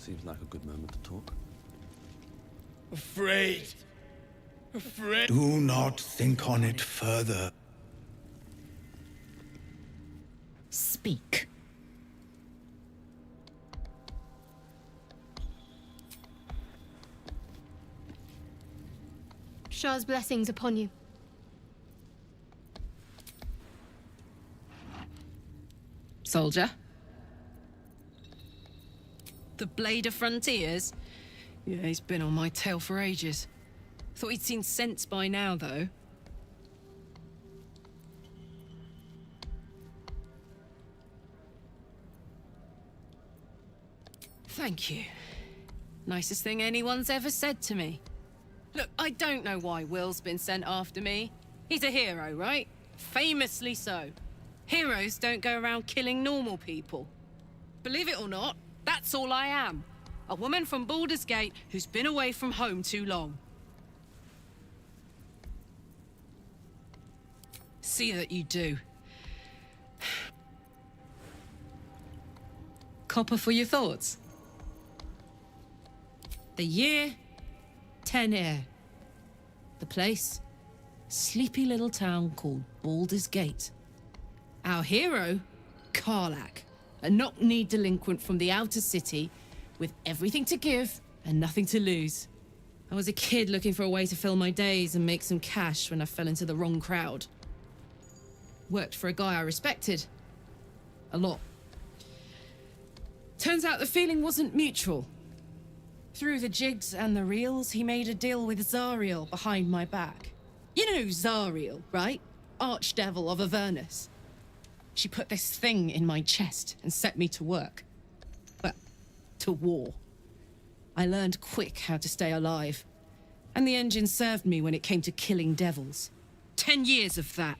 Seems like a good moment to talk. Afraid. Do not think on it further. Speak. Shah's blessings upon you. Soldier? The Blade of Frontiers? Yeah, he's been on my tail for ages. Thought he'd seen sense by now, though. Thank you. Nicest thing anyone's ever said to me. Look, I don't know why Will's been sent after me. He's a hero, right? Famously so. Heroes don't go around killing normal people. Believe it or not, that's all I am. A woman from Baldur's Gate who's been away from home too long. See that you do. Copper for your thoughts. The year, 10 air. The place, sleepy little town called Baldur's Gate. Our hero, Karlach, a knock-knee delinquent from the outer city with everything to give and nothing to lose. I was a kid looking for a way to fill my days and make some cash when I fell into the wrong crowd. Worked for a guy I respected. A lot. Turns out the feeling wasn't mutual. Through the jigs and the reels, he made a deal with Zariel behind my back. You know Zariel, right? Archdevil of Avernus. She put this thing in my chest and set me to work. Well, to war. I learned quick how to stay alive. And the engine served me when it came to killing devils. 10 years of that.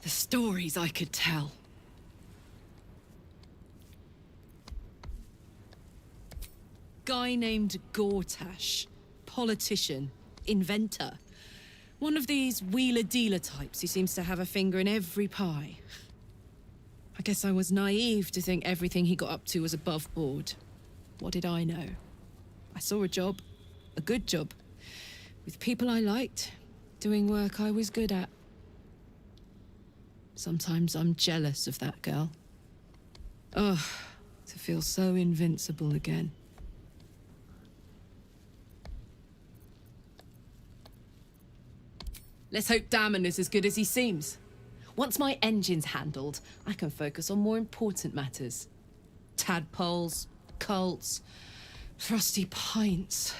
The stories I could tell. Guy named Gortash. Politician. Inventor. One of these wheeler-dealer types who seems to have a finger in every pie. I guess I was naive to think everything he got up to was above board. What did I know? I saw a job. A good job. With people I liked. Doing work I was good at. Sometimes I'm jealous of that girl. Ugh, to feel so invincible again. Let's hope Damon is as good as he seems. Once my engine's handled, I can focus on more important matters. Tadpoles, cults, frosty pints.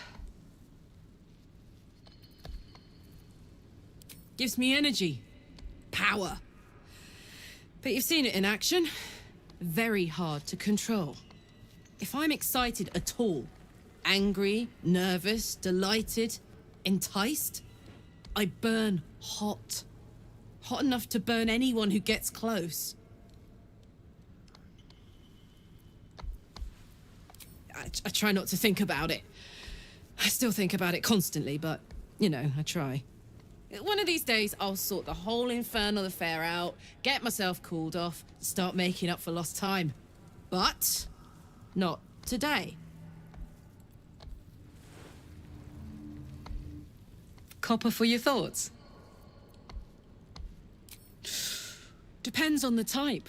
Gives me energy. Power. But you've seen it in action. Very hard to control. If I'm excited at all, angry, nervous, delighted, enticed, I burn hot. Hot enough to burn anyone who gets close. I try not to think about it. I still think about it constantly, but, you know, I try. One of these days, I'll sort the whole infernal affair out, get myself cooled off, start making up for lost time. But not today. Copper for your thoughts? Depends on the type.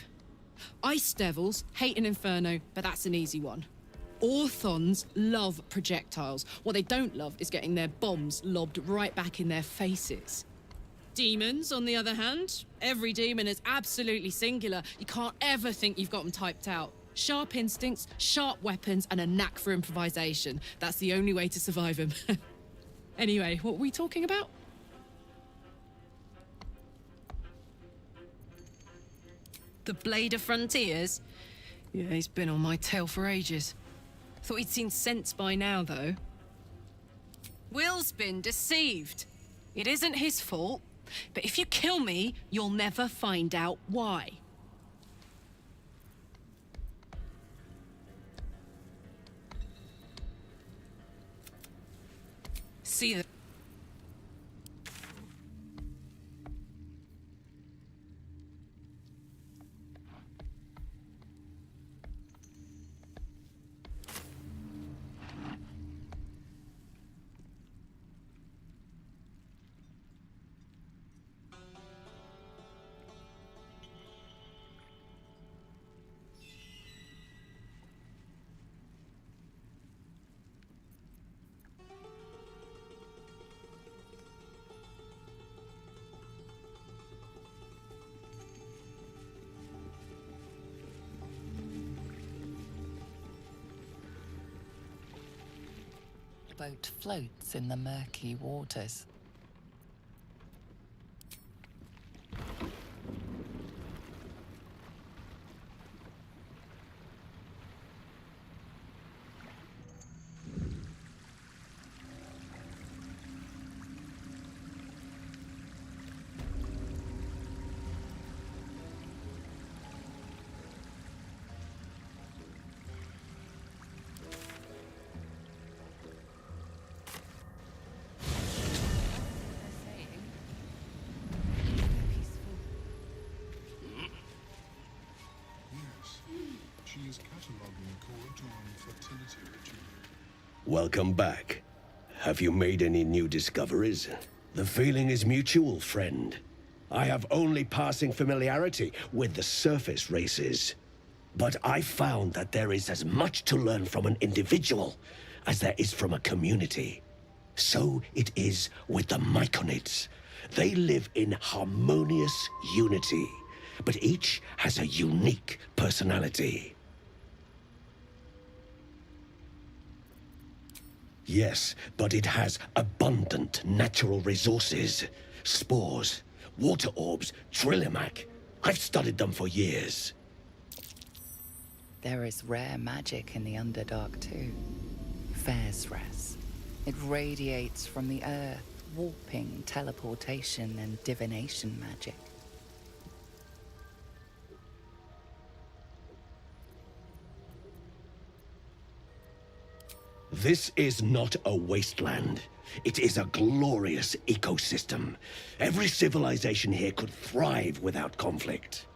Ice devils hate an inferno, but that's an easy one. Orthons love projectiles. What they don't love is getting their bombs lobbed right back in their faces. Demons, on the other hand, every demon is absolutely singular. You can't ever think you've got them typed out. Sharp instincts, sharp weapons, and a knack for improvisation. That's the only way to survive them. Anyway, what were we talking about? The Blade of Frontiers? Yeah, he's been on my tail for ages. Thought he'd seen sense by now, though. Will's been deceived. It isn't his fault, but if you kill me, you'll never find out why. See that? boat floats in the murky waters. Yes, she is cataloguing Corodon fertility ritual. Welcome back. Have you made any new discoveries? The feeling is mutual, friend. I have only passing familiarity with the surface races. But I found that there is as much to learn from an individual as there is from a community. So it is with the Myconids. They live in harmonious unity, but each has a unique personality. Yes, but it has abundant natural resources. Spores, water orbs, Trillimac. I've studied them for years. There is rare magic in the Underdark too. Fairsres. It radiates from the earth, warping, teleportation, and divination magic. This is not a wasteland. It is a glorious ecosystem. Every civilization here could thrive without conflict.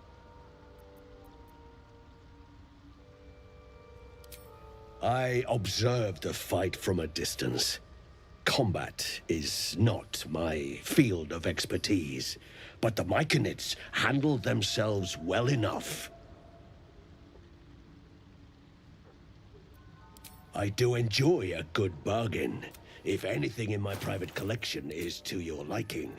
I observed the fight from a distance. Combat is not my field of expertise, but the Myconids handled themselves well enough. I do enjoy a good bargain, if anything in my private collection is to your liking.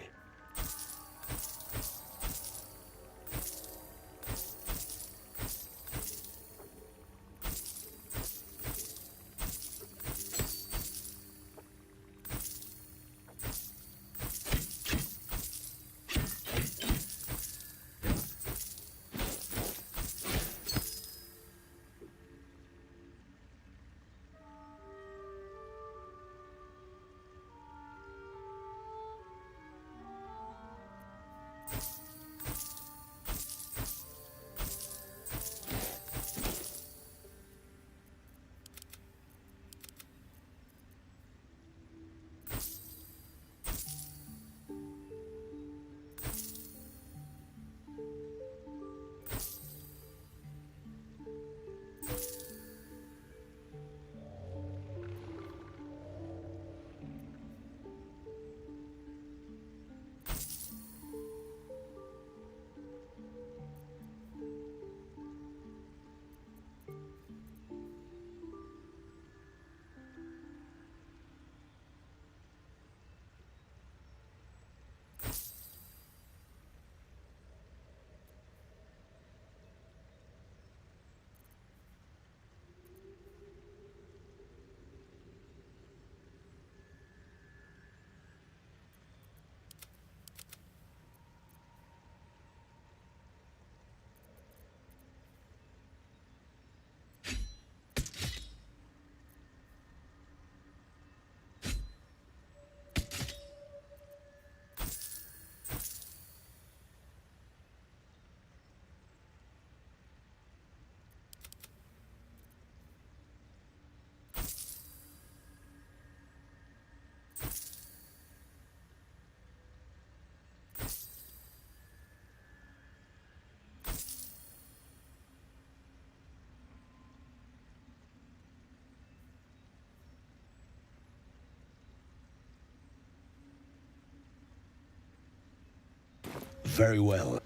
Very well.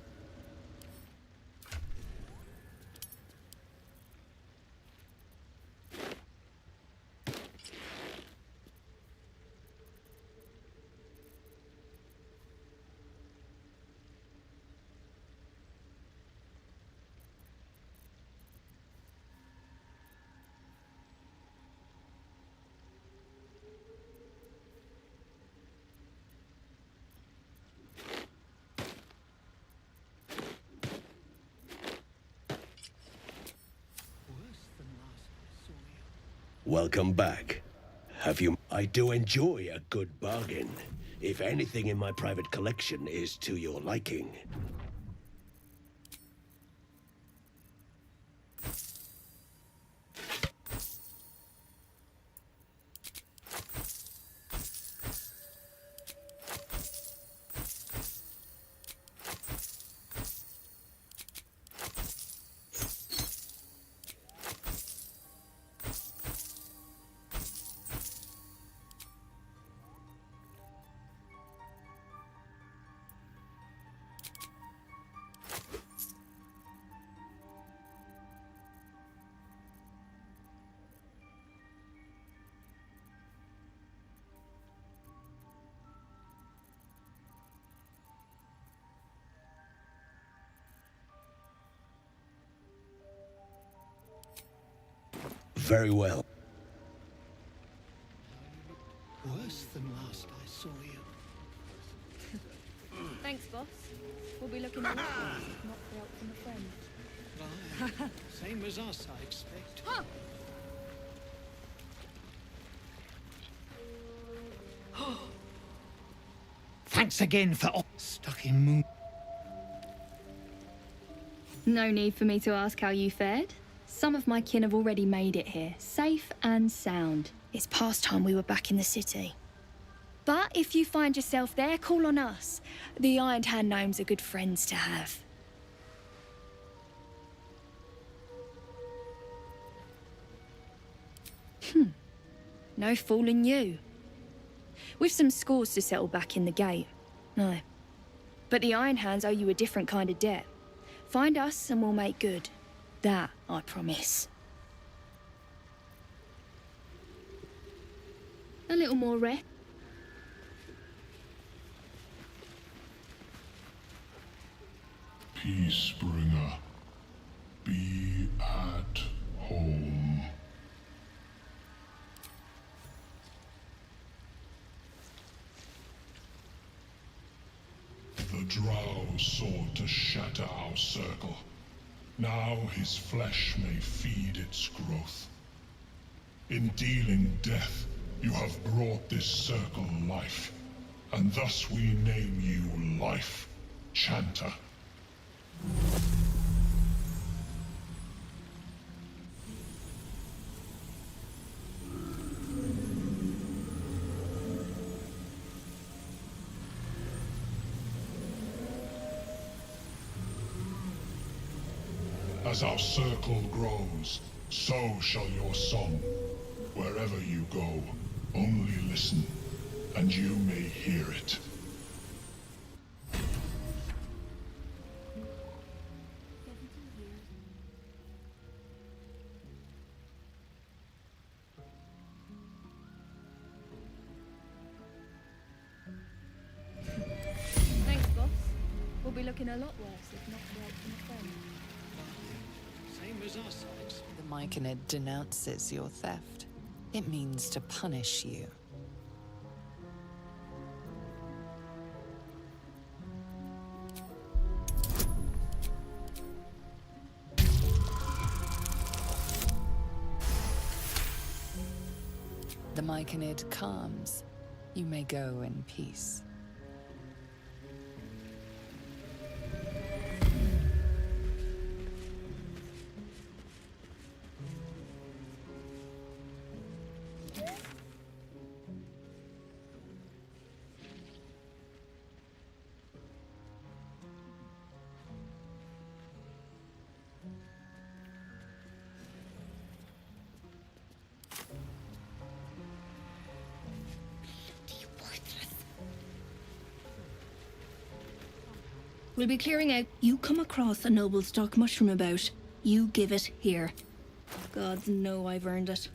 Welcome back. Have you... I do enjoy a good bargain. If anything in my private collection is to your liking. Very well. Worse than last I saw you. Thanks, boss. We'll be looking at worse if not for help from a friend. Same as us, I expect. Thanks again for stuck in moon. No need for me to ask how you fared. Some of my kin have already made it here, safe and sound. It's past time we were back in the city. But if you find yourself there, call on us. The Ironed Hand gnomes are good friends to have. No fooling you. We've some scores to settle back in the gate. No. But the Iron Hands owe you a different kind of debt. Find us and we'll make good. That, I promise. A little more rest. Peacebringer, be at home. The Drow sought to shatter our circle. Now his flesh may feed its growth. In dealing death, you have brought this circle life, and thus we name you Life Chanter. As our circle grows, so shall your song. Wherever you go, only listen, and you may hear it. Thanks, boss. We'll be looking a lot worse if not for help from a friend. Same as us, I expect. The Myconid denounces your theft. It means to punish you. The Myconid calms. You may go in peace. We'll be clearing out. You come across a noble stock mushroom about, you give it here. Gods know I've earned it.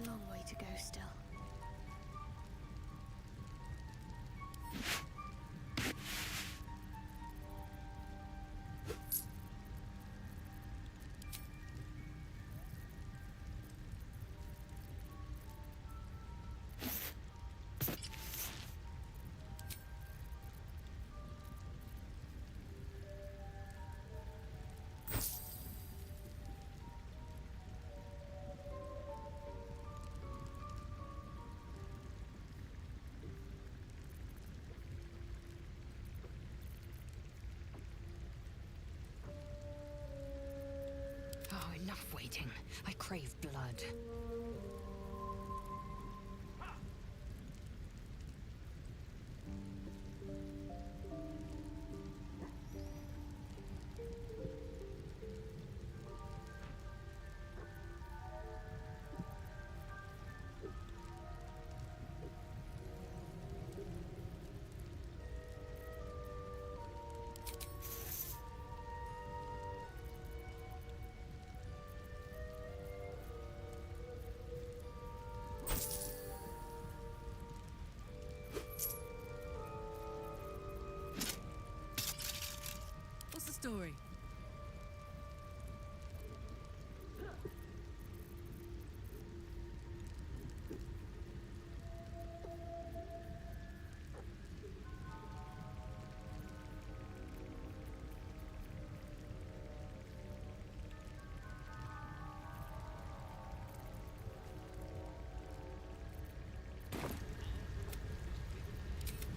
long way to go still. Oh, enough waiting. I crave blood. What's the story?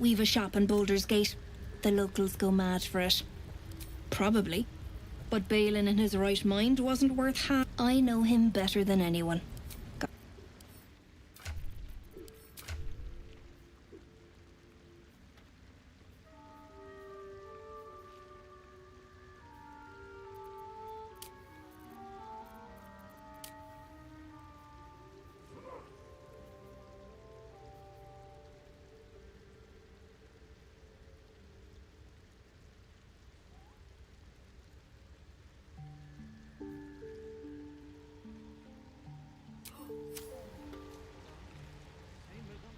We've a shop in Baldur's Gate. The locals go mad for it. Probably. But Balin in his right mind wasn't worth half. I know him better than anyone.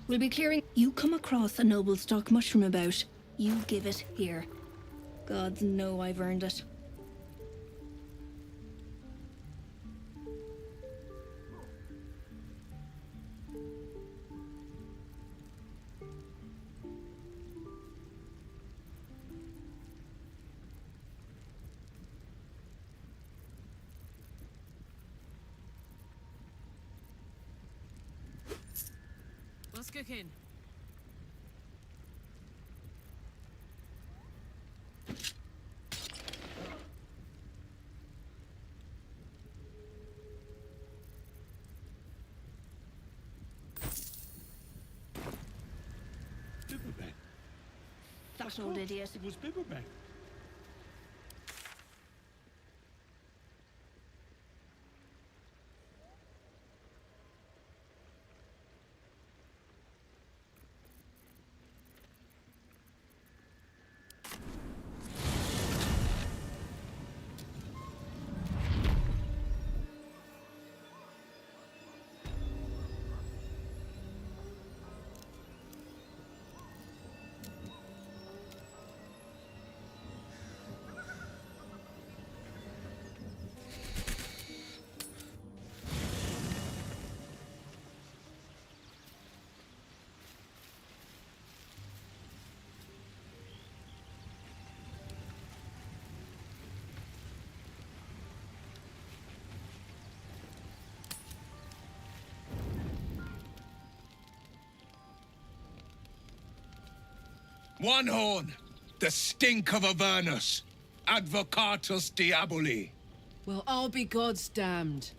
We'll be clearing. You come across a noble stock mushroom about. You give it here. Gods know I've earned it. What's cooking? Bibberbeck. That old idiot. It was Bibberbeck. One horn, the stink of Avernus, Advocatus Diaboli. Well, I'll be God's damned.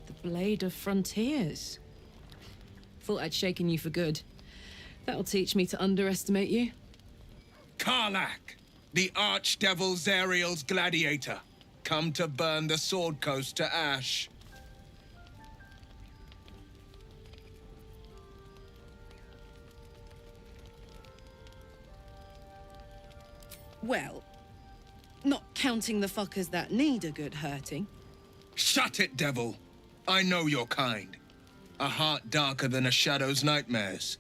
The Blade of Frontiers. Thought I'd shaken you for good. That'll teach me to underestimate you. Karlach, the Archdevil Zariel's gladiator, come to burn the Sword Coast to ash. Well, not counting the fuckers that need a good hurting. Shut it, devil. I know your kind. A heart darker than a shadow's nightmares.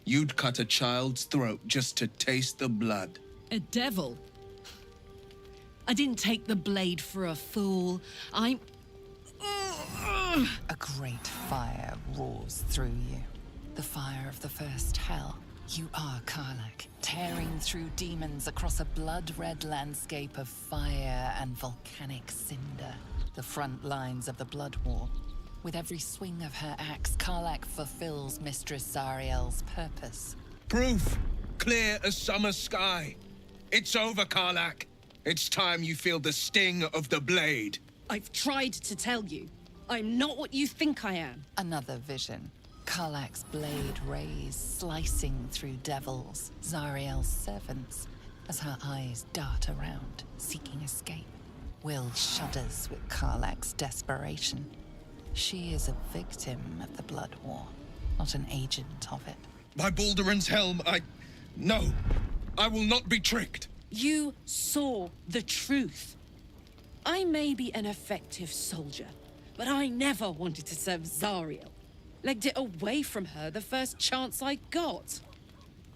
You'd cut a child's throat just to taste the blood. A devil? I didn't take the blade for a fool. I'm... A great fire roars through you. The fire of the first hell. You are Karlach, tearing through demons across a blood-red landscape of fire and volcanic cinder. The front lines of the Blood War. With every swing of her axe, Karlach fulfills Mistress Zariel's purpose. Proof! Clear as summer sky. It's over, Karlach. It's time you feel the sting of the blade. I've tried to tell you. I'm not what you think I am. Another vision. Karlach's blade rays slicing through devils, Zariel's servants, as her eyes dart around, seeking escape. Will shudders with Karlach's desperation. She is a victim of the Blood War, not an agent of it. By Balduran's helm, No! I will not be tricked! You saw the truth. I may be an effective soldier, but I never wanted to serve Zariel. Legged it away from her the first chance I got.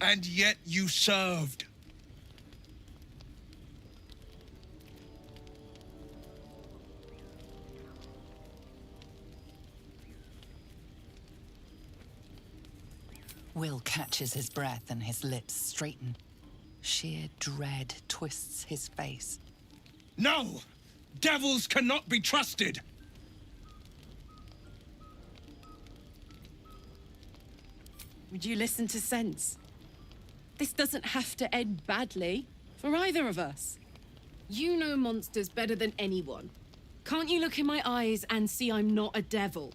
And yet you served. Will catches his breath and his lips straighten. Sheer dread twists his face. No! Devils cannot be trusted! Would you listen to sense? This doesn't have to end badly for either of us. You know monsters better than anyone. Can't you look in my eyes and see I'm not a devil?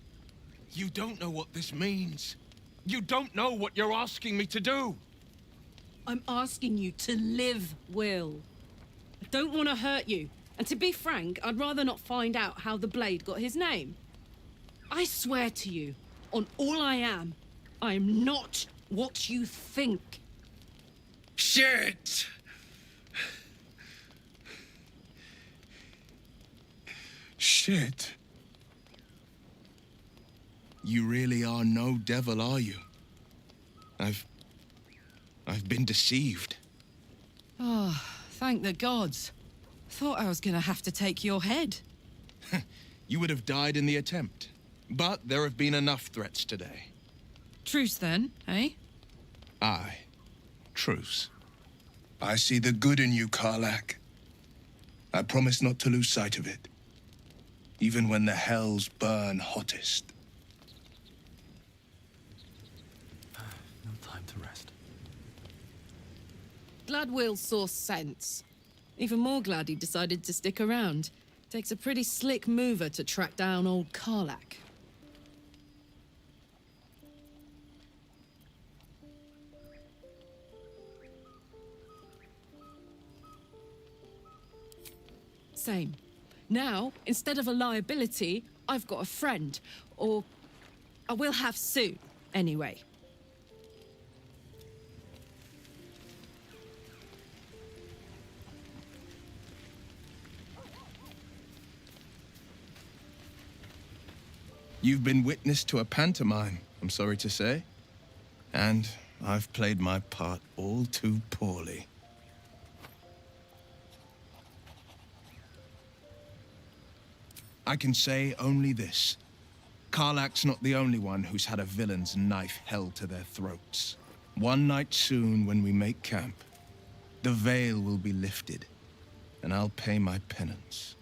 You don't know what this means. You don't know what you're asking me to do. I'm asking you to live, Will. I don't want to hurt you. And to be frank, I'd rather not find out how the blade got his name. I swear to you, on all I am not what you think. Shit! Shit. You really are no devil, are you? I've been deceived. Oh, thank the gods. Thought I was gonna have to take your head. You would have died in the attempt. But there have been enough threats today. Truce then, eh? Aye. Truce. I see the good in you, Karlach. I promise not to lose sight of it. Even when the hells burn hottest. No time to rest. Glad Will saw sense. Even more glad he decided to stick around. Takes a pretty slick mover to track down old Karlach. Same. Now, instead of a liability, I've got a friend. Or I will have soon, anyway. You've been witness to a pantomime, I'm sorry to say. And I've played my part all too poorly. I can say only this. Karlach's not the only one who's had a villain's knife held to their throats. One night soon, when we make camp, the veil will be lifted, and I'll pay my penance.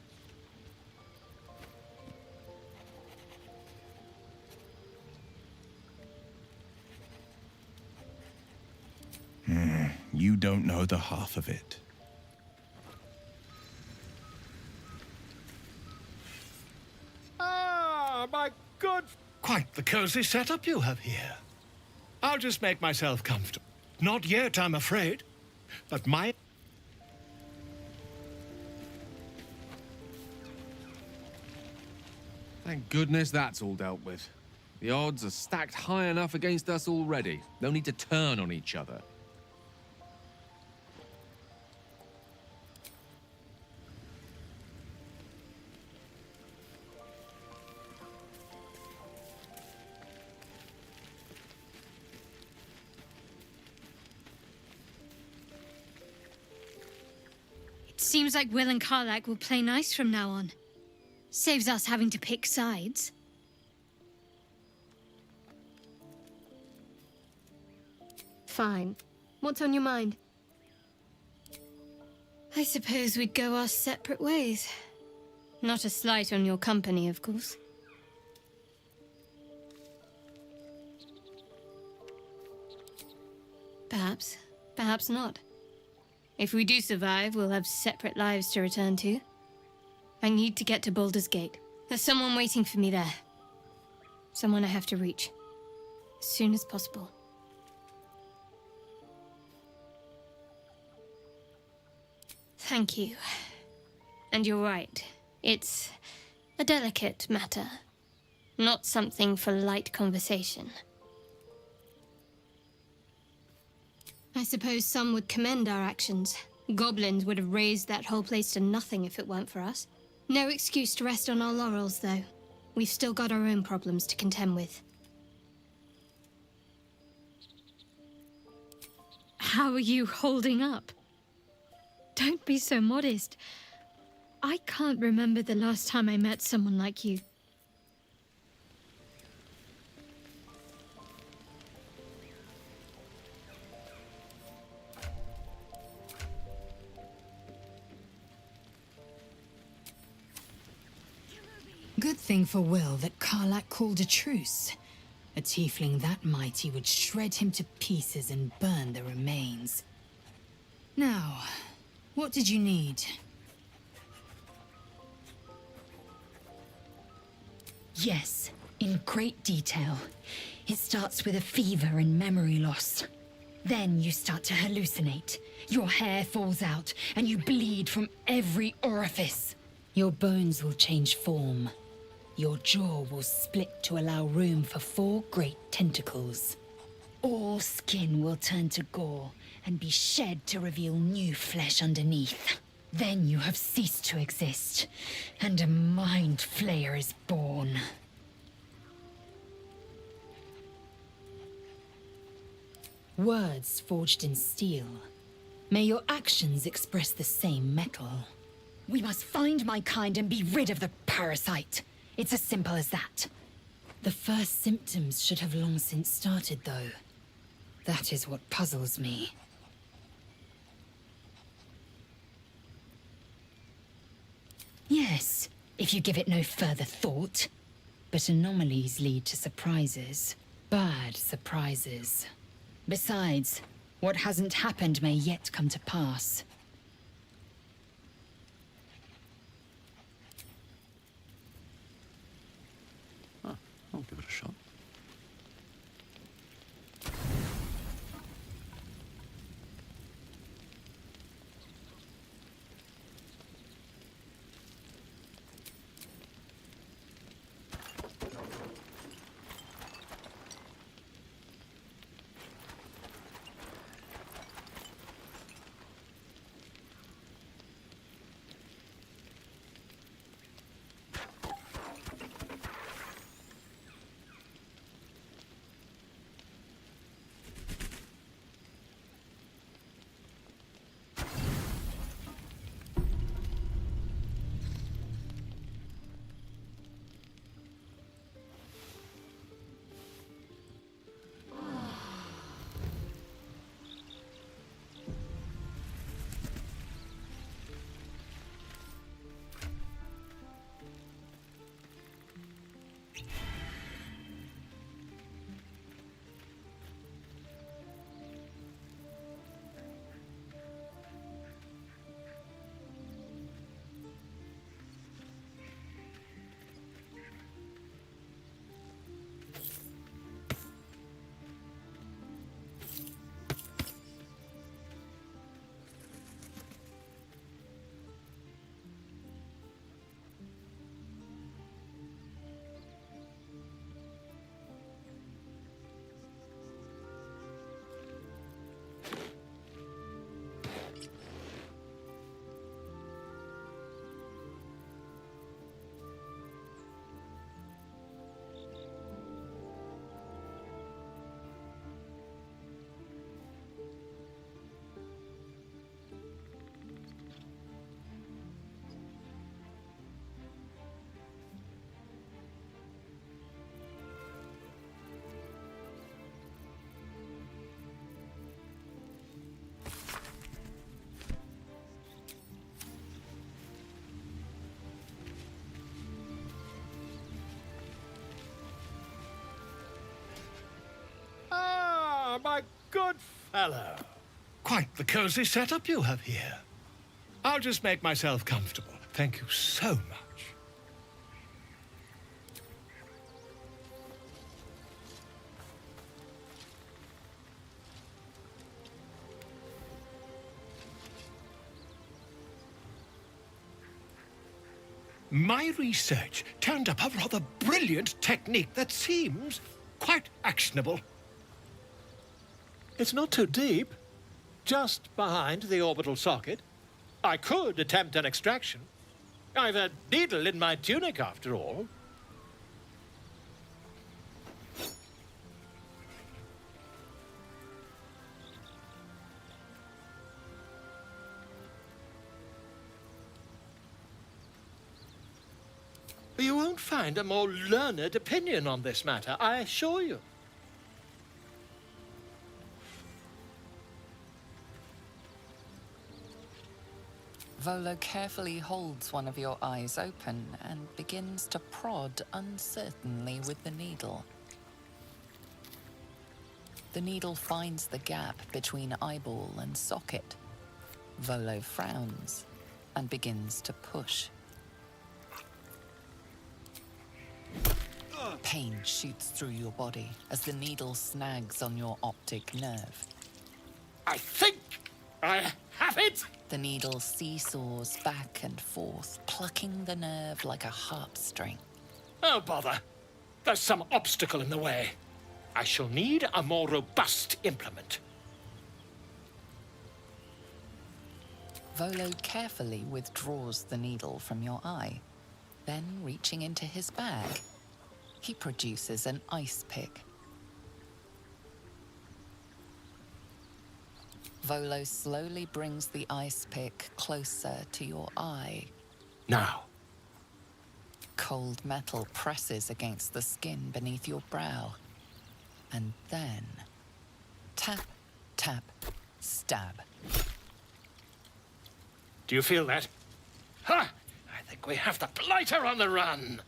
You don't know the half of it. Ah, my good... Quite the cozy setup you have here. I'll just make myself comfortable. Not yet, I'm afraid. But my... Thank goodness that's all dealt with. The odds are stacked high enough against us already. No need to turn on each other. Seems like Will and Karlak will play nice from now on. Saves us having to pick sides. Fine. What's on your mind? I suppose we'd go our separate ways. Not a slight on your company, of course. Perhaps. Perhaps not. If we do survive, we'll have separate lives to return to. I need to get to Baldur's Gate. There's someone waiting for me there. Someone I have to reach. As soon as possible. Thank you. And you're right. It's a delicate matter. Not something for light conversation. I suppose some would commend our actions. Goblins would have razed that whole place to nothing if it weren't for us. No excuse to rest on our laurels, though. We've still got our own problems to contend with. How are you holding up? Don't be so modest. I can't remember the last time I met someone like you. Good thing for Will that Karlak called a truce. A tiefling that mighty would shred him to pieces and burn the remains. Now, what did you need? Yes, in great detail. It starts with a fever and memory loss. Then you start to hallucinate. Your hair falls out, and you bleed from every orifice. Your bones will change form. Your jaw will split to allow room for 4 great tentacles. All skin will turn to gore and be shed to reveal new flesh underneath. Then you have ceased to exist, and a mind flayer is born. Words forged in steel. May your actions express the same metal. We must find my kind and be rid of the parasite. It's as simple as that. The first symptoms should have long since started, though. That is what puzzles me. Yes, if you give it no further thought. But anomalies lead to surprises. Bad surprises. Besides, what hasn't happened may yet come to pass. I'll give it a shot. good fellow. Quite the cozy setup you have here. I'll just make myself comfortable. Thank you so much. My research turned up a rather brilliant technique that seems quite actionable. It's not too deep, just behind the orbital socket. I could attempt an extraction. I've a needle in my tunic, after all. You won't find a more learned opinion on this matter, I assure you. Volo carefully holds one of your eyes open and begins to prod uncertainly with the needle. The needle finds the gap between eyeball and socket. Volo frowns and begins to push. Pain shoots through your body as the needle snags on your optic nerve. I think I have it! The needle seesaws back and forth, plucking the nerve like a harp-string. Oh, bother. There's some obstacle in the way. I shall need a more robust implement. Volo carefully withdraws the needle from your eye. Then, reaching into his bag, he produces an ice pick. Volo slowly brings the ice pick closer to your eye. Now. Cold metal presses against the skin beneath your brow. And then, tap, tap, stab. Do you feel that? Ha! I think we have the blighter on the run.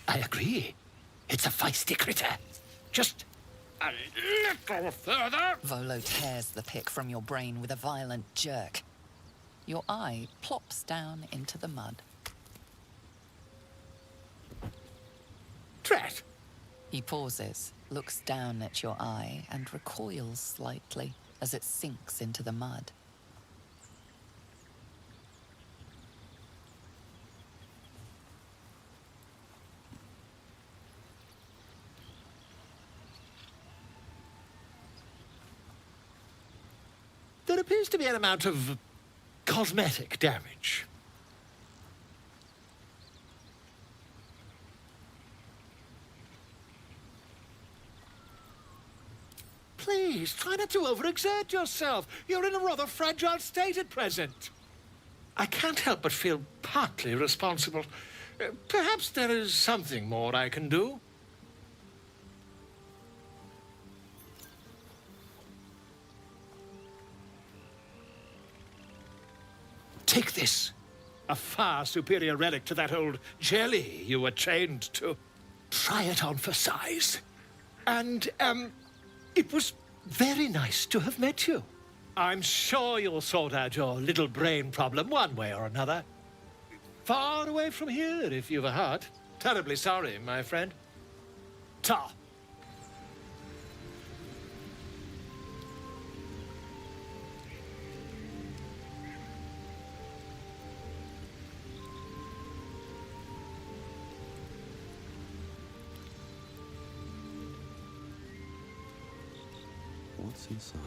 I agree. It's a feisty critter. Just a little further. Volo tears the pick from your brain with a violent jerk. Your eye plops down into the mud. Drat! He pauses, looks down at your eye, and recoils slightly as it sinks into the mud. There appears to be an amount of cosmetic damage. Please, try not to overexert yourself. You're in a rather fragile state at present. I can't help but feel partly responsible. Perhaps there is something more I can do. Take this. A far superior relic to that old jelly you were chained to. Try it on for size. And, it was very nice to have met you. I'm sure you'll sort out your little brain problem one way or another. Far away from here, if you've a heart. Terribly sorry, my friend. Ta. What's inside?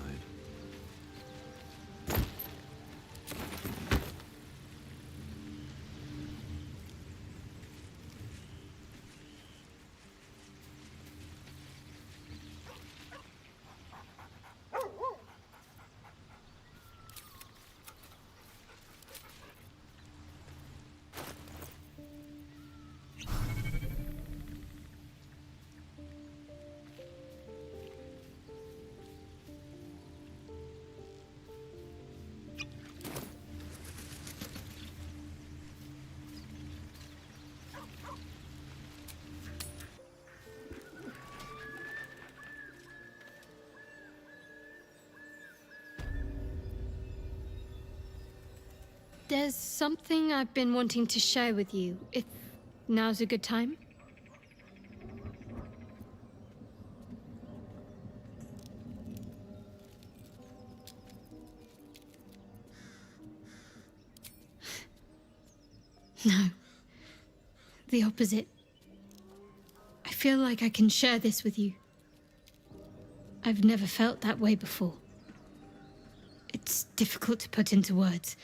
There's something I've been wanting to share with you, if now's a good time. No. The opposite. I feel like I can share this with you. I've never felt that way before. It's difficult to put into words.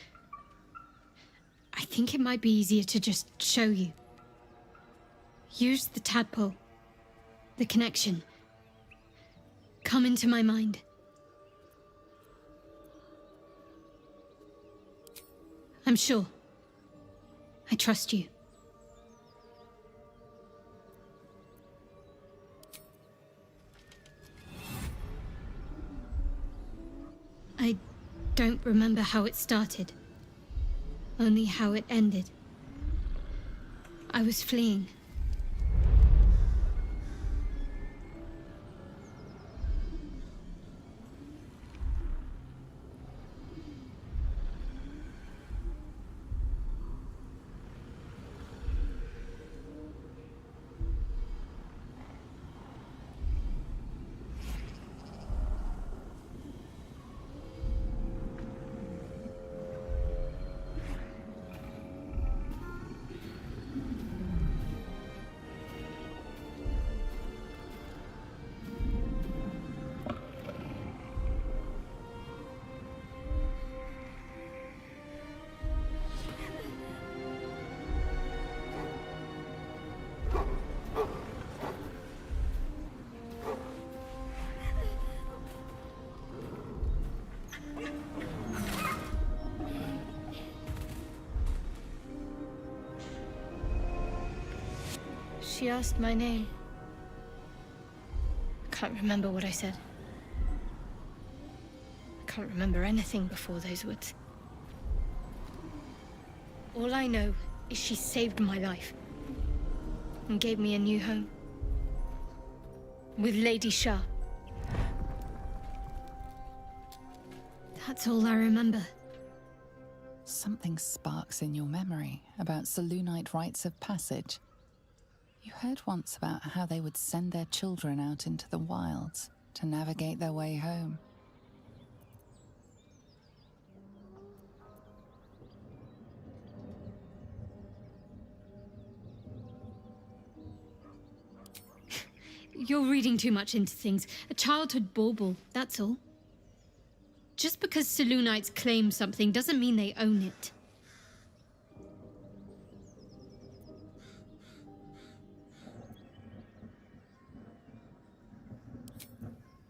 I think it might be easier to just show you. Use the tadpole. The connection. Come into my mind. I'm sure. I trust you. I don't remember how it started, only how it ended. I was fleeing. She asked my name. I can't remember what I said. I can't remember anything before those words. All I know is she saved my life and gave me a new home with Lady Shah. That's all I remember. Something sparks in your memory about Selûnite rites of passage. You heard once about how they would send their children out into the wilds to navigate their way home. You're reading too much into things. A childhood bauble, that's all. Just because Selûnites claim something doesn't mean they own it.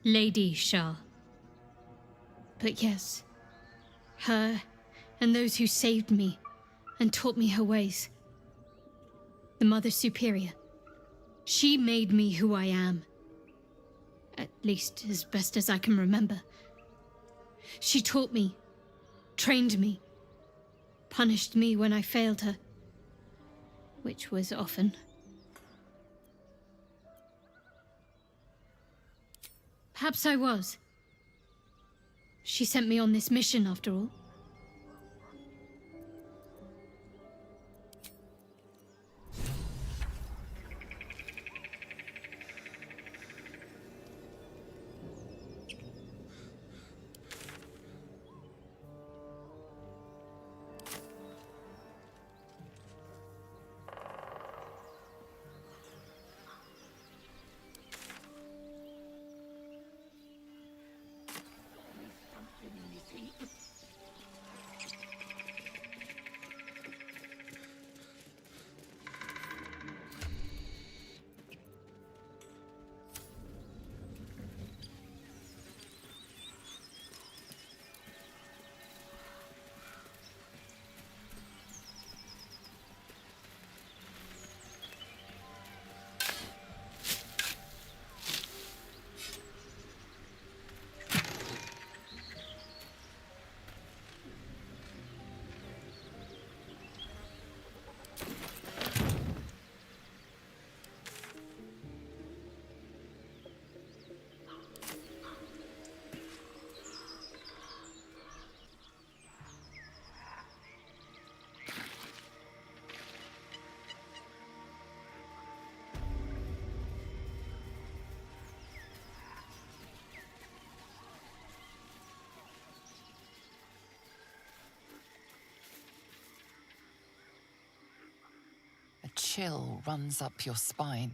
Lady Shah. But yes, her and those who saved me and taught me her ways. The Mother Superior. She made me who I am. At least as best as I can remember. She taught me, trained me, punished me when I failed her, which was often. Perhaps I was. She sent me on this mission after all. chill runs up your spine.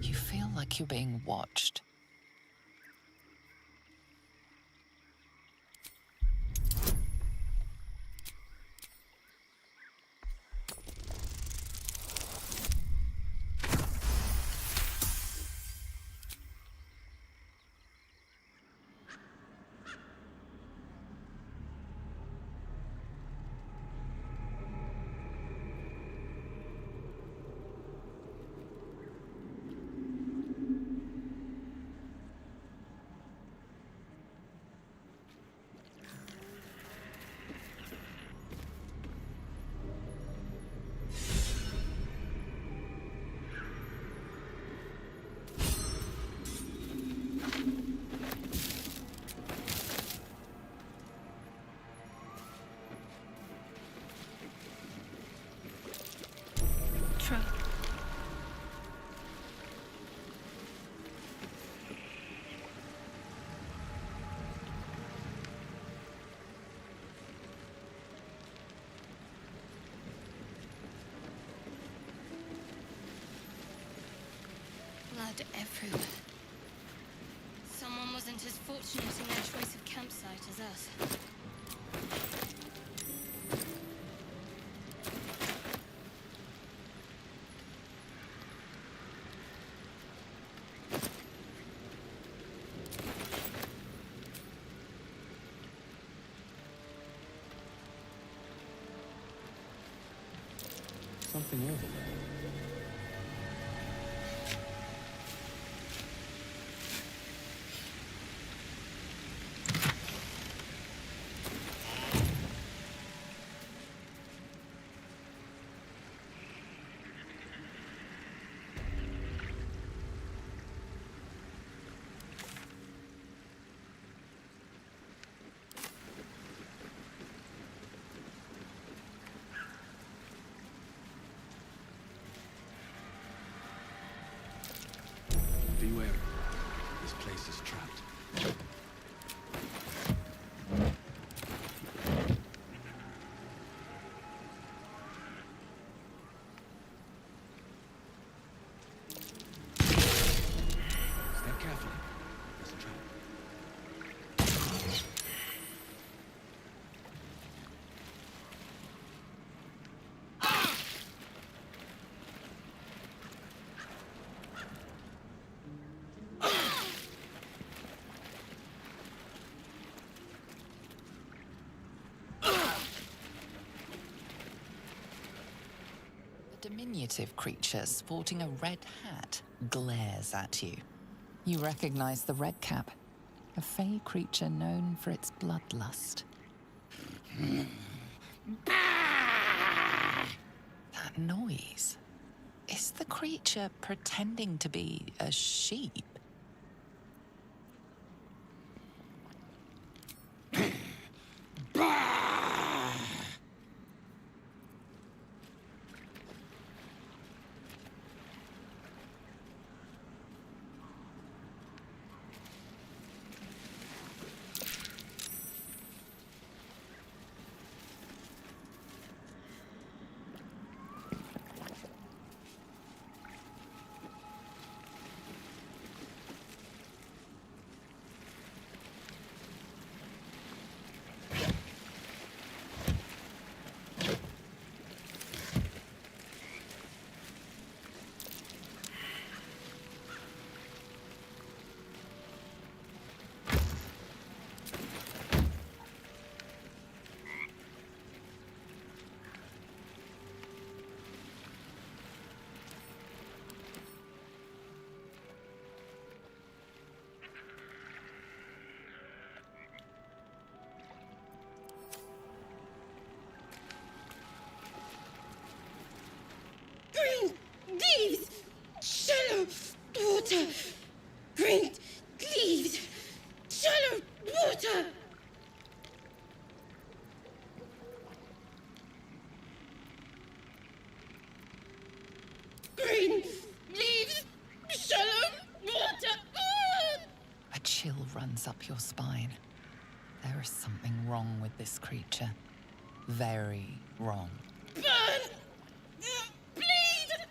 You feel like you're being watched. Trap. Blood everywhere. Someone wasn't as fortunate in their choice of campsite as us. Something over there. Be wary. This place is trapped. Step carefully. There's a trap. A diminutive creature sporting a red hat glares at you. You recognize the red cap, a fey creature known for its bloodlust. That noise. Is the creature pretending to be a sheep? Green leaves, shallow water. Green leaves, shallow water. Green leaves, shallow water. A chill runs up your spine. There is something wrong with this creature. Very wrong. Burn! Bleed!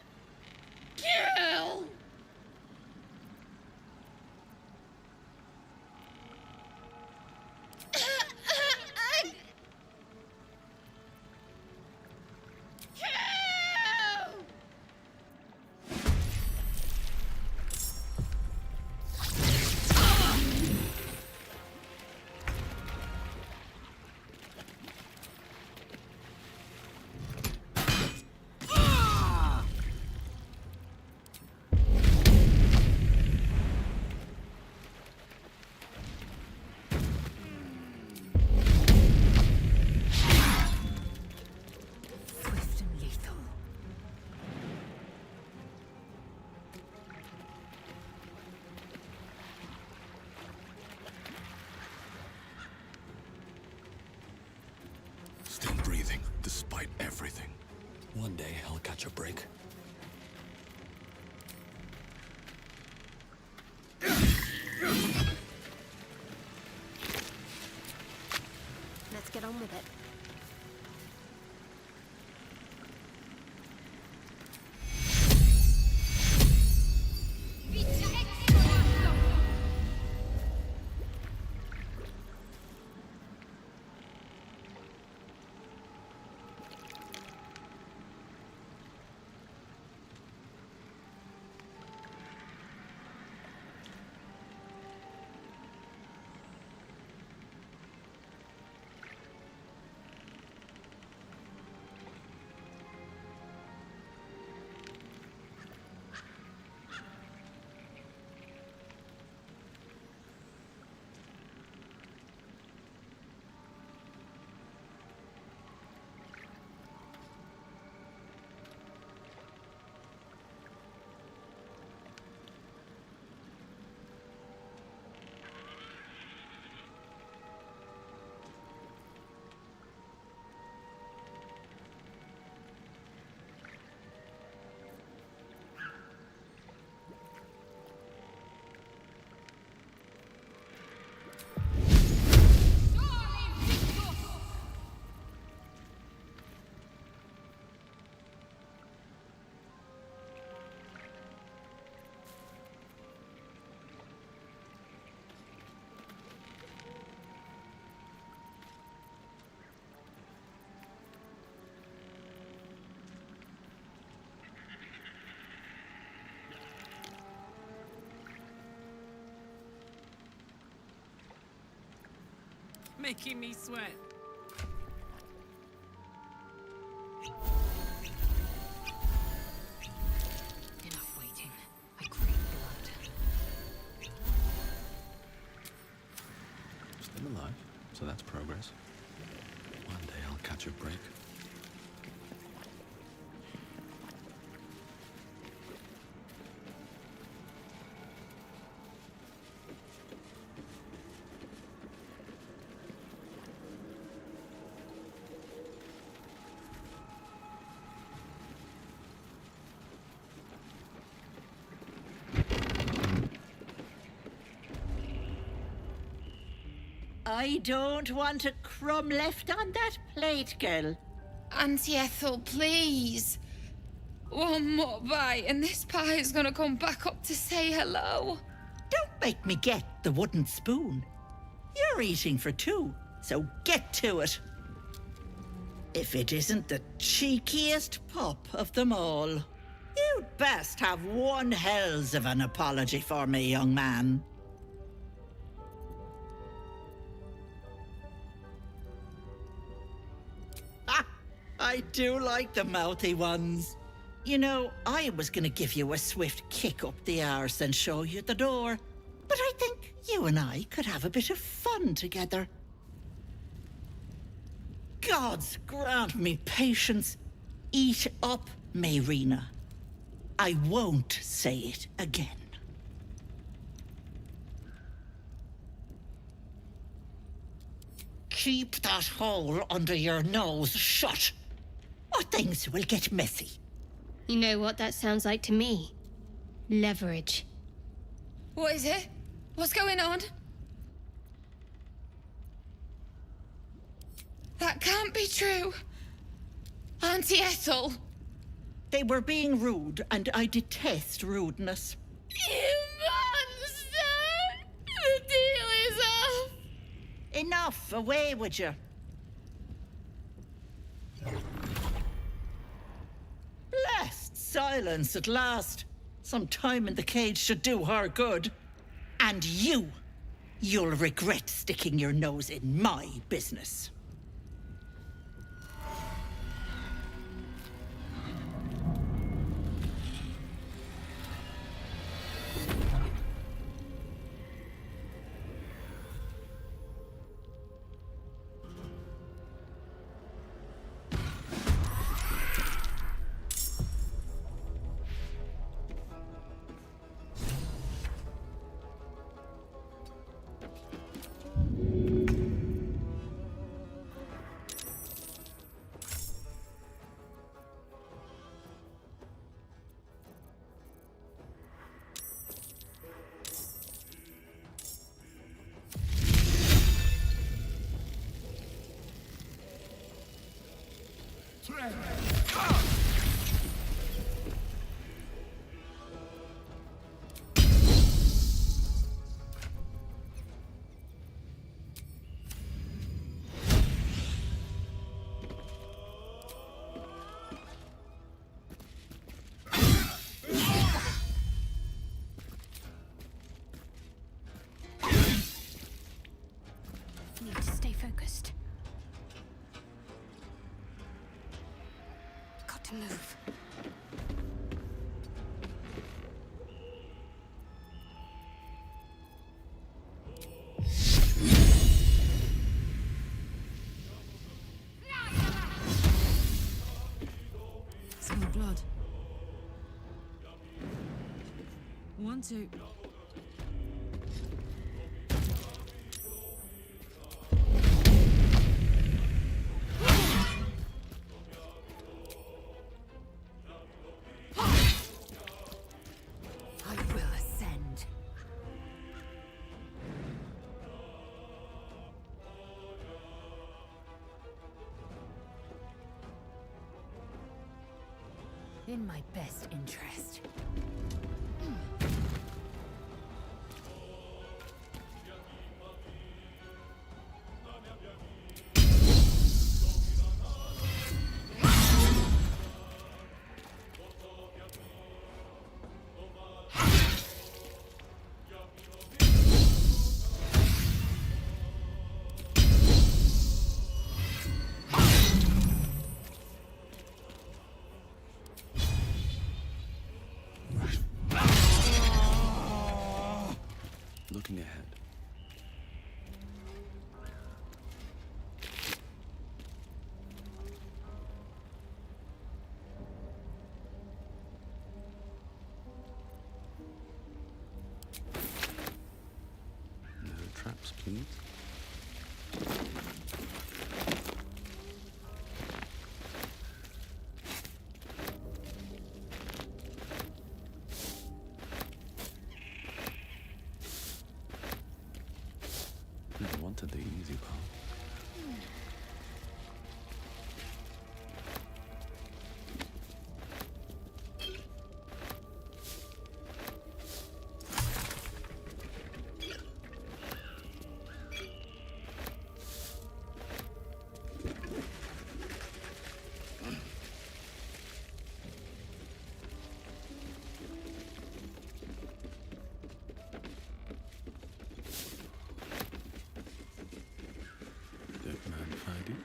everything. One day I'll catch a break. Let's get on with it. Making me sweat. Enough waiting. I crave blood. Still alive, so that's progress. One day I'll catch a break. I don't want a crumb left on that plate, girl. Auntie Ethel, please. One more bite and this pie is gonna come back up to say hello. Don't make me get the wooden spoon. You're eating for two, so get to it. If it isn't the cheekiest pup of them all, you'd best have one hells of an apology for me, young man. I do like the mouthy ones. You know, I was gonna give you a swift kick up the arse and show you the door, but I think you and I could have a bit of fun together. Gods grant me patience. Eat up, Mayrina. I won't say it again. Keep that hole under your nose shut, or things will get messy. You know what that sounds like to me? Leverage. What is it? What's going on? That can't be true. Auntie Ethel. They were being rude, and I detest rudeness. You monster! The deal is off! Enough, away with you. Blessed silence at last. Some time in the cage should do her good. And you'll regret sticking your nose in my business. Need to stay focused. Got to move. Smell blood. 1, 2. I will ascend. In my best interest. Looking ahead. No traps, please. Never wanted the easy path. Dead man fighting.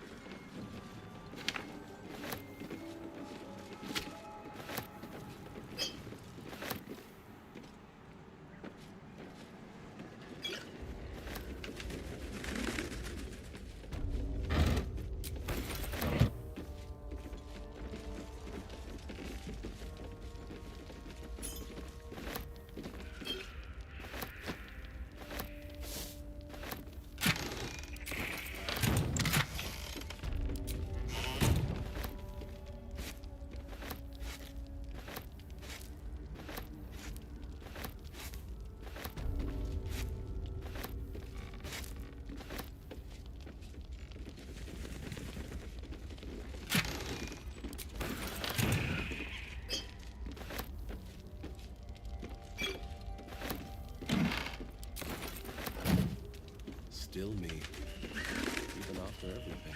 Still me, even after everything.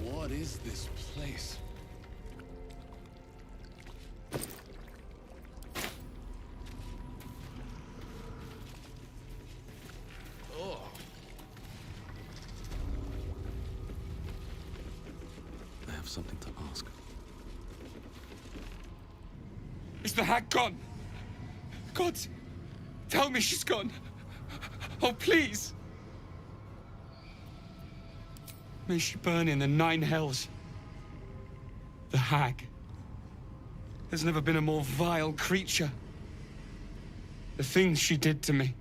What is this place? Oh. I have something to ask. the hag gone? God, tell me she's gone. Oh, please. May she burn in the 9 hells. The hag. There's never been a more vile creature. The things she did to me.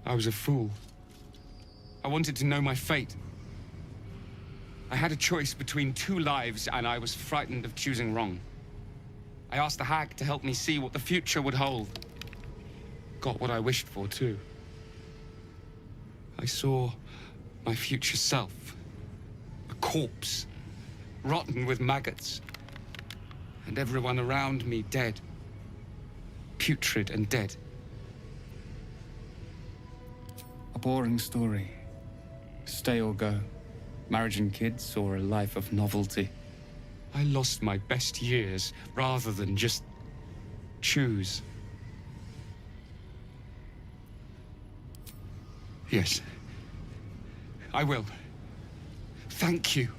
I was a fool. I wanted to know my fate. I had a choice between 2 lives, and I was frightened of choosing wrong. I asked the hag to help me see what the future would hold. Got what I wished for, too. I saw my future self. A corpse, rotten with maggots. And everyone around me dead. Putrid and dead. A boring story. Stay or go. Marriage and kids, or a life of novelty. I lost my best years rather than just choose. Yes. I will. Thank you.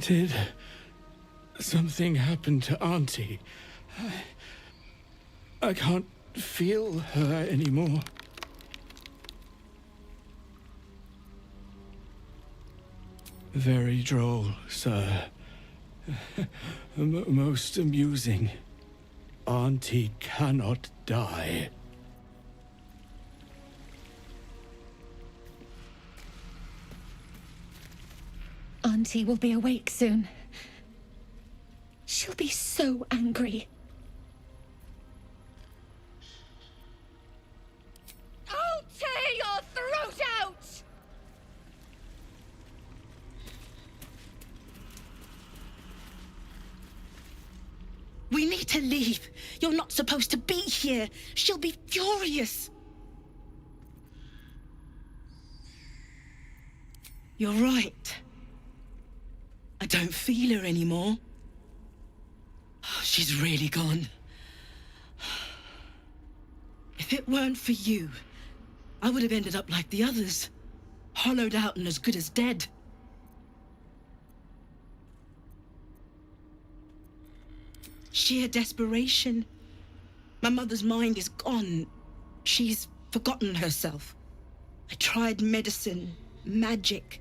Did something happen to Auntie? I can't feel her anymore. Very droll, sir. Most amusing. Auntie cannot die. Auntie will be awake soon. She'll be so angry. I'll tear your throat out! We need to leave. You're not supposed to be here. She'll be furious. You're right. I don't feel her anymore. She's really gone. If it weren't for you, I would have ended up like the others. Hollowed out and as good as dead. Sheer desperation. My mother's mind is gone. She's forgotten herself. I tried medicine, magic,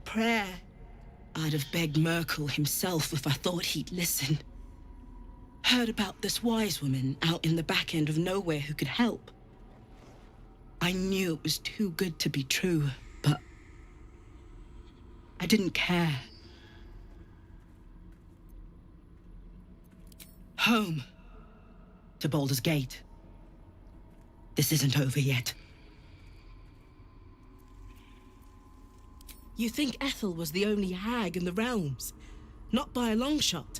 prayer. I'd have begged Merkel himself if I thought he'd listen. Heard about this wise woman out in the back end of nowhere who could help. I knew it was too good to be true, but I didn't care. Home. To Baldur's Gate. This isn't over yet. You think Ethel was the only hag in the realms? Not by a long shot.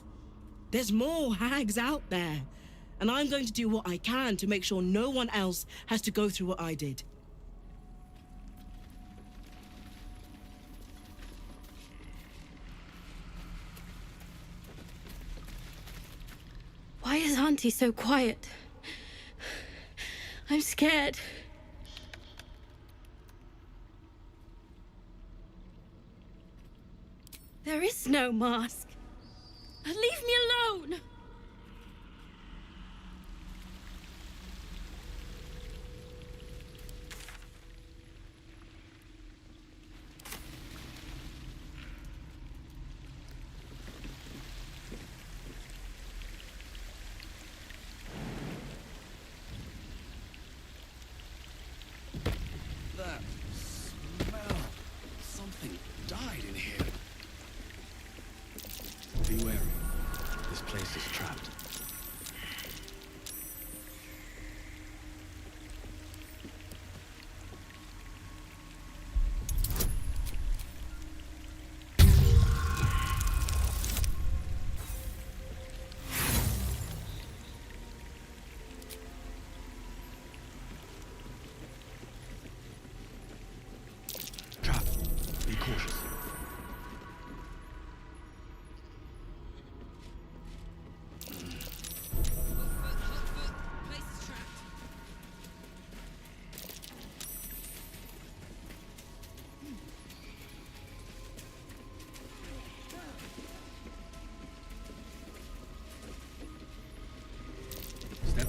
There's more hags out there, and I'm going to do what I can to make sure no one else has to go through what I did. Why is Auntie so quiet? I'm scared. There is no mask. Leave me alone! That smell. Something died in here. Be wary. This place is trapped.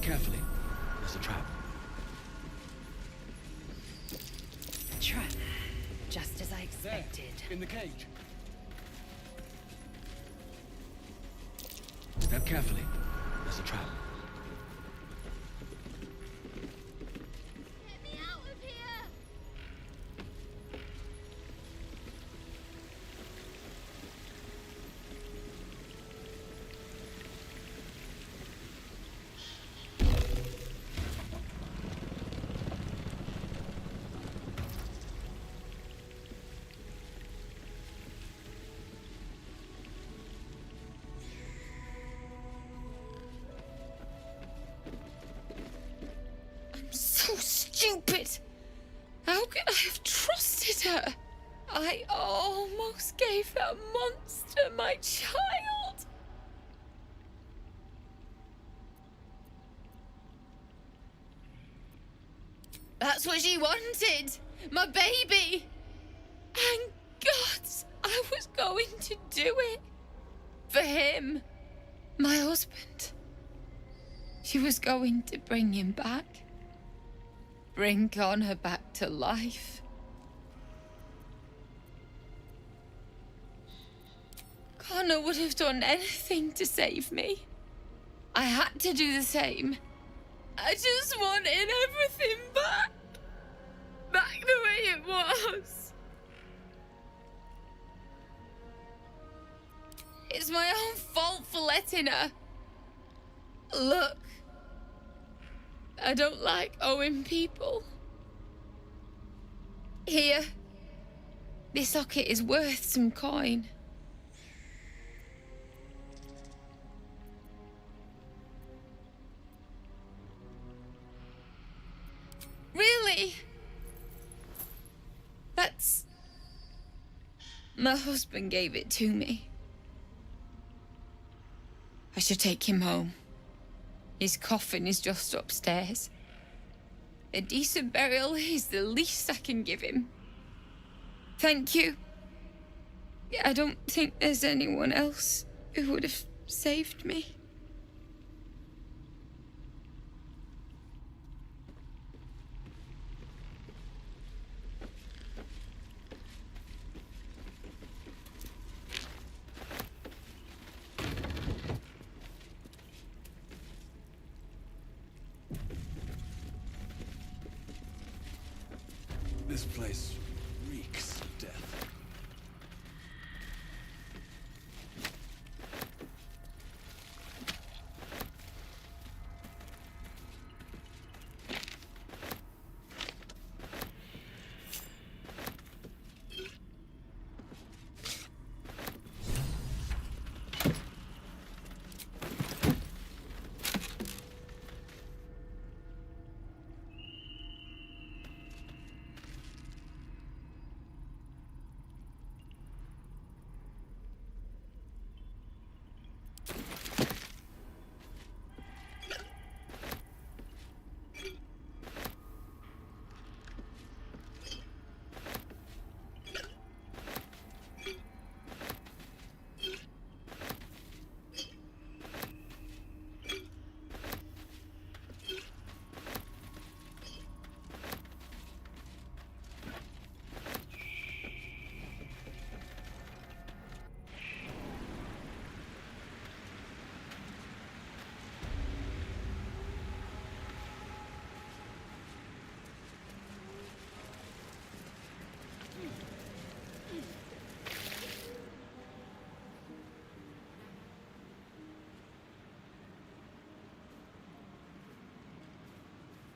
carefully. There's a trap. Trap. Just as I expected. In the cage. Step carefully. There's a trap. Get me out of here! So stupid! How could I have trusted her? I almost gave that monster my child! That's what she wanted! My baby! And God, I was going to do it! For him! My husband. She was going to bring him back. Bring Connor back to life. Connor would have done anything to save me. I had to do the same. I just wanted everything back. Back the way it was. It's my own fault for letting her. Look. I don't like owing people. Here. This socket is worth some coin. Really? That's... My husband gave it to me. I should take him home. His coffin is just upstairs. A decent burial is the least I can give him. Thank you. I don't think there's anyone else who would have saved me. This place reeks of death.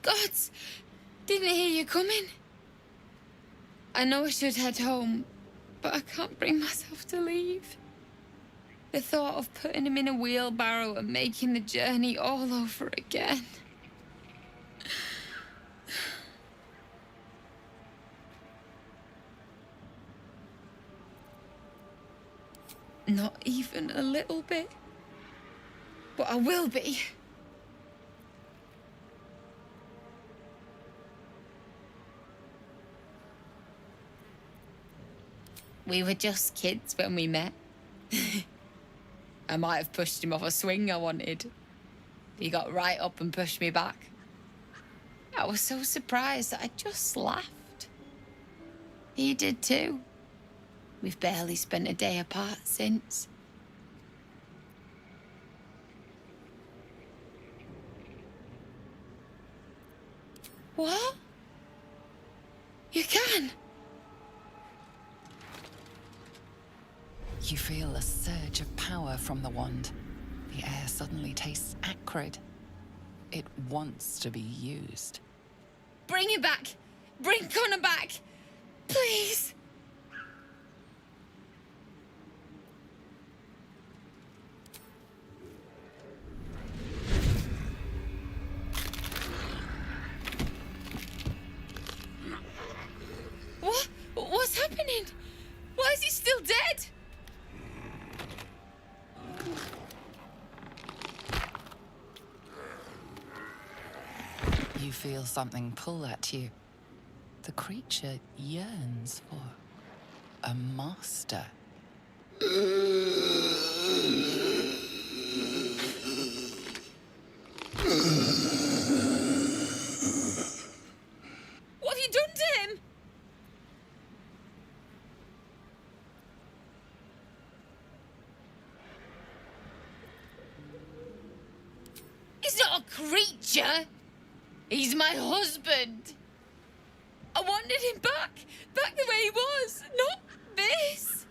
Gods! Didn't hear you coming. I know I should head home, but I can't bring myself to leave. The thought of putting him in a wheelbarrow and making the journey all over again. Not even a little bit. But I will be. We were just kids when we met. I might have pushed him off a swing I wanted. He got right up and pushed me back. I was so surprised that I just laughed. He did too. We've barely spent a day apart since. What? You can? You feel a surge of power from the wand. The air suddenly tastes acrid. It wants to be used. Bring it back! Bring Connor back! Please! What? What's happening? Why is he still dead? You feel something pull at you. The creature yearns for a master. What have you done to him? He's not a creature. He's my husband. I wanted him back the way he was, not this.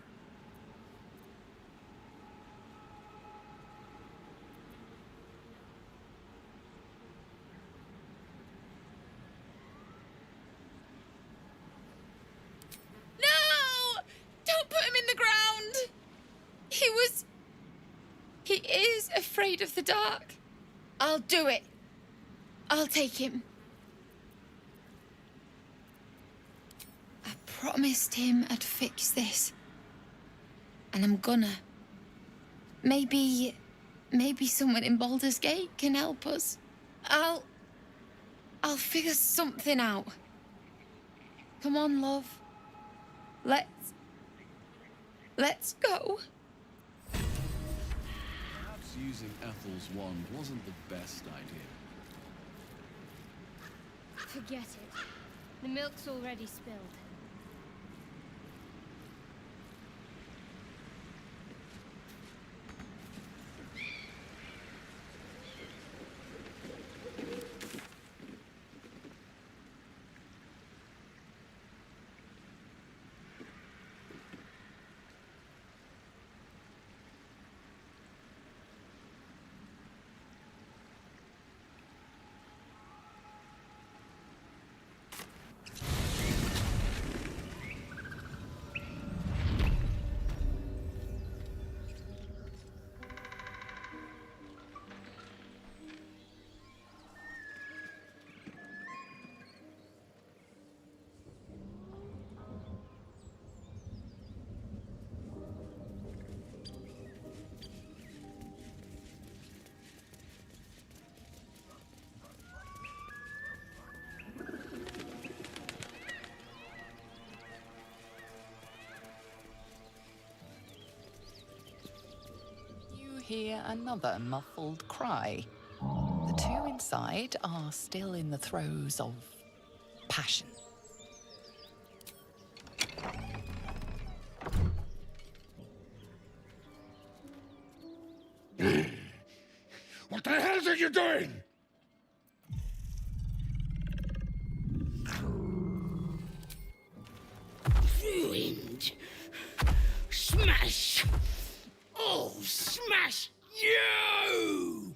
No! Don't put him in the ground. He is afraid of the dark. I'll do it. I'll take him. I promised him I'd fix this. And I'm gonna. Maybe someone in Baldur's Gate can help us. I'll figure something out. Come on, love. Let's go. Perhaps using Ethel's wand wasn't the best idea. Forget it. The milk's already spilled. Hear another muffled cry. The two inside are still in the throes of passion. What the hell are you doing? Ruined. Smash! Oh, smash you!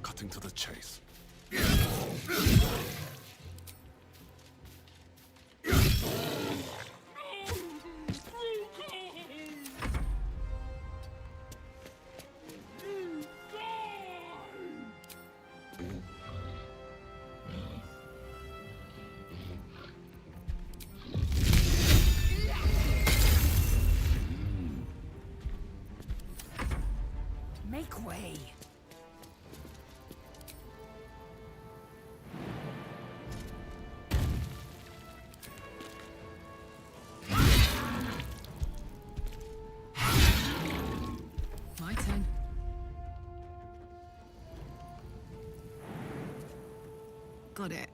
Cutting to the chase. Make way. Got it.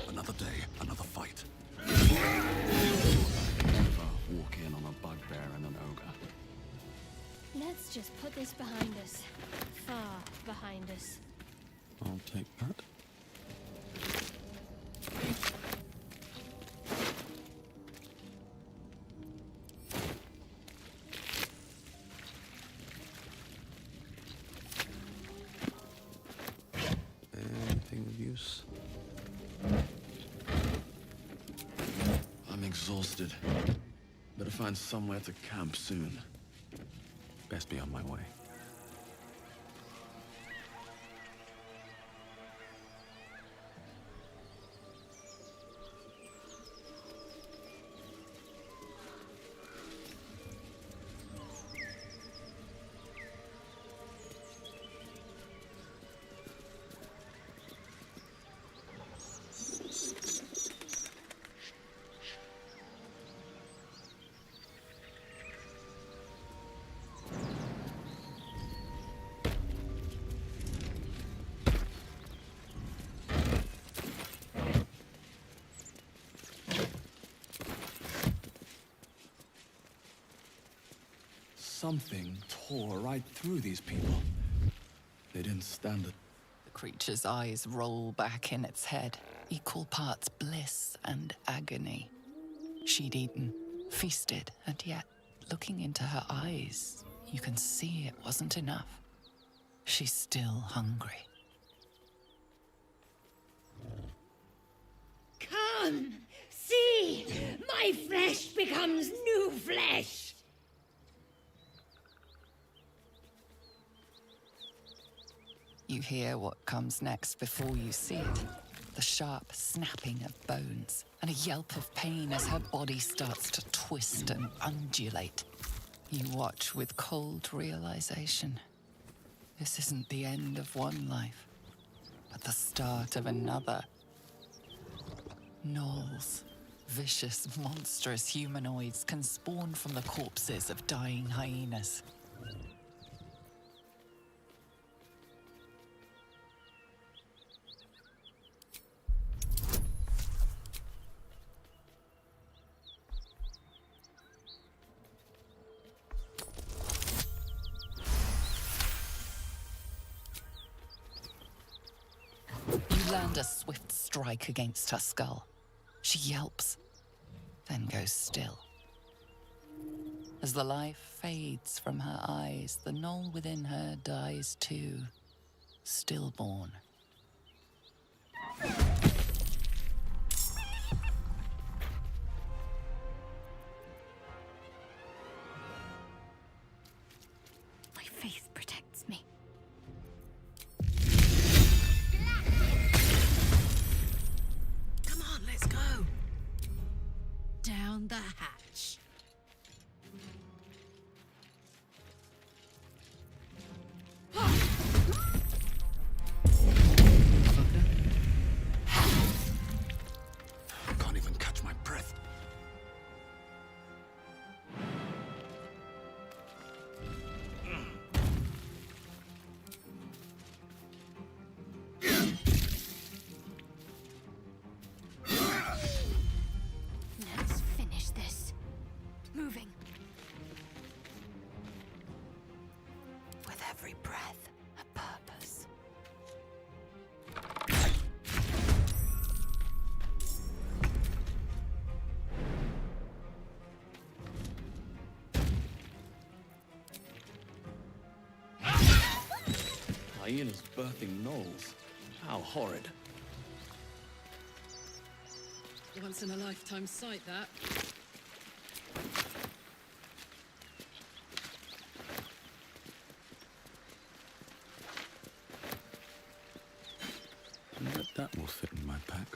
Another day, another fight. Walk in on a bugbear and an ogre. Let's just put this behind us. Far behind us. I'll take that. Anything of use? I'm exhausted. Better find somewhere to camp soon. Best be on my way. Something tore right through these people. They didn't stand it. The creature's eyes roll back in its head, equal parts bliss and agony. She'd eaten, feasted, and yet, looking into her eyes, you can see it wasn't enough. She's still hungry. Come, see, my flesh becomes new flesh. You hear what comes next before you see it. The sharp snapping of bones and a yelp of pain as her body starts to twist and undulate. You watch with cold realization. This isn't the end of one life, but the start of another. Gnolls, vicious, monstrous humanoids can spawn from the corpses of dying hyenas. You land a swift strike against her skull. She yelps, then goes still. As the life fades from her eyes, the gnoll within her dies too, stillborn. My faith protects me. Come on, let's go. Down the hatch. I can't even catch my breath. Let's finish this. Moving. With every breath, a purpose. Hyenas birthing gnolls. How horrid. Once in a lifetime sight, that. I bet that will fit in my pack.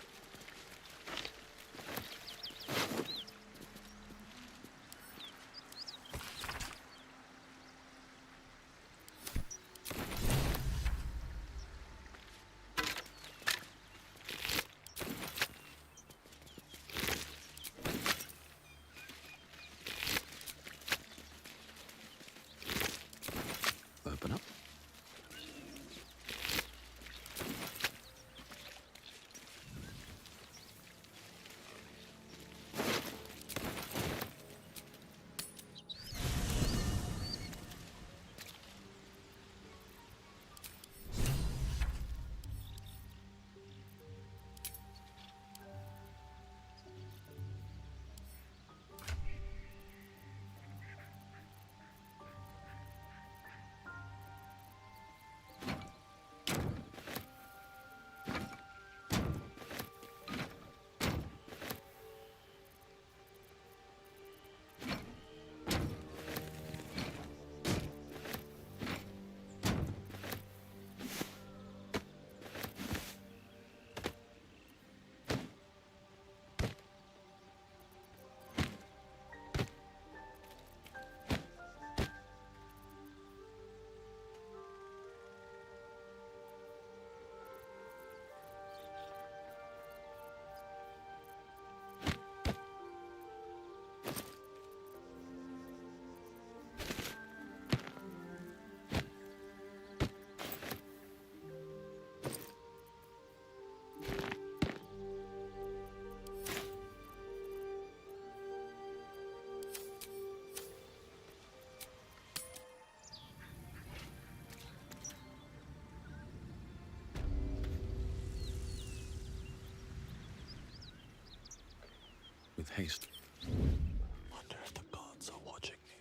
with haste. Wonder if the gods are watching me.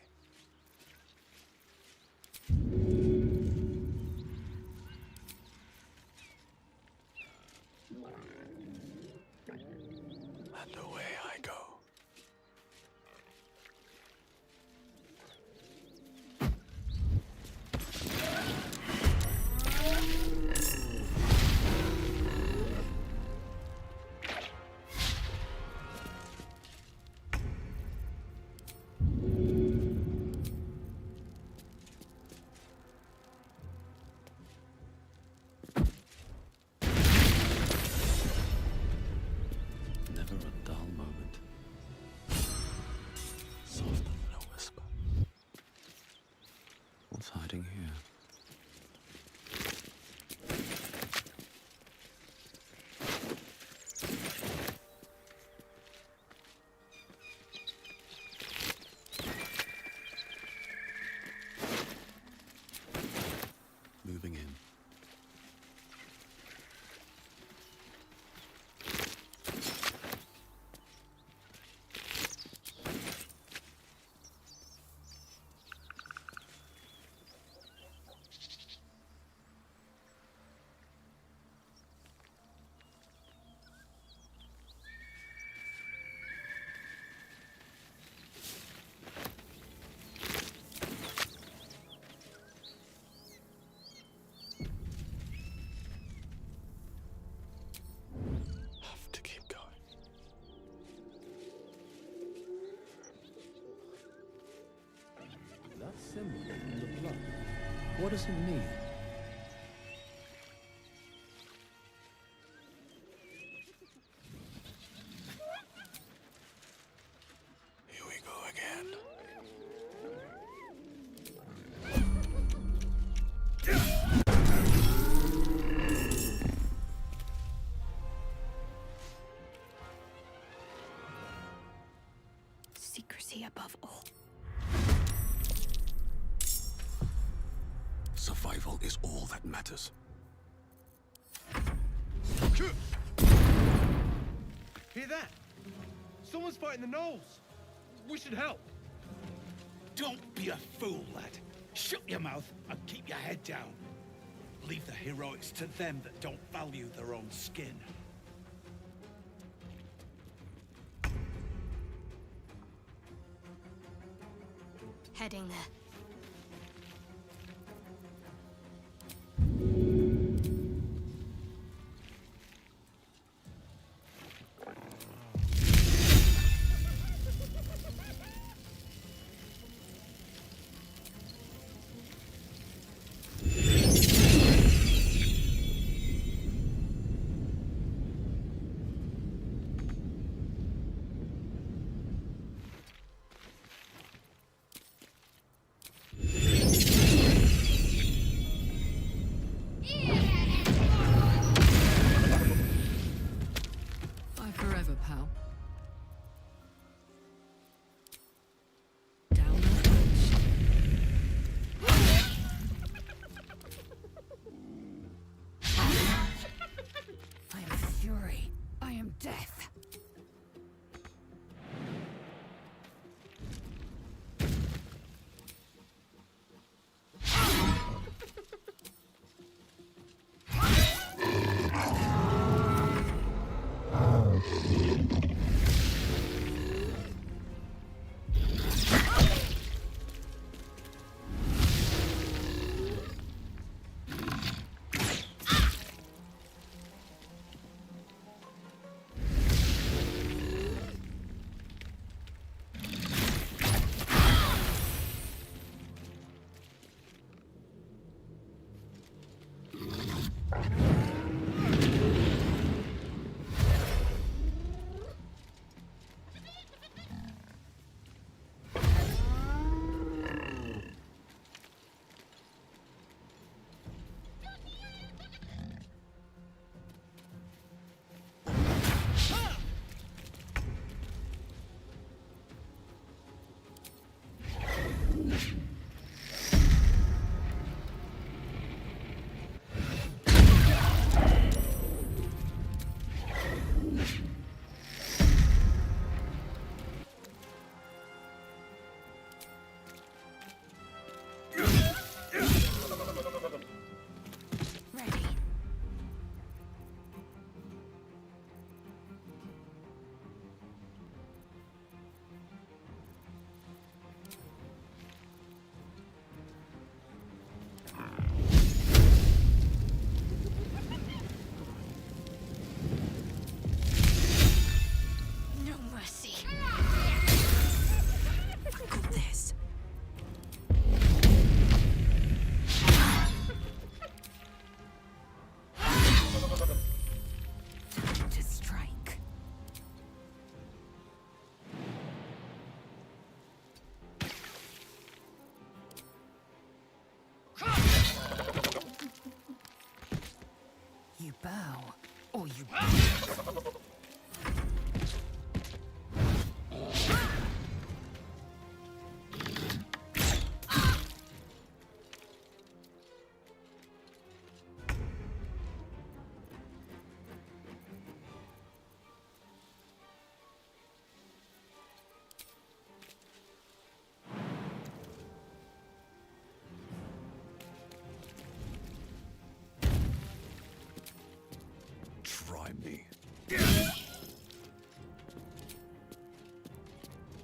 And away I go. Never a dull moment. Softer than a whisper. What's hiding here? Moving in. Have to keep going. That symbol in the blood. What does it mean? Here we go again. Secrecy above all. Survival is all that matters. Hear that? Someone's fighting the gnolls. We should help. Don't be a fool, lad. Shut your mouth and keep your head down. Leave the heroics to them that don't value their own skin. Heading there.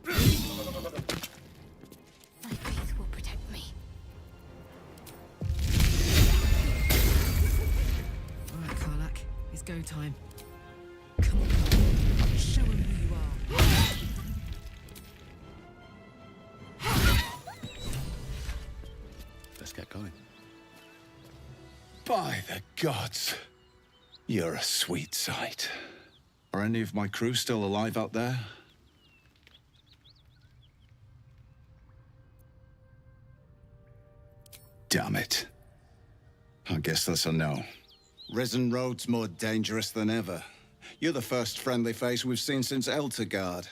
My faith will protect me. All right, Karlak, it's go time. Come on, show him who you are. Let's get going. By the gods, you're a sweet sight. Are any of my crew still alive out there? Damn it. I guess that's a no. Risen Road's more dangerous than ever. You're the first friendly face we've seen since Eltergard.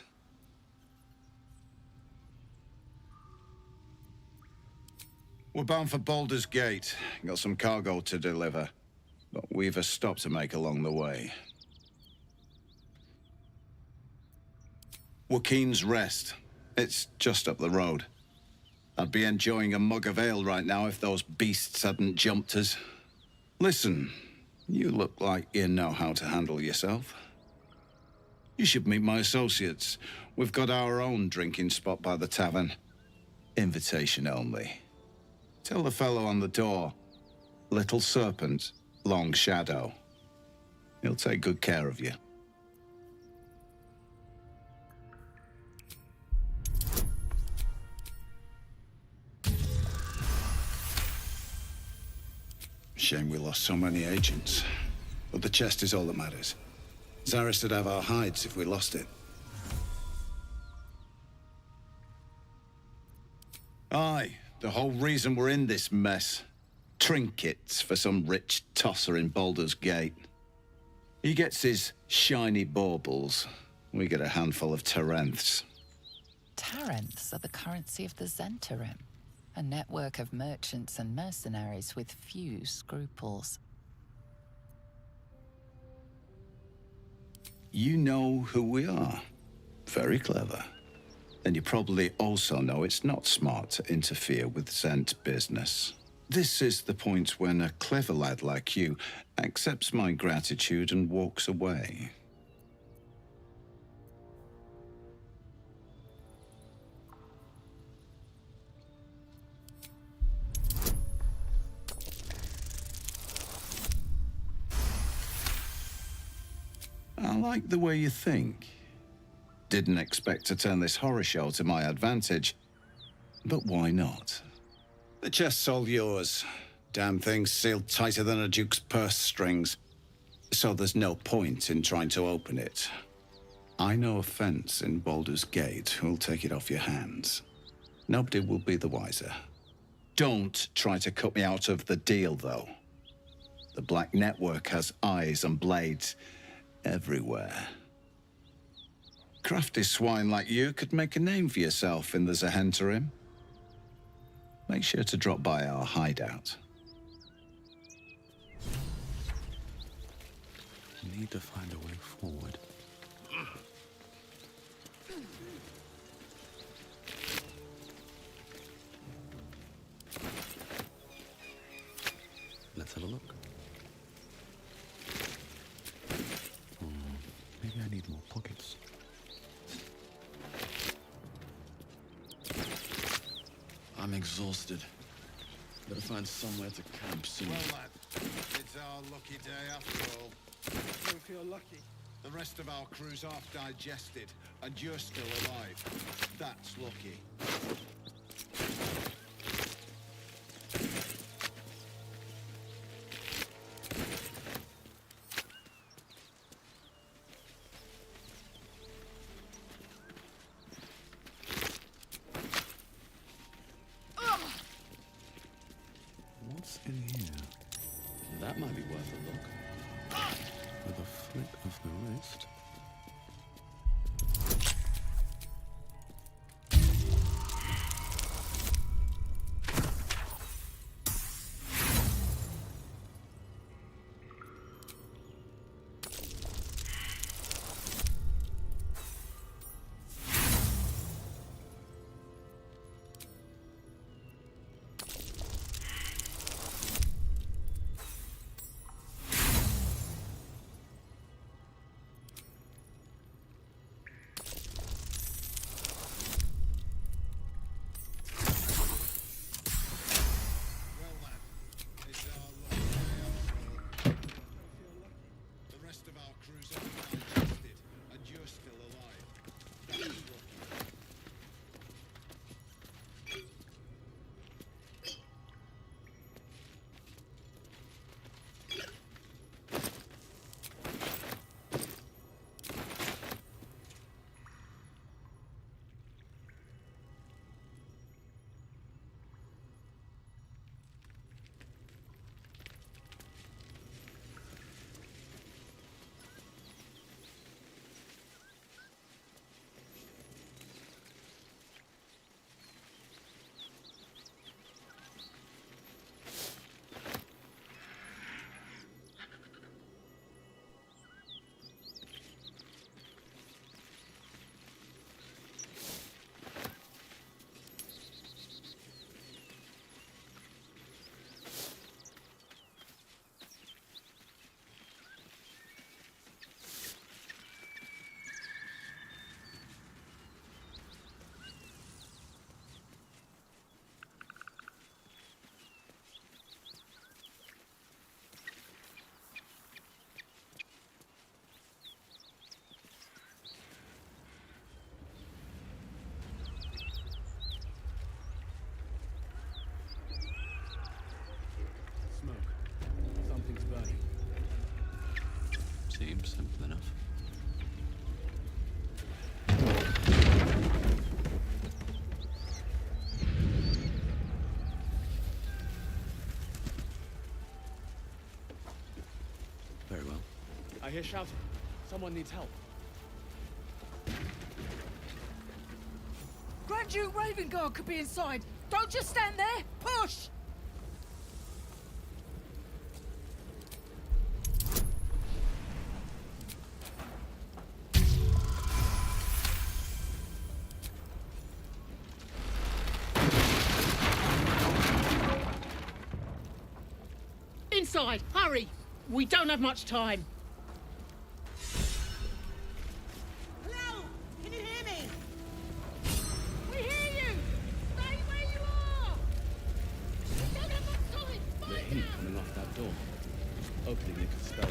We're bound for Baldur's Gate. Got some cargo to deliver. But we've a stop to make along the way. Joaquin's Rest. It's just up the road. I'd be enjoying a mug of ale right now if those beasts hadn't jumped us. Listen, you look like you know how to handle yourself. You should meet my associates. We've got our own drinking spot by the tavern. Invitation only. Tell the fellow on the door. Little Serpent, Long Shadow. He'll take good care of you. Shame we lost so many agents. But the chest is all that matters. Zaris would have our hides if we lost it. Aye, the whole reason we're in this mess. Trinkets for some rich tosser in Baldur's Gate. He gets his shiny baubles. We get a handful of Tarenths. Tarenths are the currency of the Zentarim, a network of merchants and mercenaries with few scruples. You know who we are. Very clever. And you probably also know it's not smart to interfere with Zent business. This is the point when a clever lad like you accepts my gratitude and walks away. I like the way you think. Didn't expect to turn this horror show to my advantage, but why not? The chest's all yours. Damn thing's sealed tighter than a duke's purse strings. So there's no point in trying to open it. I know a fence in Baldur's Gate who'll take it off your hands. Nobody will be the wiser. Don't try to cut me out of the deal, though. The Black Network has eyes and blades everywhere. Crafty swine like you could make a name for yourself in the Zahentarim. Make sure to drop by our hideout. Need to find a way forward. Let's have a look. Maybe I need more pockets. I'm exhausted. Better find somewhere to camp soon. Well, lad, it's our lucky day after all. Don't feel lucky. The rest of our crew's half digested, and you're still alive. That's lucky. What's in here? That might be worth a look. With a flick of the wrist. Seems simple enough. Very well. I hear shouting. Someone needs help. Grand Duke Ravengard could be inside. Don't just stand there. Push! Inside, hurry! We don't have much time. Hello? Can you hear me? We hear you! Stay where you are! We don't have much time! The heat coming off that door. Opening it could spell.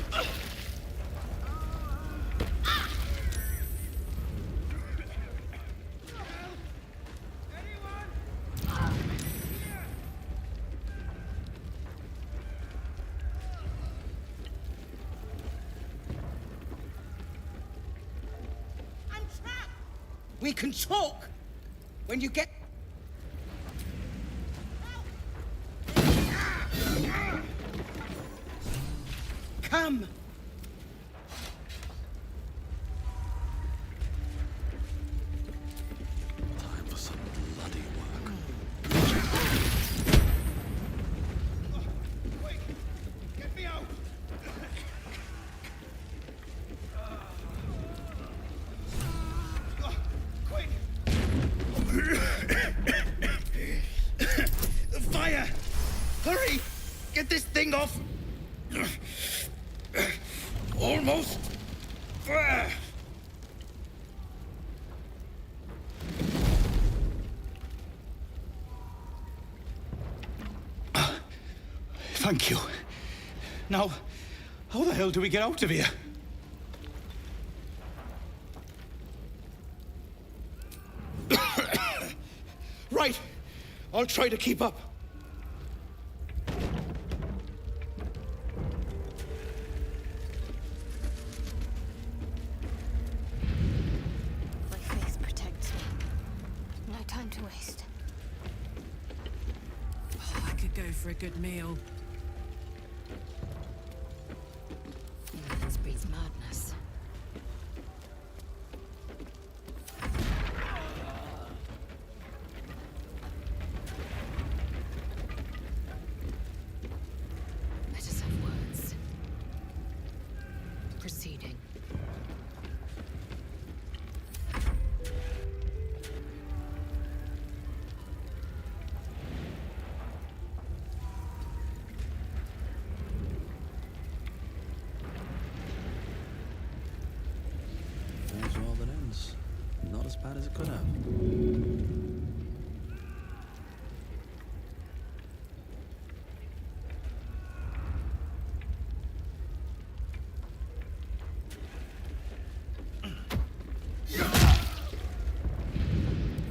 We can talk when you get... Come! Time for some bloody work. Quick! Get me out! Quick! Fire! Hurry! Get this thing off! Almost! Thank you. Now, how the hell do we get out of here? Right! I'll try to keep up. My faith protects me. No time to waste. Oh, I could go for a good meal. Ignorance breeds madness. Let us have words. Proceeding. All's well that ends. Not as bad as it could have.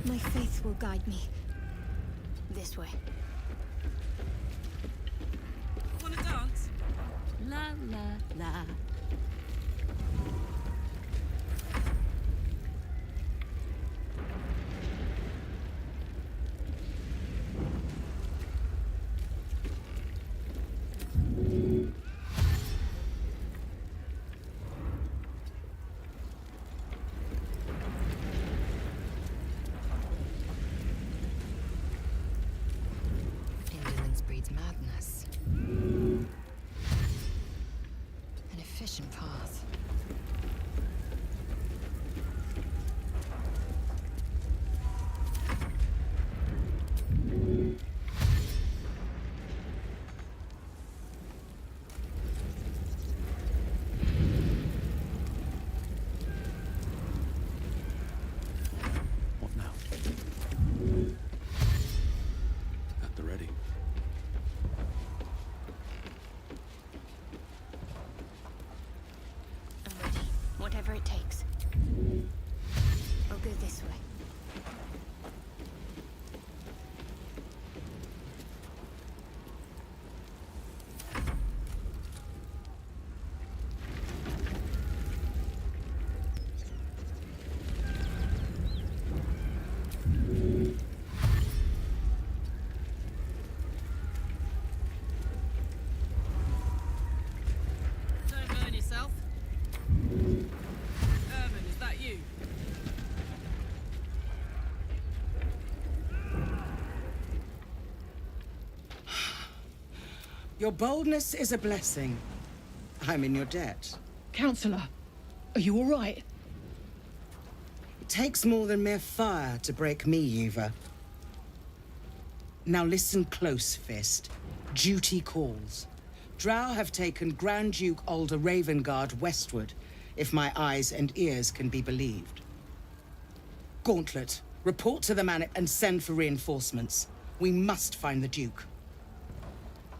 My faith will guide me. This way. Want to dance? La la la. Indolence breeds madness. An efficient path. What now? At the ready. I'm ready. Whatever it takes. I'll go this way. Your boldness is a blessing. I'm in your debt. Counselor, are you all right? It takes more than mere fire to break me, Eva. Now listen close, Fist. Duty calls. Drow have taken Grand Duke Alder Ravengard westward, if my eyes and ears can be believed. Gauntlet, report to the man and send for reinforcements. We must find the Duke.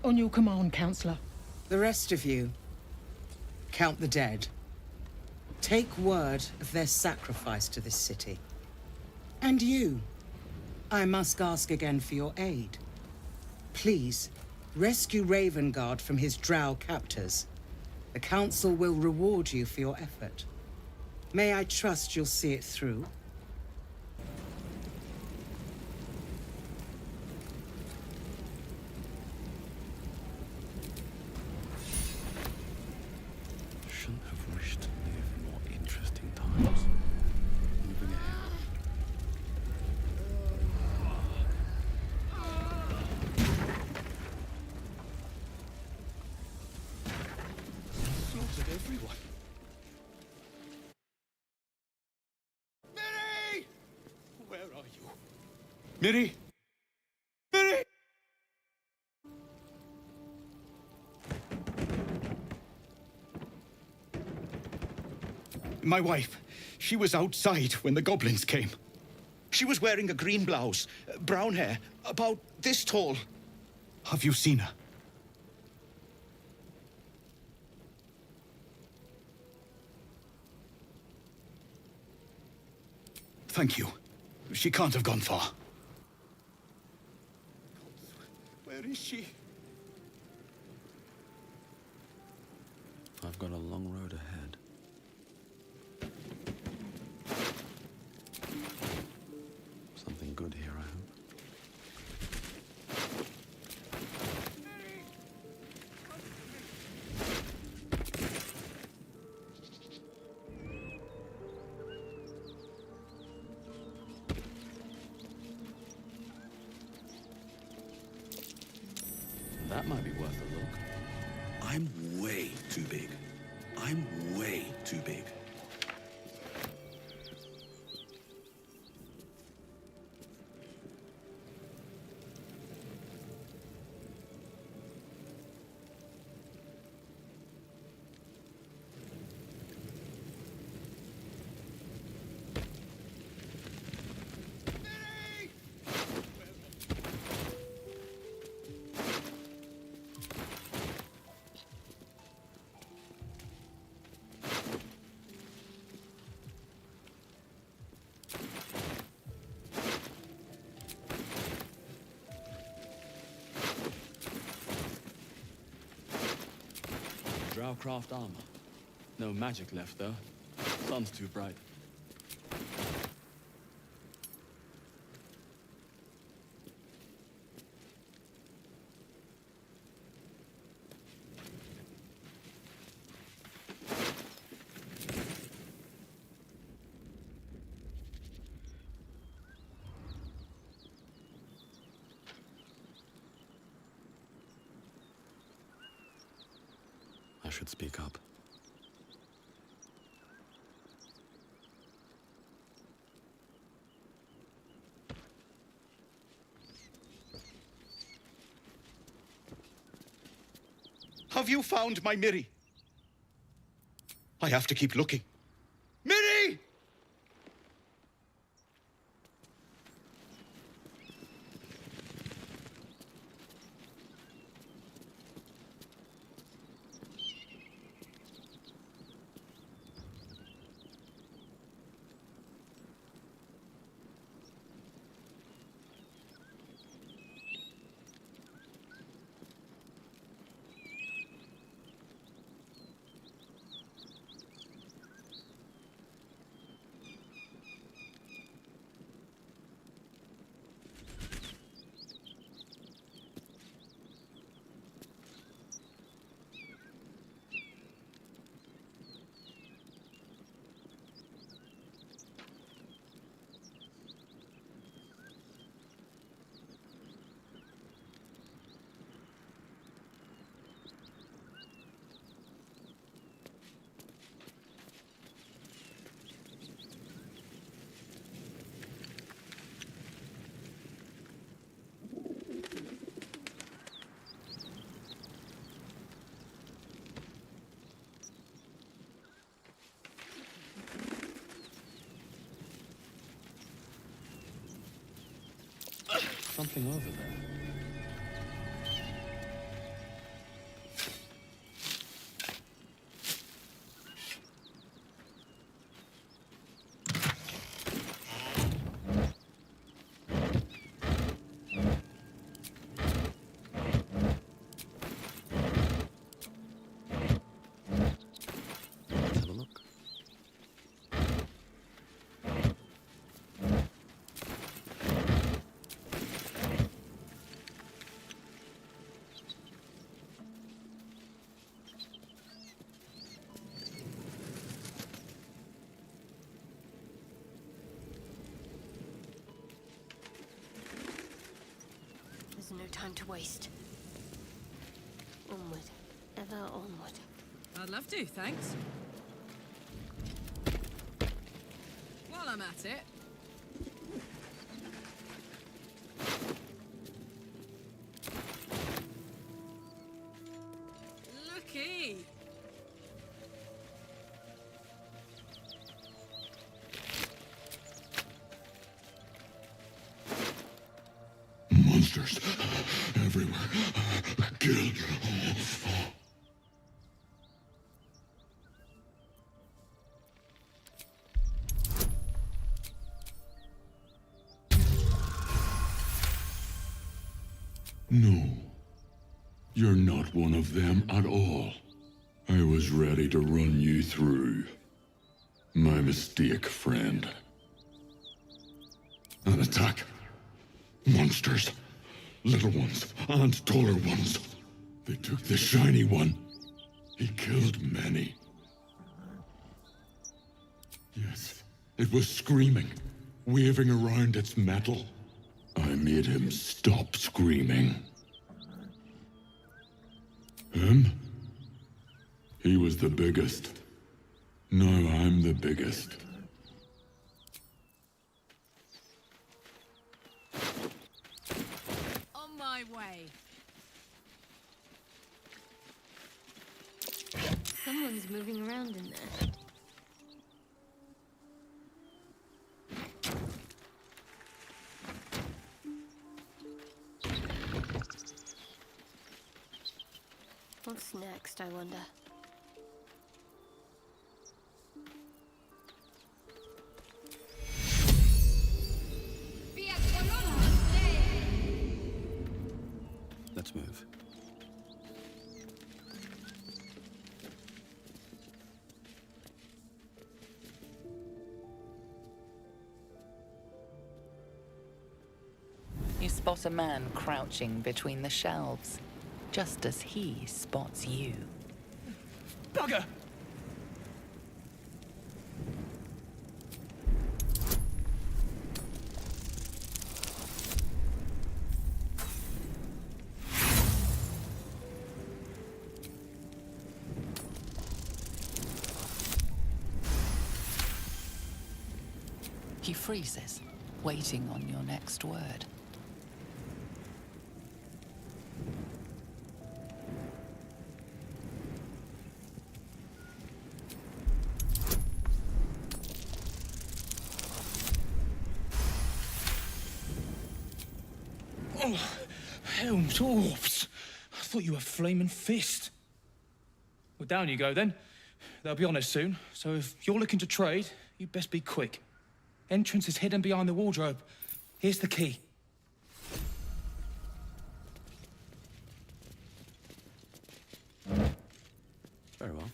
On your command, Counselor. The rest of you, count the dead. Take word of their sacrifice to this city. And you, I must ask again for your aid. Please, rescue Ravengard from his drow captors. The Council will reward you for your effort. May I trust you'll see it through? Shouldn't have wished to live more interesting times. Moving ahead. Slaughtered everyone. Miri! Where are you? Miri! Miri! My wife, she was outside when the goblins came. She was wearing a green blouse, brown hair, about this tall. Have you seen her? Thank you. She can't have gone far. Where is she? I've got a long road ahead. Something good here, I hope. That might be worth a look. I'm way too big. I'm way too big. Drowcraft armor. No magic left, though. Sun's too bright. I should speak up. Have you found my Miri? I have to keep looking. Miri! something over there. Let's have a look. There's no time to waste. Onward. Ever onward. I'd love to, thanks. While I'm at it. Looky! Monsters everywhere. Kill. No. You're not one of them at all. I was ready to run you through. My mistake, friend. An attack. Monsters. Little ones and taller ones. They took the shiny one. He killed many. Yes, it was screaming, waving around its metal. I made him stop screaming. Him? He was the biggest. Now I'm the biggest. On my way. Someone's moving around in there. What's next, I wonder? Let's move. You spot a man crouching between the shelves, just as he spots you. Bugger! He freezes, waiting on your next word. Oh, Helm's Orps. I thought you were Flaming Fist. Well, down you go then. They'll be on us soon, so if you're looking to trade, you'd best be quick. Entrance is hidden behind the wardrobe. Here's the key. Very well.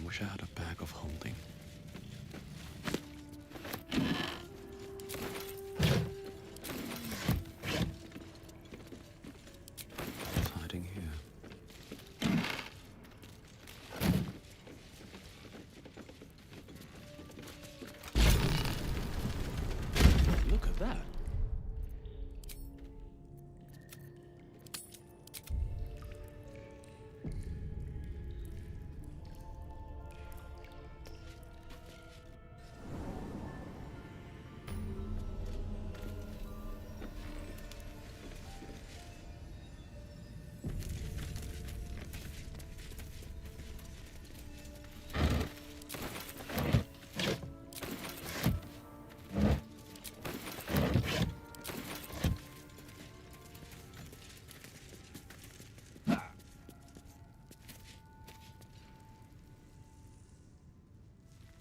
Wish I had a bag of holding. It's hiding here. Look at that.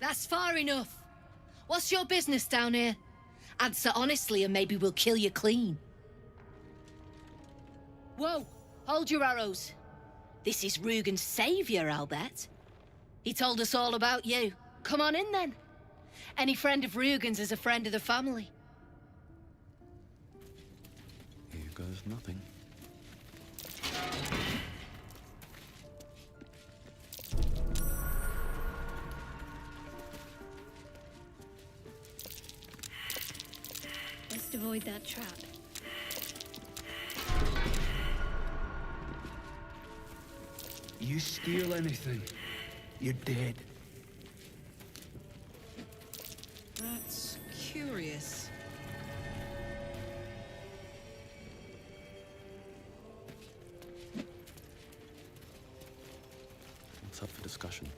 That's far enough. What's your business down here? Answer honestly and maybe we'll kill you clean. Whoa, hold your arrows. This is Rugen's savior, I'll bet. He told us all about you. Come on in then. Any friend of Rugen's is a friend of the family. Here goes nothing. Best avoid that trap. You steal anything, you're dead. That's curious. What's up for discussion?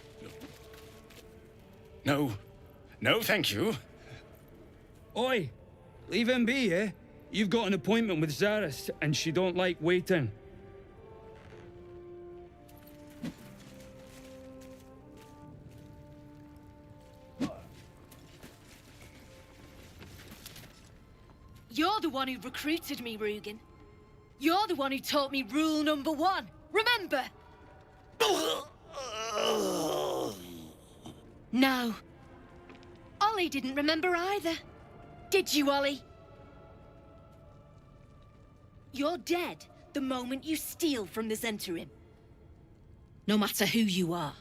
No. No, thank you. Oi! Leave him be, eh? You've got an appointment with Zaris, and she don't like waiting. You're the one who recruited me, Rugen. You're the one who taught me rule number 1. Remember? No. Ollie didn't remember either. Did you, Ollie? You're dead the moment you steal from the Zentarim. No matter who you are.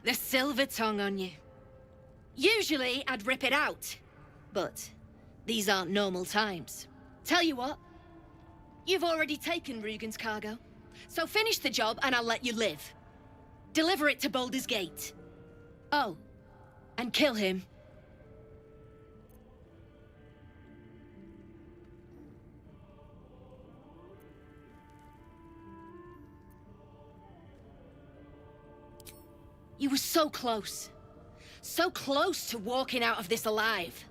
The silver tongue on you. Usually, I'd rip it out. But these aren't normal times. Tell you what. You've already taken Rugen's cargo. So finish the job and I'll let you live. Deliver it to Baldur's Gate. Oh, and kill him. You were so close. So close to walking out of this alive.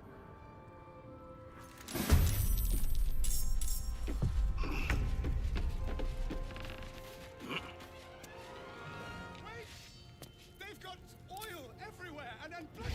They've got oil everywhere and blood.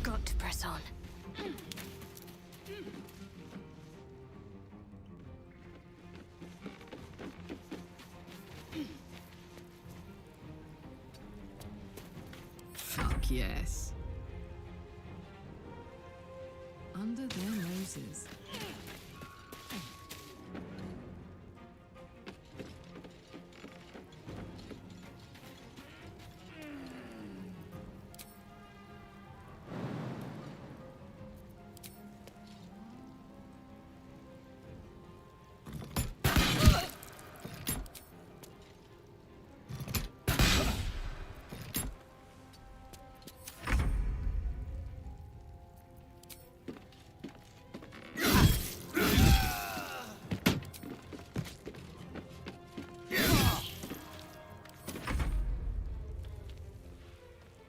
Got to press on. Fuck yes. Under their noses.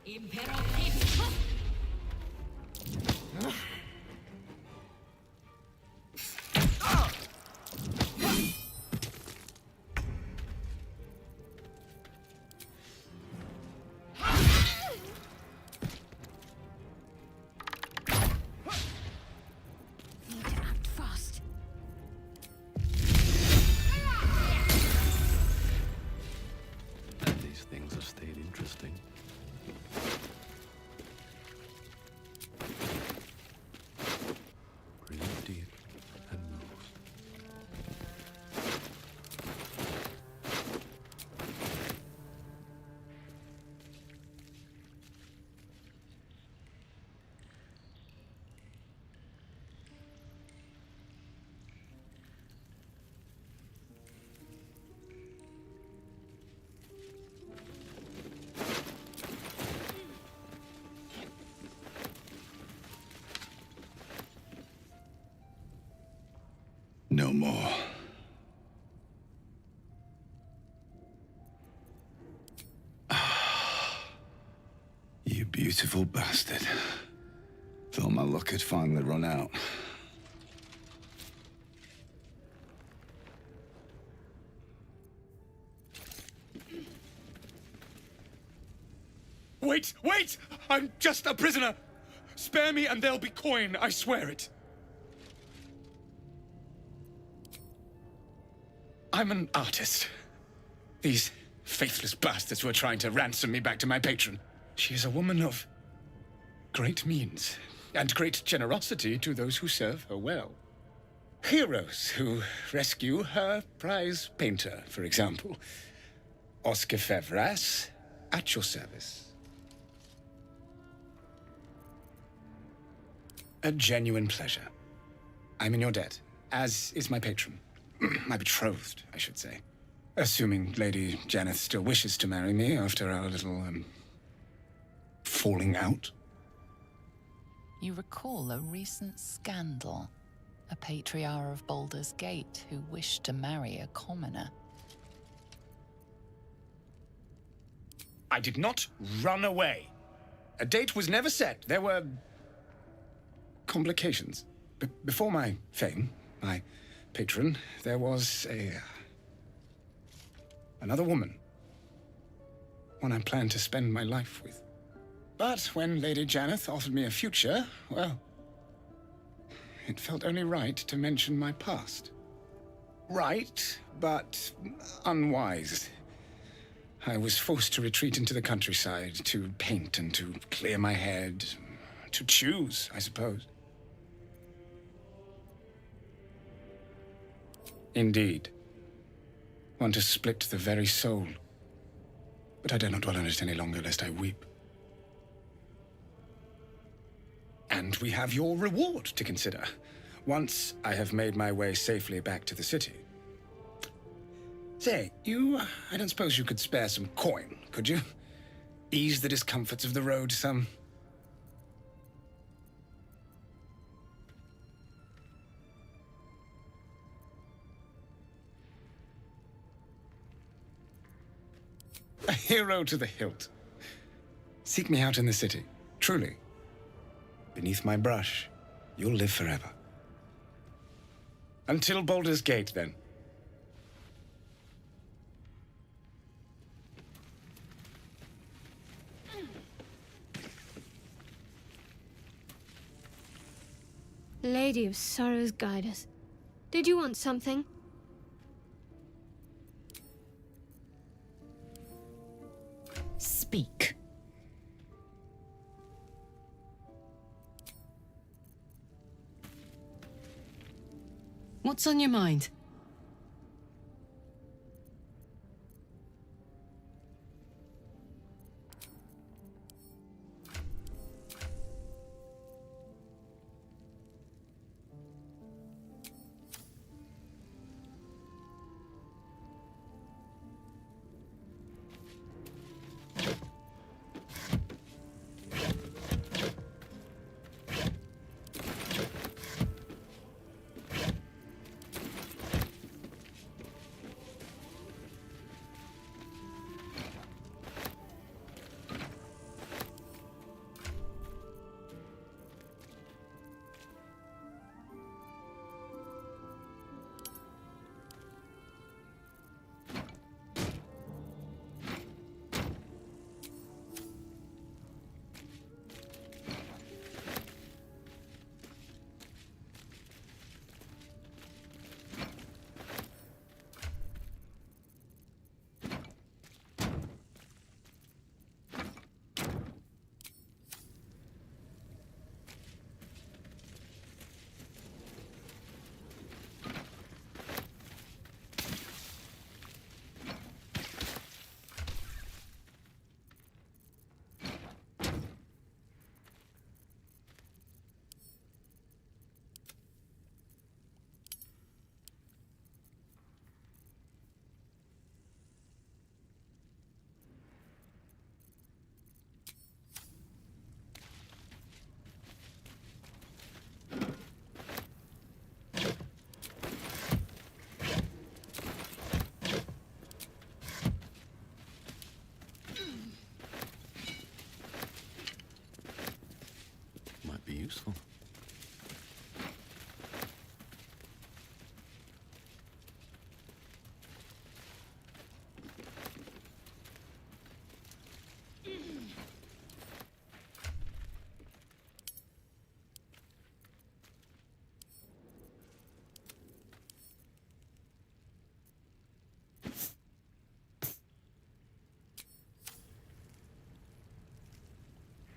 Need to act fast. And these things have stayed interesting. Breathe deep and move. No more. You beautiful bastard. Thought my luck had finally run out. Wait, wait! I'm just a prisoner! Spare me and there'll be coin, I swear it. I'm an artist. These faithless bastards were trying to ransom me back to my patron. She is a woman of great means and great generosity to those who serve her well. Heroes who rescue her prize painter, for example. Oscar Fevras, at your service. A genuine pleasure. I'm in your debt, as is my patron. My betrothed, I should say. Assuming Lady Janeth still wishes to marry me after our little, falling out. You recall a recent scandal. A patriarch of Baldur's Gate who wished to marry a commoner. I did not run away. A date was never set. There were complications. Before my fame, my patron, there was another woman. One I planned to spend my life with. But when Lady Janeth offered me a future, well, it felt only right to mention my past. Right, but unwise. I was forced to retreat into the countryside, to paint and to clear my head, to choose, I suppose. Indeed. One to split the very soul. But I dare not dwell on it any longer, lest I weep. And we have your reward to consider, once I have made my way safely back to the city. Say, I don't suppose you could spare some coin, could you? Ease the discomforts of the road some. A hero to the hilt. Seek me out in the city, truly. Beneath my brush, you'll live forever. Until Baldur's Gate, then. Lady of Sorrows, guide us. Did you want something? Speak. What's on your mind? useful.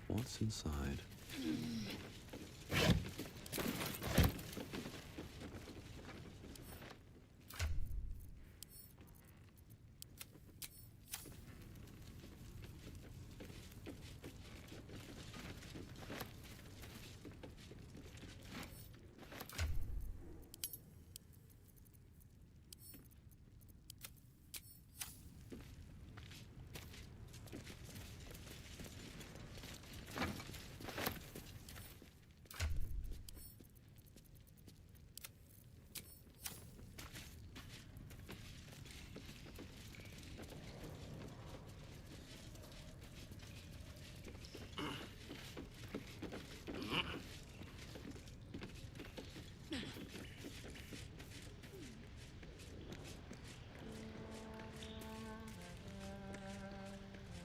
What's inside?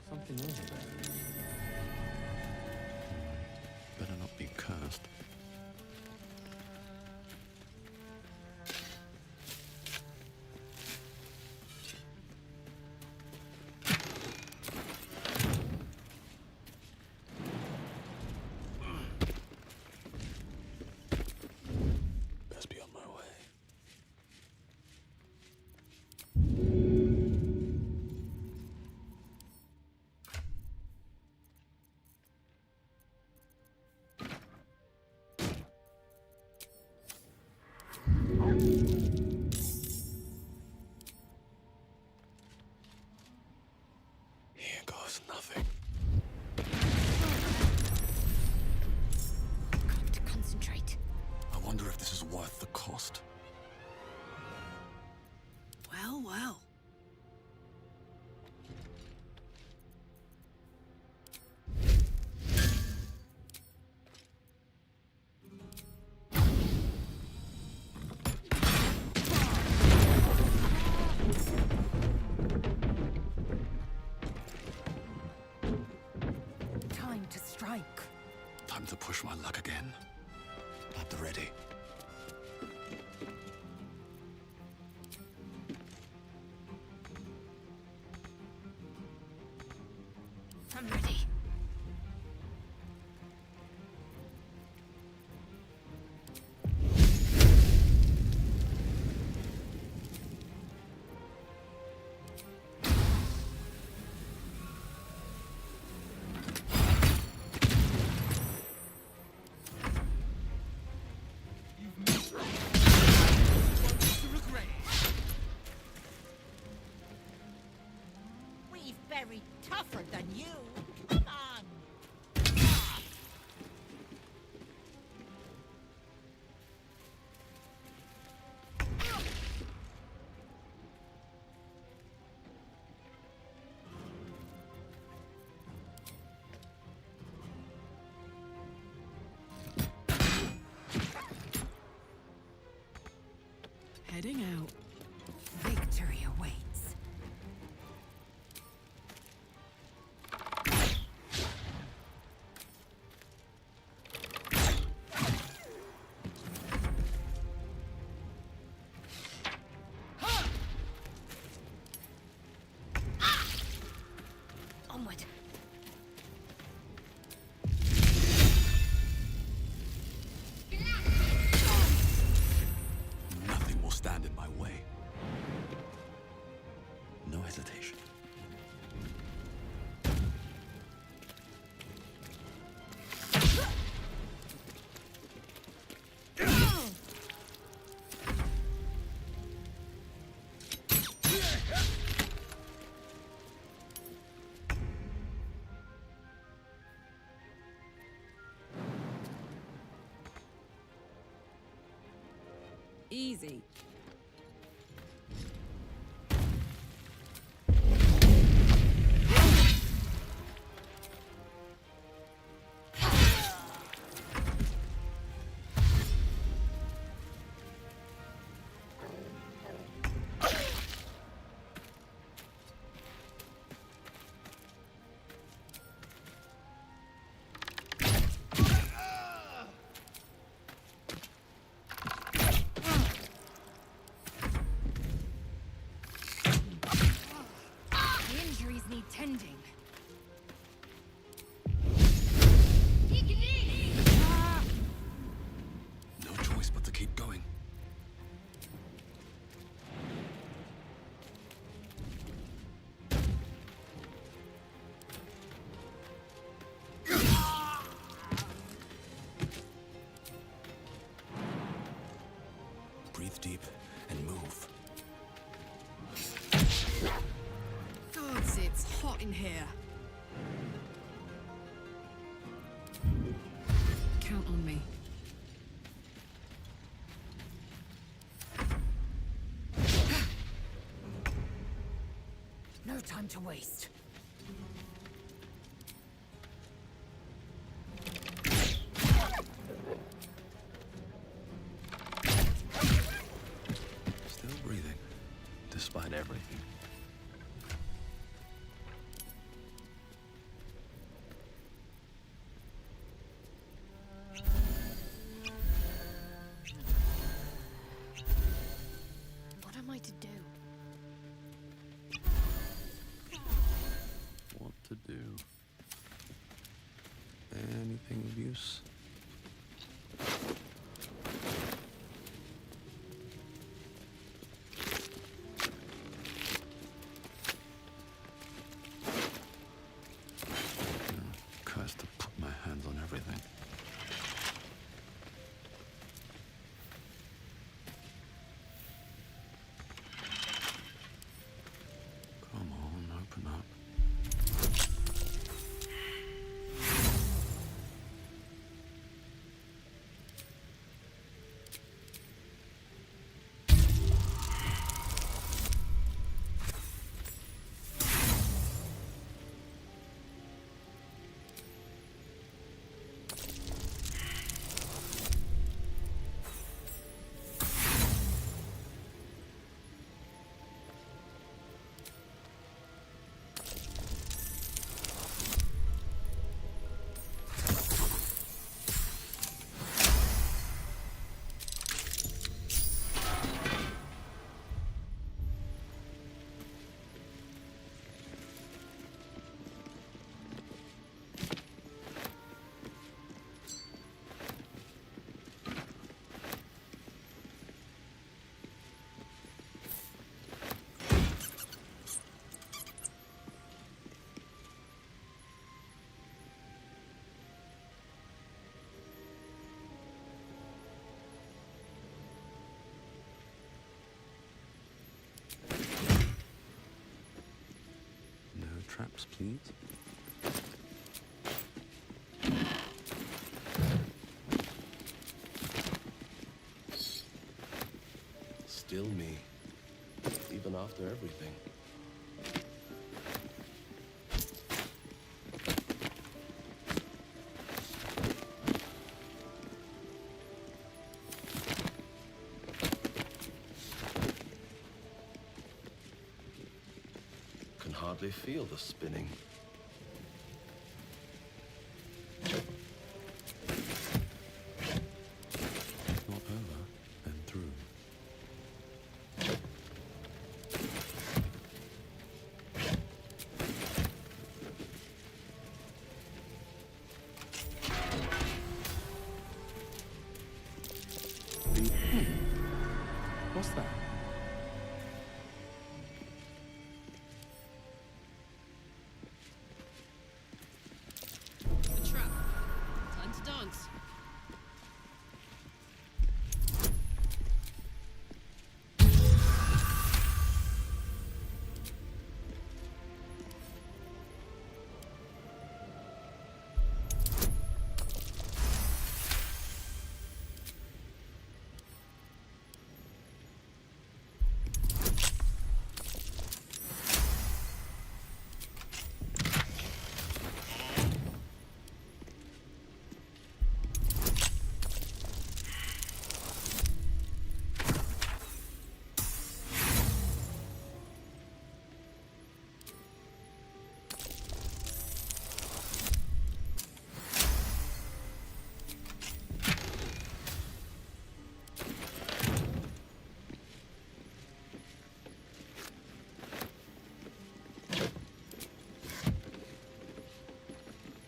Something is there. Better not be cursed. Best be on my way. Here goes nothing. Got to concentrate. I wonder if this is worth the cost. Well, well. Time to strike. Time to push my luck again. At the ready. I'm ready. We've buried tougher than you. Come on. Heading out. Victory awaits. Onward. Nothing will stand in my way. No hesitation. Easy. Count on me. No time to waste. Still breathing, despite everything. What am I to do? What to do? Anything of use? Cursed to put my hands on everything. Come on, open up. No traps, please. Still me, even after everything. Can hardly feel the spinning. Not over, then through. What's that? A trap. Time to dance.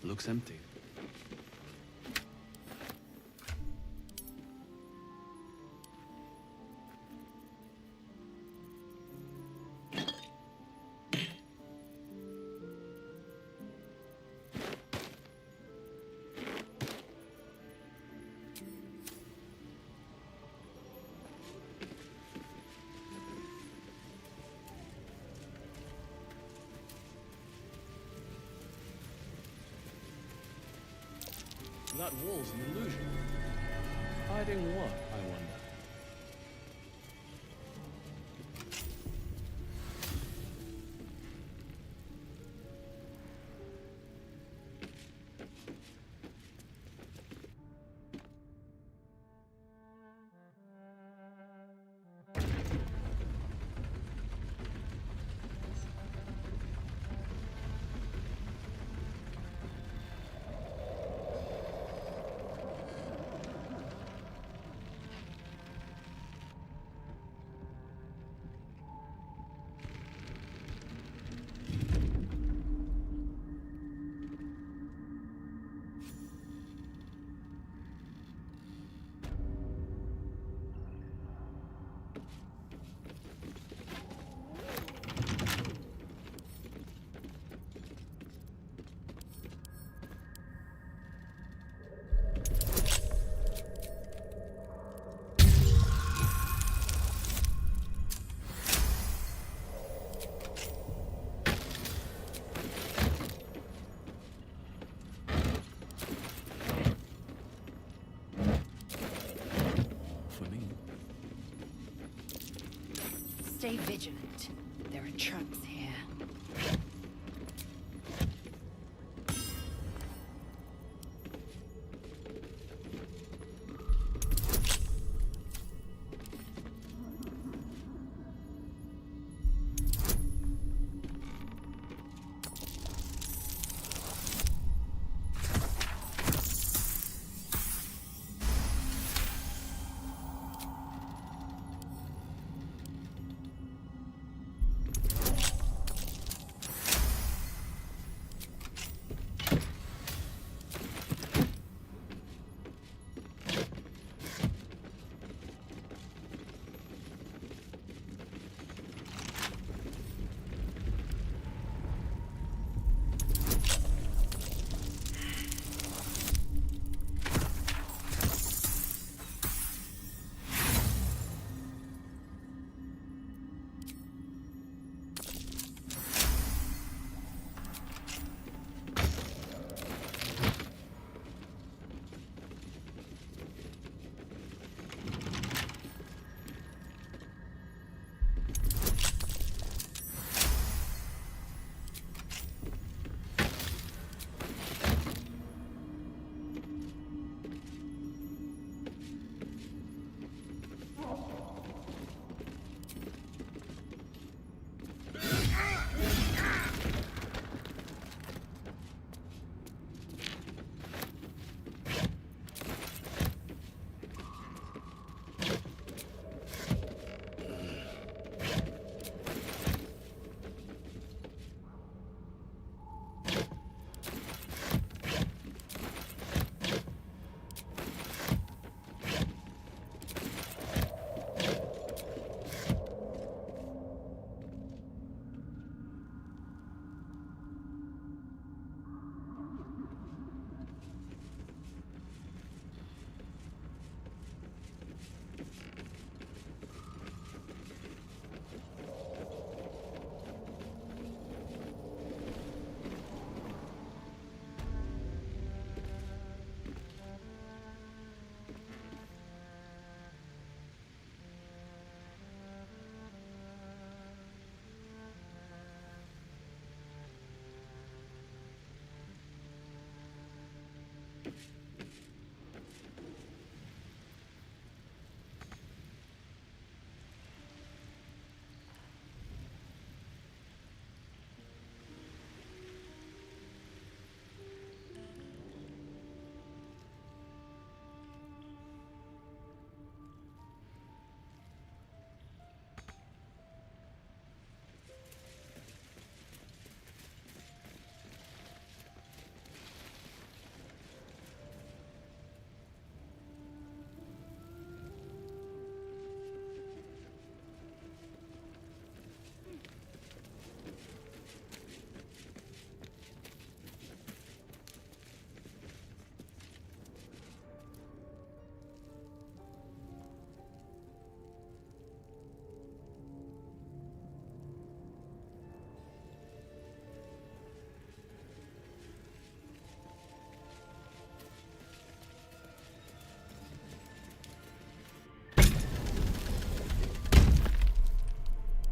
Looks empty. So that wall's an illusion. Hiding what, I wonder? Stay vigilant. There are traps here.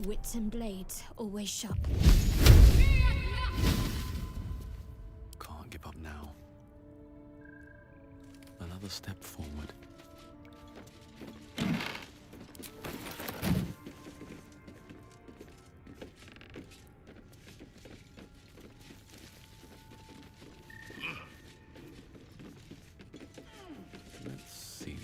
Wits and blades, always sharp. Can't give up now. Another step forward. Let's see.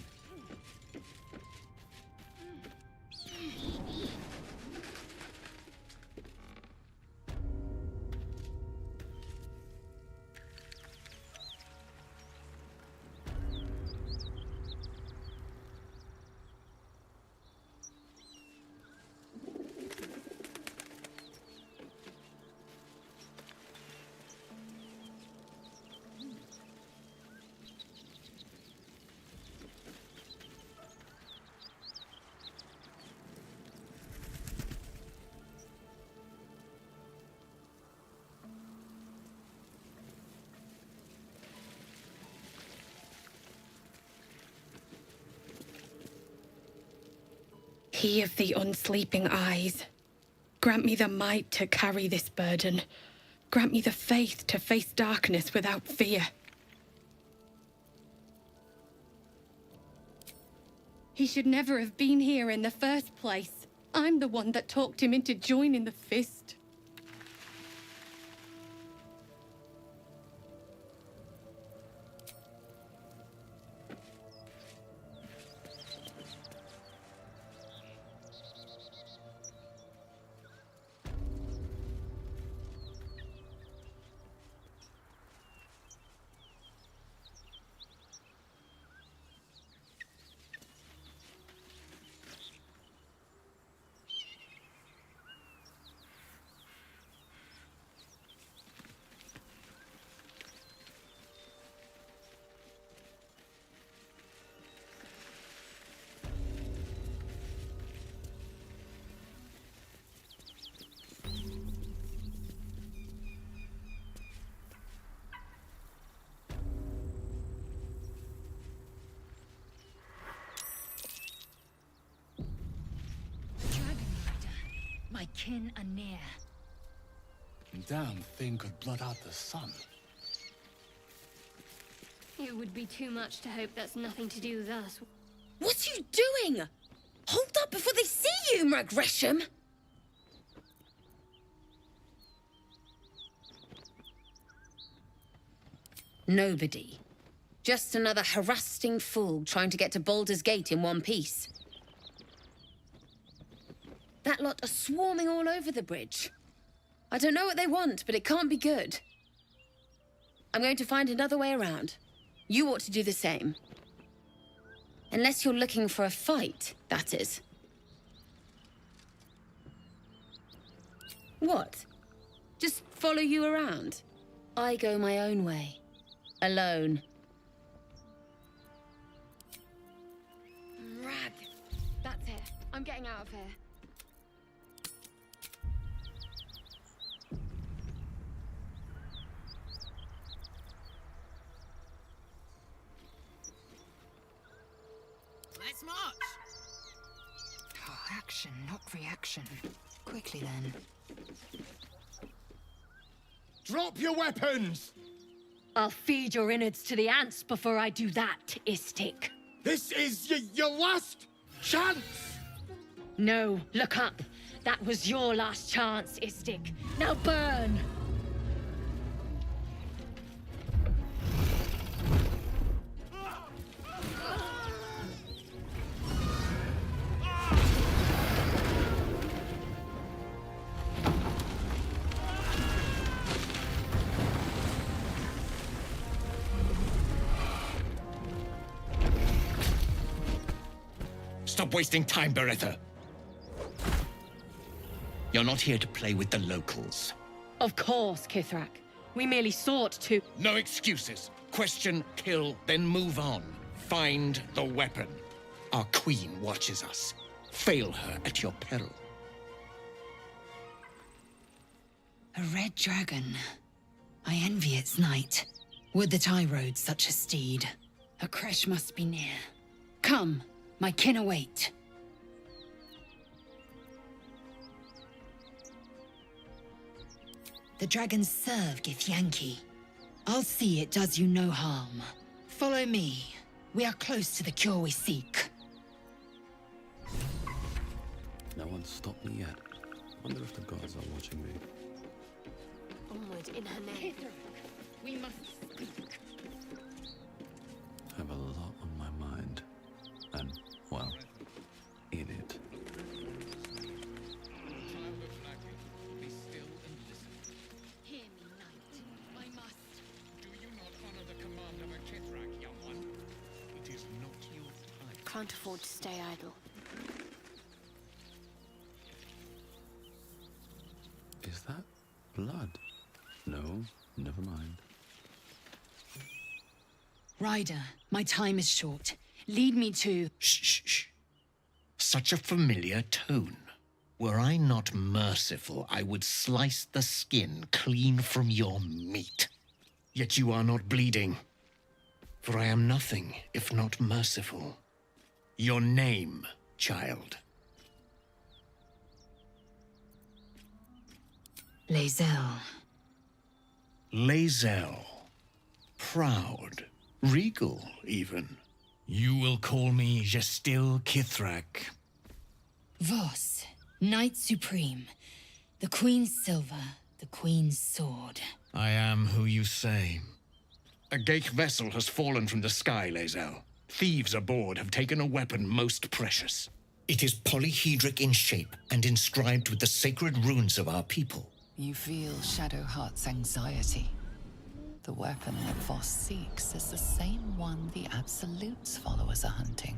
He of the unsleeping eyes, grant me the might to carry this burden. Grant me the faith to face darkness without fear. He should never have been here in the first place. I'm the one that talked him into joining the fist. My kin are near. Damn thing could blot out the sun. It would be too much to hope that's nothing to do with us. What are you doing? Hold up before they see you, Mag Gresham! Nobody. Just another harassing fool trying to get to Baldur's Gate in one piece. That lot are swarming all over the bridge. I don't know what they want, but it can't be good. I'm going to find another way around. You ought to do the same. Unless you're looking for a fight, that is. What? Just follow you around? I go my own way. Alone. Rag. That's it. I'm getting out of here. Let's march! Oh, action, not reaction. Quickly then. Drop your weapons! I'll feed your innards to the ants before I do that, Istik. This is your last chance! No, look up. That was your last chance, Istik. Now burn! Stop wasting time, Beretta. You're not here to play with the locals. Of course, Kithrak. We merely sought to... No excuses. Question, kill, then move on. Find the weapon. Our queen watches us. Fail her at your peril. A red dragon. I envy its knight. Would that I rode such a steed. A crash must be near. Come, my kin await. The dragons serve Githyanki. I'll see it does you no harm. Follow me. We are close to the cure we seek. No one's stopped me yet. Wonder if the gods are watching me. Onward in her name. We must speak. I have a lot on my mind. And, well, in it. Hear me, knight. I must. Do you not honor the command of a Kithrak, young one? It is not your time. Can't afford to stay idle. Is that blood? No, never mind. Ryder, my time is short. Lead me to... Shh. Such a familiar tone. Were I not merciful, I would slice the skin clean from your meat. Yet you are not bleeding. For I am nothing if not merciful. Your name, child. Lae'zel. Lae'zel. Proud. Regal, even. You will call me Gestil Kithrak. Voss, Knight Supreme. The Queen's silver, the Queen's sword. I am who you say. A Geich vessel has fallen from the sky, Lae'zel. Thieves aboard have taken a weapon most precious. It is polyhedric in shape and inscribed with the sacred runes of our people. You feel Shadowheart's anxiety. The weapon that Voss seeks is the same one the Absolute's followers are hunting.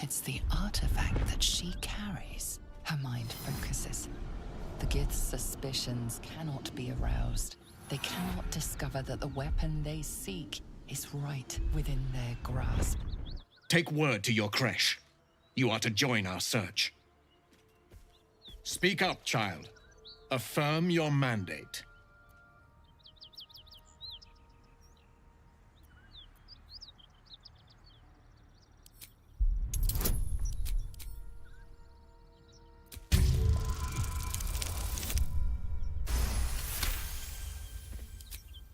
It's the artifact that she carries. Her mind focuses. The Gith's suspicions cannot be aroused. They cannot discover that the weapon they seek is right within their grasp. Take word to your creche. You are to join our search. Speak up, child. Affirm your mandate.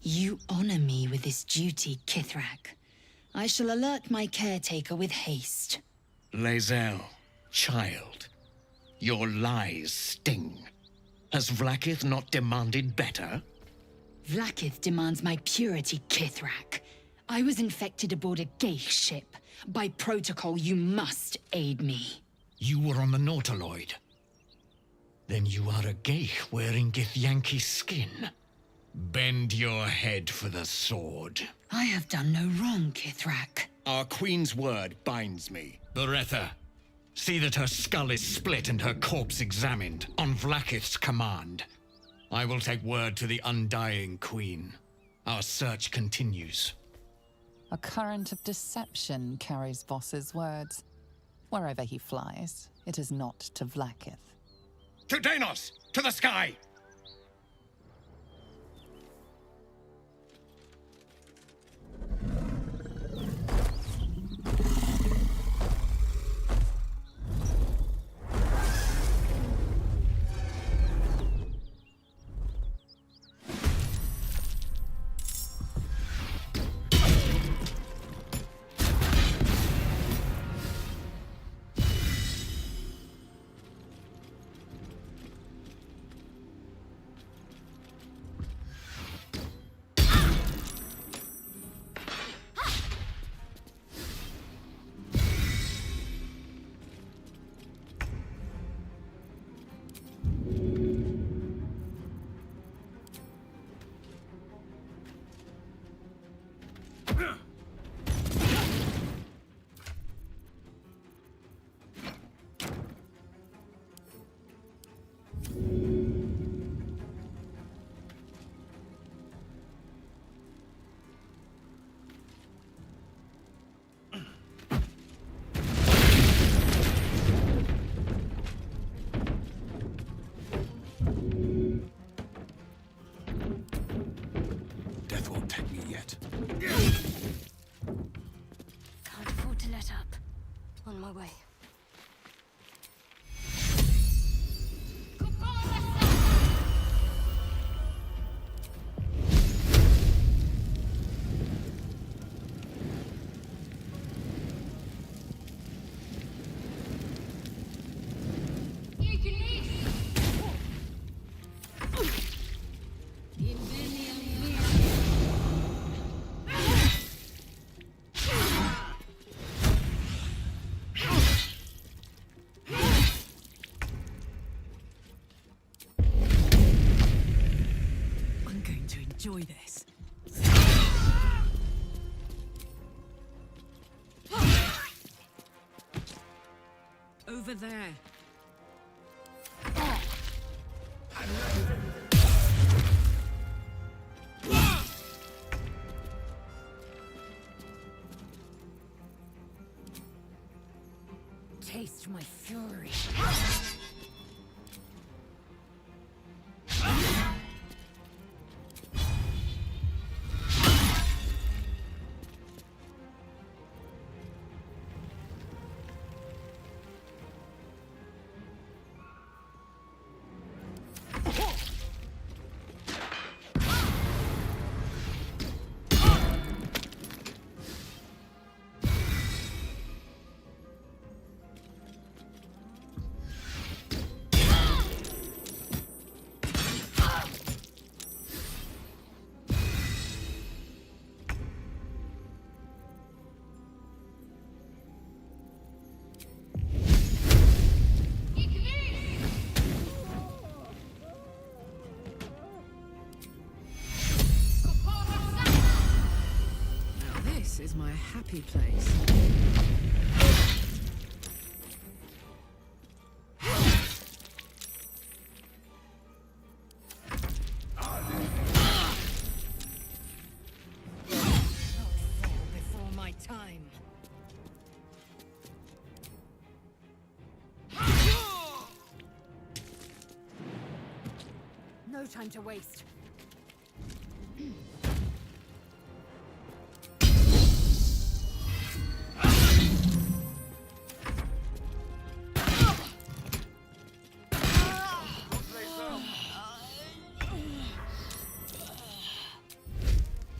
You honor me with this duty, Kithrak. I shall alert my caretaker with haste. Lae'zel, child, your lies sting. Has Vlaakith not demanded better? Vlaakith demands my purity, Kithrak. I was infected aboard a Geich ship. By protocol, you must aid me. You were on the Nautiloid. Then you are a Geich wearing Githyanki's skin. Bend your head for the sword. I have done no wrong, Kithrak. Our queen's word binds me. Beretha, see that her skull is split and her corpse examined, on Vlaakith's command. I will take word to the undying queen. Our search continues. A current of deception carries Voss's words. Wherever he flies, it is not to Vlaakith. To Danos! To the sky! over there. Taste my fury. This is my happy place. Before my time. No time to waste.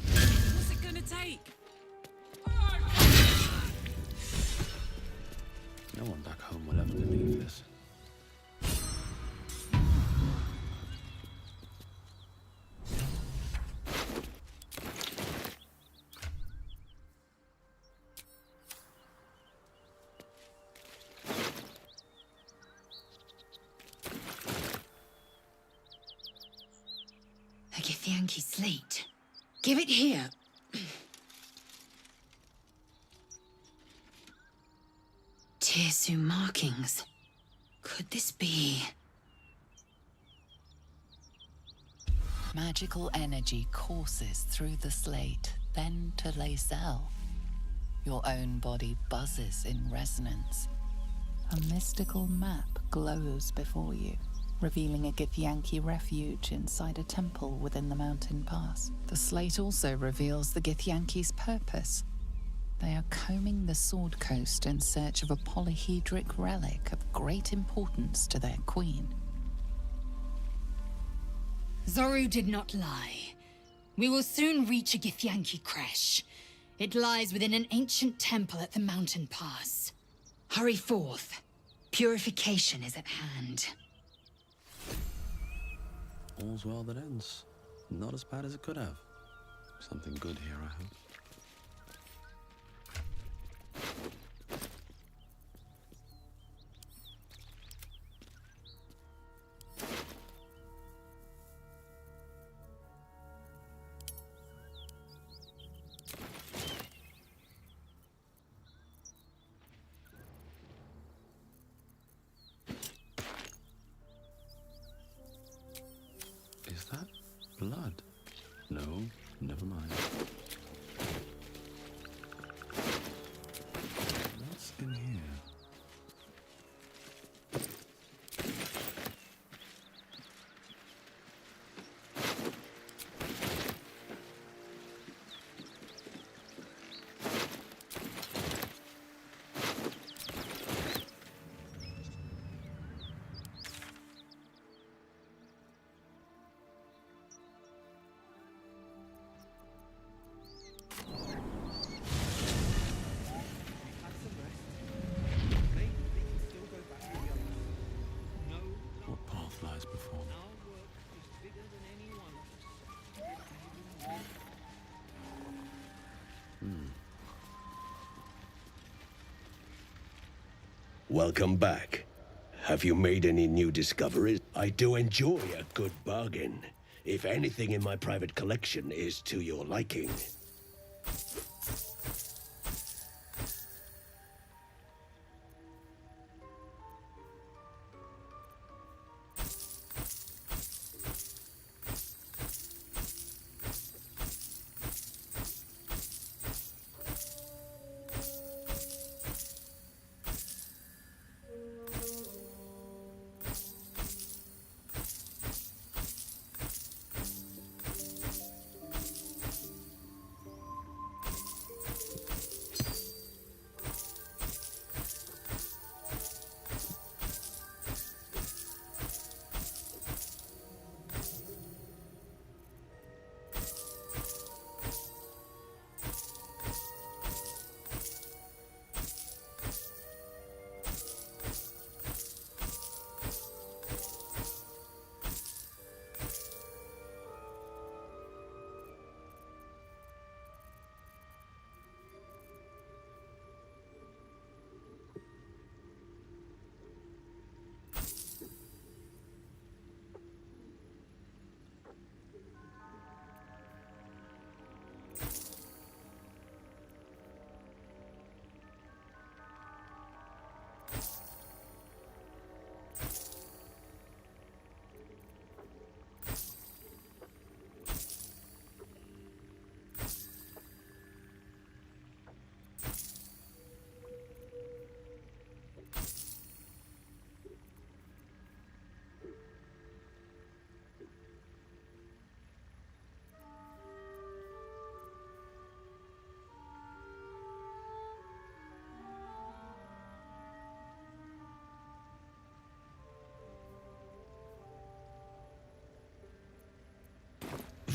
What's it gonna take? No one back home will ever believe this. A Githyanki slate. Give it here. Tirsu markings. Could this be? Magical energy courses through the slate, then to Lacel. Your own body buzzes in resonance. A mystical map glows before you, revealing a Githyanki refuge inside a temple within the mountain pass. The slate also reveals the Githyanki's purpose. They are combing the Sword Coast in search of a polyhedric relic of great importance to their queen. Zoru did not lie. We will soon reach a Githyanki creche. It lies within an ancient temple at the mountain pass. Hurry forth. Purification is at hand. All's well that ends. Not as bad as it could have. Something good here, I hope. Is that blood? No, never mind. What's in here? What path lies before me? Welcome back. Have you made any new discoveries? I do enjoy a good bargain. If anything in my private collection is to your liking.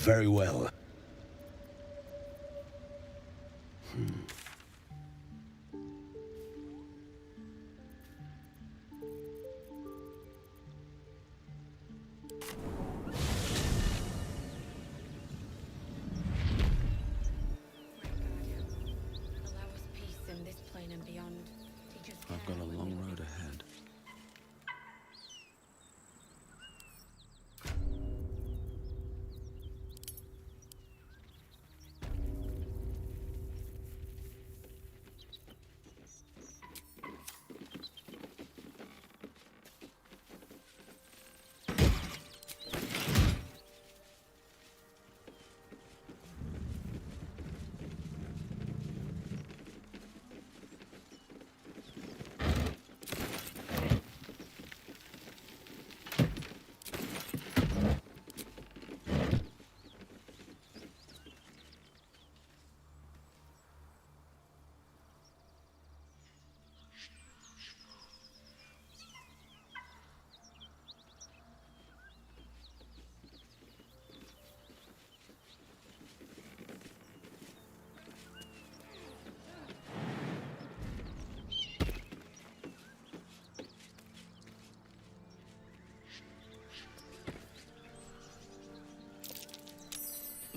Very well. I've got a long road ahead.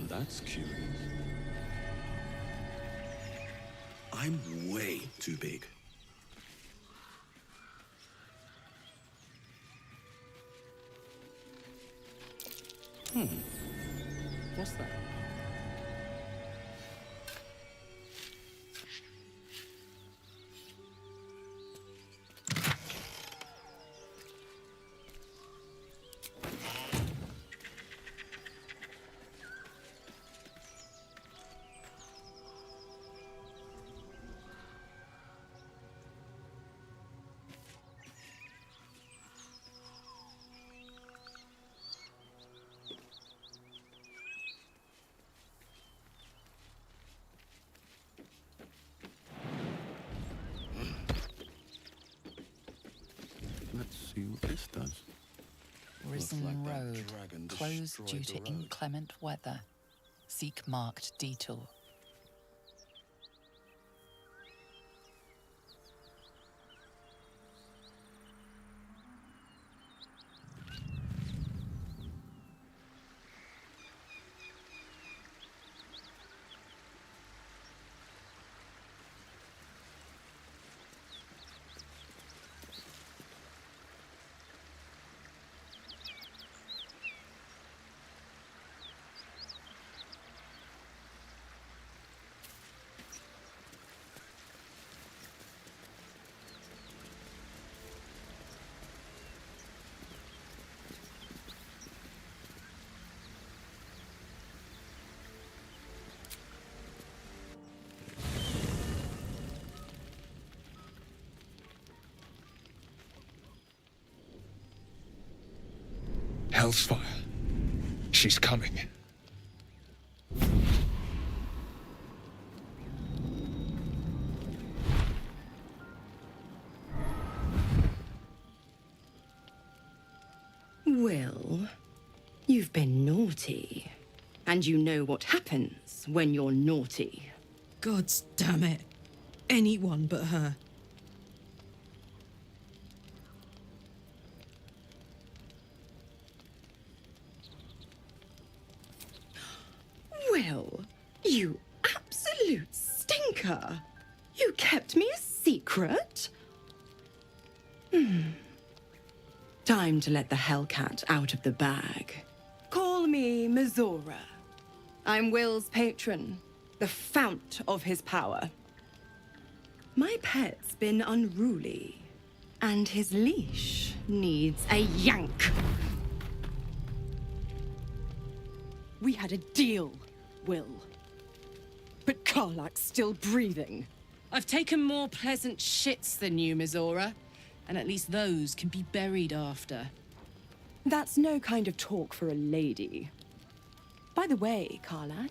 That's curious. I'm way too big. What's that? Let's see what this does. Risen like that road, dragon closed due destroyed to the road. inclement weather. Seek marked detour. Hellsfire. She's coming. Well, you've been naughty. And you know what happens when you're naughty. Gods damn it. Anyone but her. Well, you absolute stinker. You kept me a secret? Time to let the Hellcat out of the bag. Call me Mizora. I'm Will's patron, the fount of his power. My pet's been unruly, and his leash needs a yank. We had a deal, Will. But Karlak's still breathing. I've taken more pleasant shits than you, Mizora. And at least those can be buried after. That's no kind of talk for a lady. By the way, Karlak,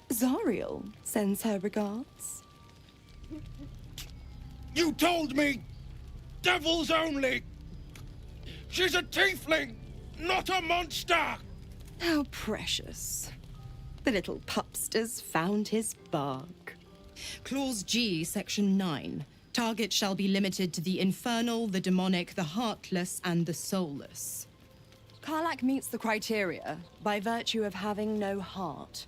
Zariel sends her regards. You told me! Devils only! She's a tiefling, not a monster! How precious. The little pupster's found his bark. Clause G, Section 9. Target shall be limited to the infernal, the demonic, the heartless, and the soulless. Karlak meets the criteria by virtue of having no heart.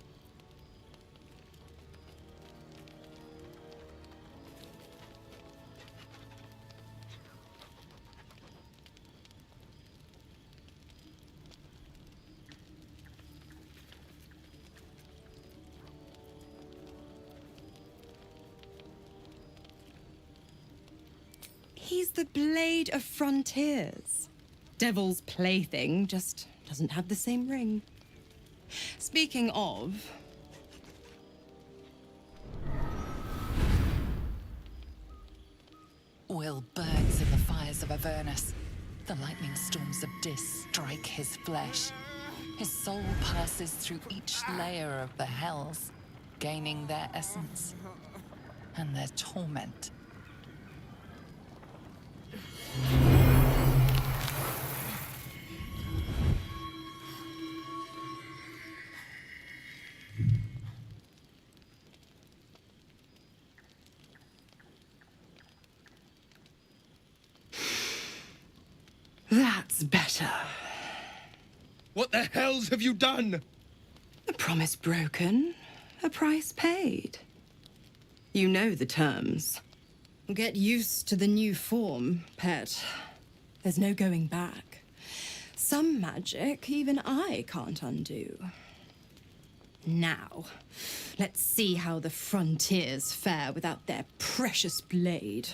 He's the Blade of Frontiers. Devil's plaything just doesn't have the same ring. Speaking of... Will burns in the fires of Avernus. The lightning storms of Dis strike his flesh. His soul passes through each layer of the hells, gaining their essence and their torment. That's better. What the hells have you done? A promise broken, a price paid. You know the terms. Get used to the new form, pet. There's no going back. Some magic even I can't undo. Now, let's see how the frontiers fare without their precious blade.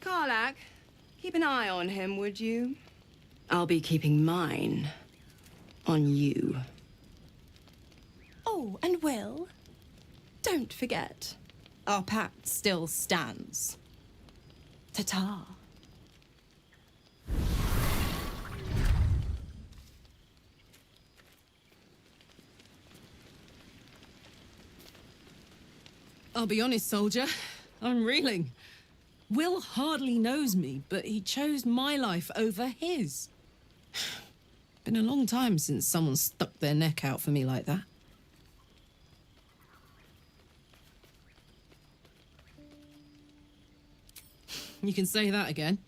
Karlak, keep an eye on him, would you? I'll be keeping mine on you. Oh, and Will, don't forget, our pact still stands. Ta-ta. I'll be honest, soldier. I'm reeling. Will hardly knows me, but he chose my life over his. Been a long time since someone stuck their neck out for me like that. You can say that again.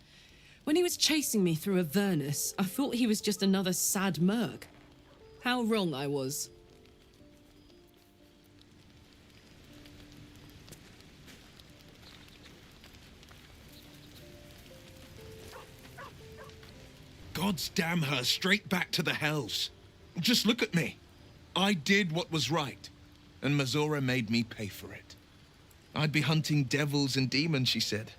When he was chasing me through Avernus, I thought he was just another sad merc. How wrong I was. God's damn her, straight back to the hells. Just look at me. I did what was right, and Mazora made me pay for it. I'd be hunting devils and demons, she said.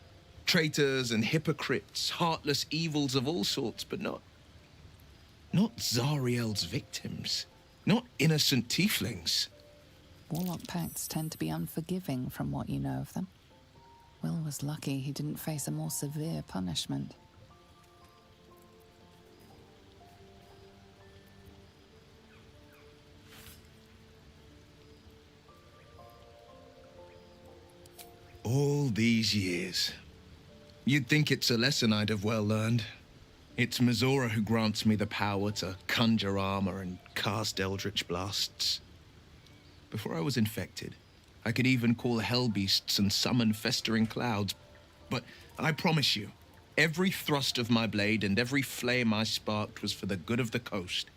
Traitors and hypocrites, heartless evils of all sorts, but not Zariel's victims. Not innocent tieflings. Warlock pacts tend to be unforgiving from what you know of them. Will was lucky he didn't face a more severe punishment. All these years. You'd think it's a lesson I'd have well learned. It's Mazora who grants me the power to conjure armor and cast eldritch blasts. Before I was infected, I could even call hell beasts and summon festering clouds. But I promise you, every thrust of my blade and every flame I sparked was for the good of the coast.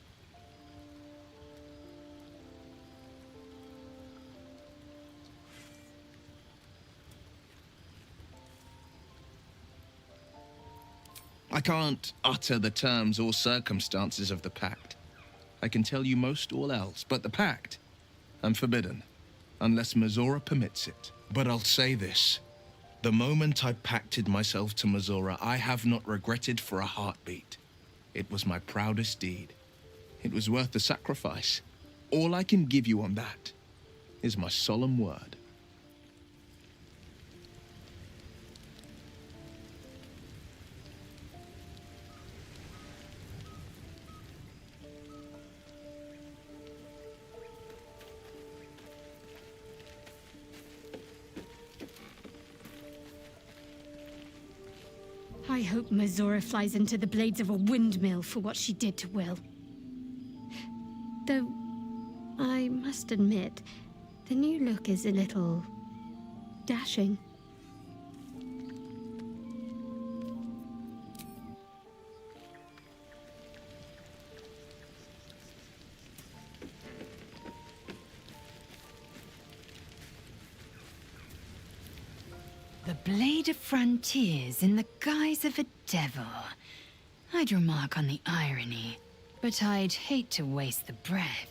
I can't utter the terms or circumstances of the pact. I can tell you most all else, but the pact, I'm forbidden, unless Mazora permits it. But I'll say this. The moment I pacted myself to Mazora, I have not regretted for a heartbeat. It was my proudest deed. It was worth the sacrifice. All I can give you on that is my solemn word. I hope Mazora flies into the blades of a windmill for what she did to Will. Though, I must admit, the new look is a little dashing. The Blade of Frontiers in the guise of a devil. I'd remark on the irony, but I'd hate to waste the breath.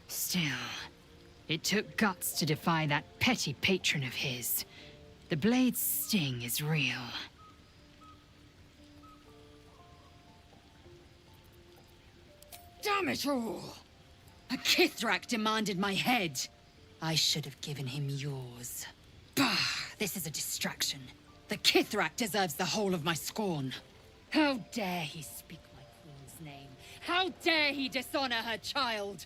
Still, it took guts to defy that petty patron of his. The blade's sting is real. Damn it all! A Kithrak demanded my head. I should have given him yours. Bah! This is a distraction. The Kithrak deserves the whole of my scorn. How dare he speak my queen's name? How dare he dishonor her child?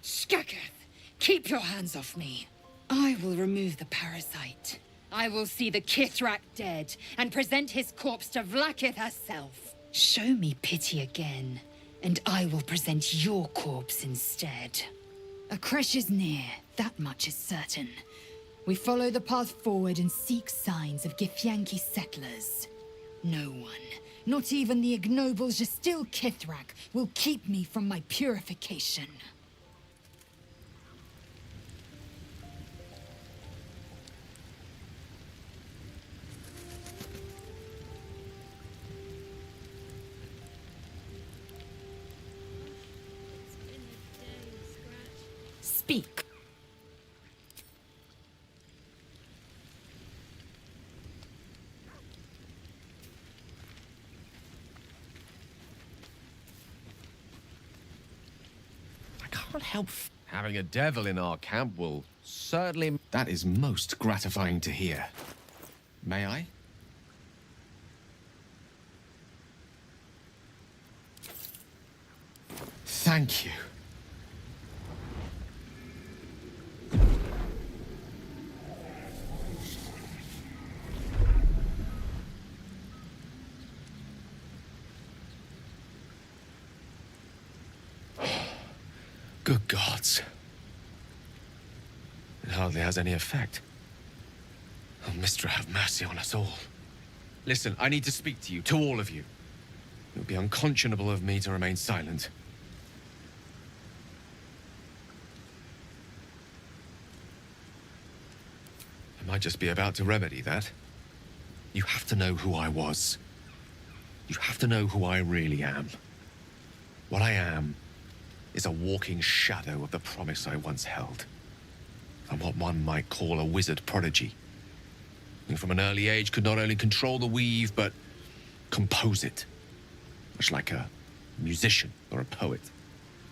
Skaketh, keep your hands off me. I will remove the parasite. I will see the Kithrak dead and present his corpse to Vlaakith herself. Show me pity again, and I will present your corpse instead. A crash is near, that much is certain. We follow the path forward and seek signs of Githyanki settlers. No one, not even the ignoble Jastil Kithrak, will keep me from my purification. Speak. I can't help having a devil in our camp will certainly... That is most gratifying to hear. May I? Thank you. Good gods. It hardly has any effect. Oh, Mistra, have mercy on us all. Listen, I need to speak to you, to all of you. It would be unconscionable of me to remain silent. I might just be about to remedy that. You have to know who I was. You have to know who I really am. What I am is a walking shadow of the promise I once held. I'm what one might call a wizard prodigy, who from an early age could not only control the weave, but compose it, much like a musician or a poet.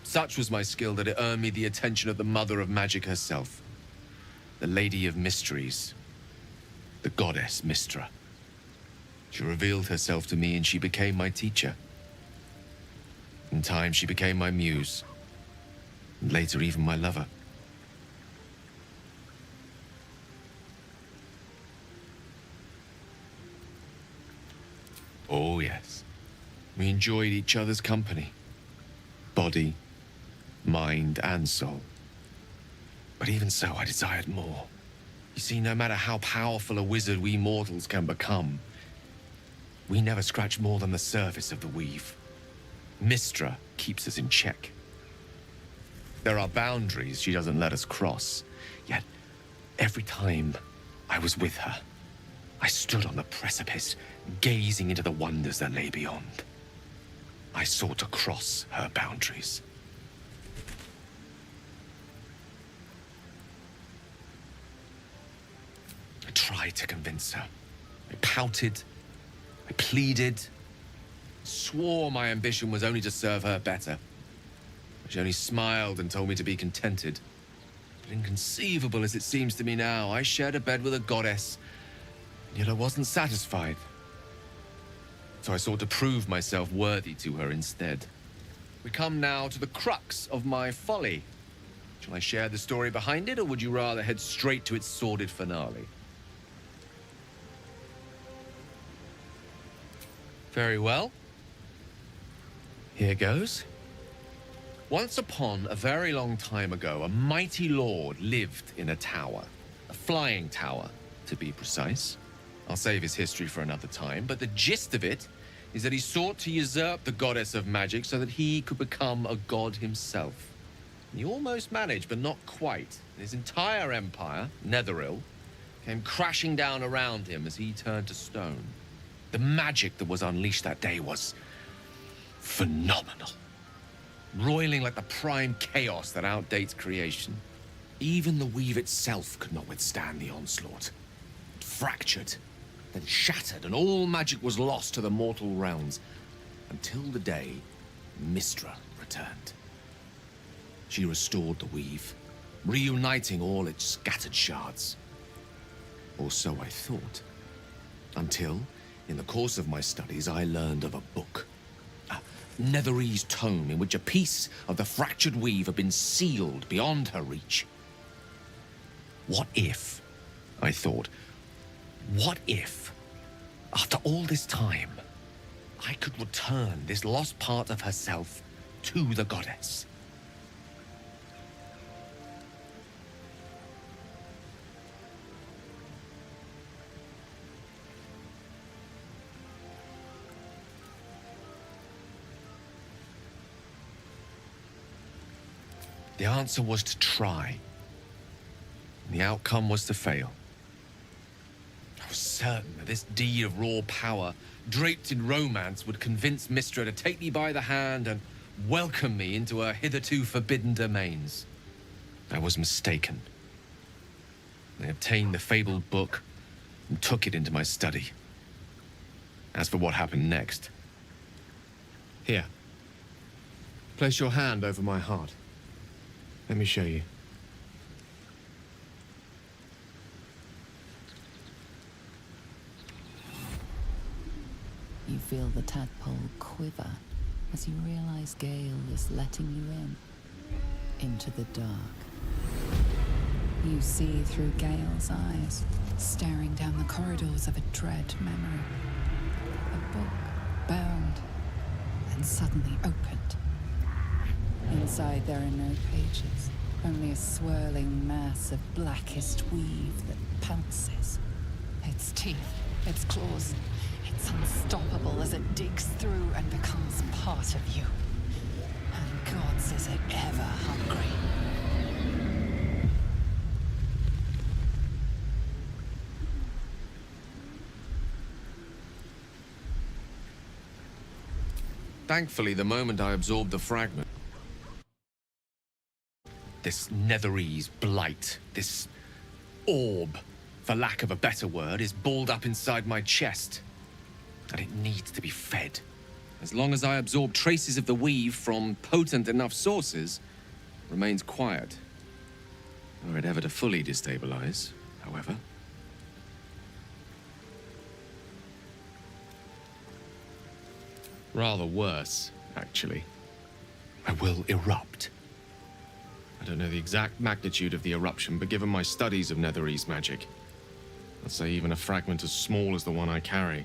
Such was my skill that it earned me the attention of the mother of magic herself, the Lady of Mysteries, the goddess Mistra. She revealed herself to me and she became my teacher. In time, she became my muse, and later even my lover. Oh, yes. We enjoyed each other's company. Body, mind, and soul. But even so, I desired more. You see, no matter how powerful a wizard we mortals can become, we never scratch more than the surface of the weave. Mistra keeps us in check. There are boundaries she doesn't let us cross. Yet, every time I was with her, I stood on the precipice, gazing into the wonders that lay beyond. I sought to cross her boundaries. I tried to convince her. I pouted. I pleaded. Swore my ambition was only to serve her better. She only smiled and told me to be contented. But inconceivable as it seems to me now, I shared a bed with a goddess, and yet I wasn't satisfied. So I sought to prove myself worthy to her instead. We come now to the crux of my folly. Shall I share the story behind it, or would you rather head straight to its sordid finale? Very well. Here goes. Once upon a very long time ago, a mighty lord lived in a tower. A flying tower, to be precise. I'll save his history for another time, but the gist of it is that he sought to usurp the goddess of magic so that he could become a god himself. He almost managed, but not quite. His entire empire, Netheril, came crashing down around him as he turned to stone. The magic that was unleashed that day was phenomenal. Roiling like the prime chaos that outdates creation. Even the weave itself could not withstand the onslaught. It fractured, then shattered, and all magic was lost to the mortal realms, until the day Mystra returned. She restored the weave, reuniting all its scattered shards. Or so I thought. Until, in the course of my studies, I learned of a book. A Netherese tome in which a piece of the fractured weave had been sealed beyond her reach. What if, I thought, what if, after all this time, I could return this lost part of herself to the goddess? The answer was to try. And the outcome was to fail. I was certain that this deed of raw power, draped in romance, would convince Mystra to take me by the hand and welcome me into her hitherto forbidden domains. I was mistaken. I obtained the fabled book and took it into my study. As for what happened next... Here. Place your hand over my heart. Let me show you. You feel the tadpole quiver as you realize Gale is letting you into the dark. You see through Gale's eyes, staring down the corridors of a dread memory. A book bound and suddenly opened. Inside there are no pages, only a swirling mass of blackest weave that pounces. Its teeth, its claws, it's unstoppable as it digs through and becomes part of you. And gods, is it ever hungry. Thankfully, the moment I absorbed the fragment, this Netherese blight, this orb, for lack of a better word, is balled up inside my chest. And it needs to be fed. As long as I absorb traces of the weave from potent enough sources, it remains quiet. Were it ever to fully destabilize, however. Rather worse, actually. I will erupt. I don't know the exact magnitude of the eruption, but given my studies of Netherese magic, I'd say even a fragment as small as the one I carry,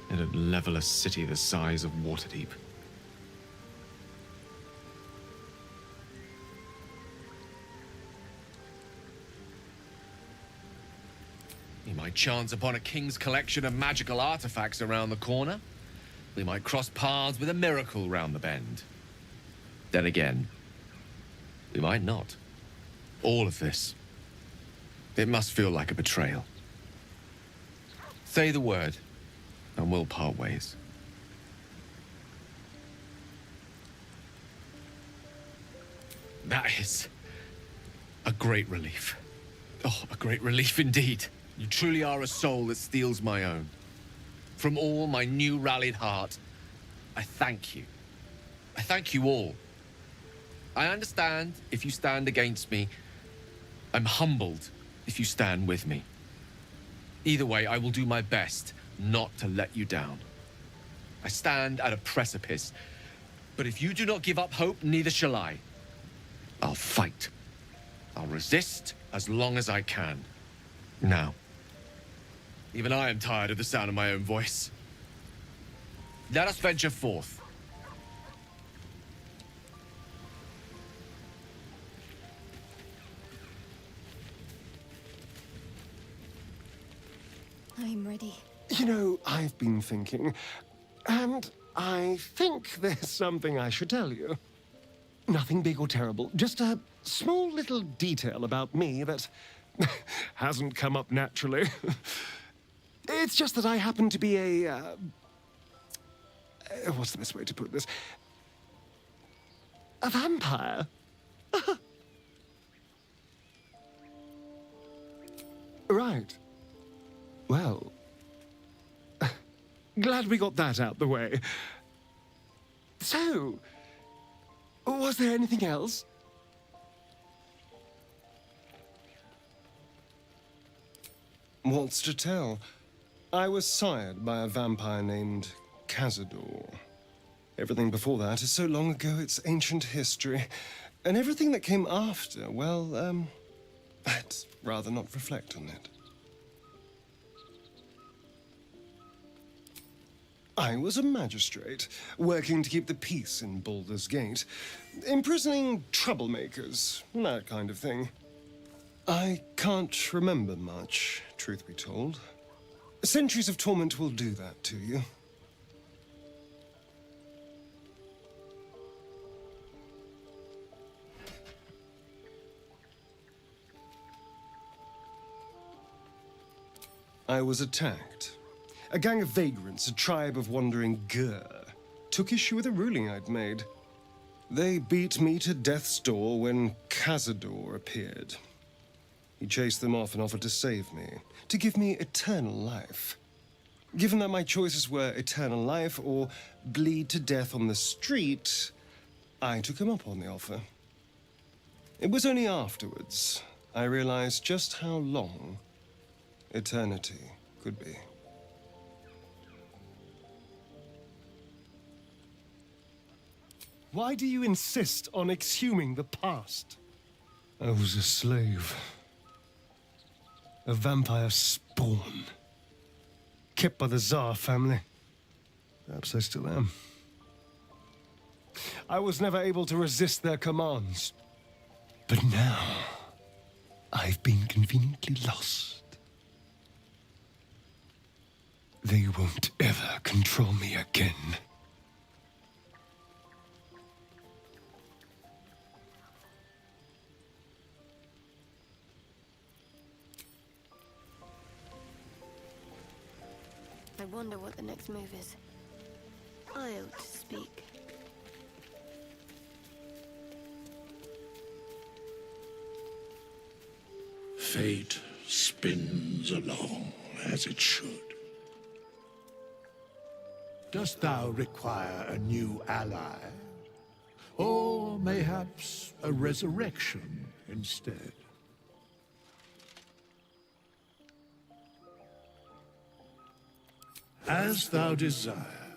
it'd level a city the size of Waterdeep. We might chance upon a king's collection of magical artifacts around the corner. We might cross paths with a miracle round the bend. Then again, we might not. All of this. It must feel like a betrayal. Say the word, and we'll part ways. That is a great relief. Oh, a great relief indeed. You truly are a soul that steals my own. From all my new rallied heart, I thank you. I thank you all. I understand if you stand against me. I'm humbled if you stand with me. Either way, I will do my best not to let you down. I stand at a precipice, but if you do not give up hope, neither shall I. I'll fight. I'll resist as long as I can. Now, even I am tired of the sound of my own voice. Let us venture forth. I'm ready. You know, I've been thinking, and I think there's something I should tell you. Nothing big or terrible, just a small little detail about me that hasn't come up naturally. It's just that I happen to be a... what's the best way to put this? A vampire. Right. Well, glad we got that out the way. So, was there anything else? What's to tell? I was sired by a vampire named Cazador. Everything before that is so long ago it's ancient history. And everything that came after, well, I'd rather not reflect on it. I was a magistrate, working to keep the peace in Baldur's Gate, imprisoning troublemakers, that kind of thing. I can't remember much, truth be told. Centuries of torment will do that to you. I was attacked. A gang of vagrants, a tribe of wandering Gur, took issue with a ruling I'd made. They beat me to death's door when Cazador appeared. He chased them off and offered to save me, to give me eternal life. Given that my choices were eternal life or bleed to death on the street, I took him up on the offer. It was only afterwards I realized just how long eternity could be. Why do you insist on exhuming the past? I was a slave. A vampire spawn. Kept by the Tsar family. Perhaps I still am. I was never able to resist their commands. But now, I've been conveniently lost. They won't ever control me again. I wonder what the next move is. I ought to speak. Fate spins along as it should. Dost thou require a new ally? Or mayhaps a resurrection instead? As thou desire.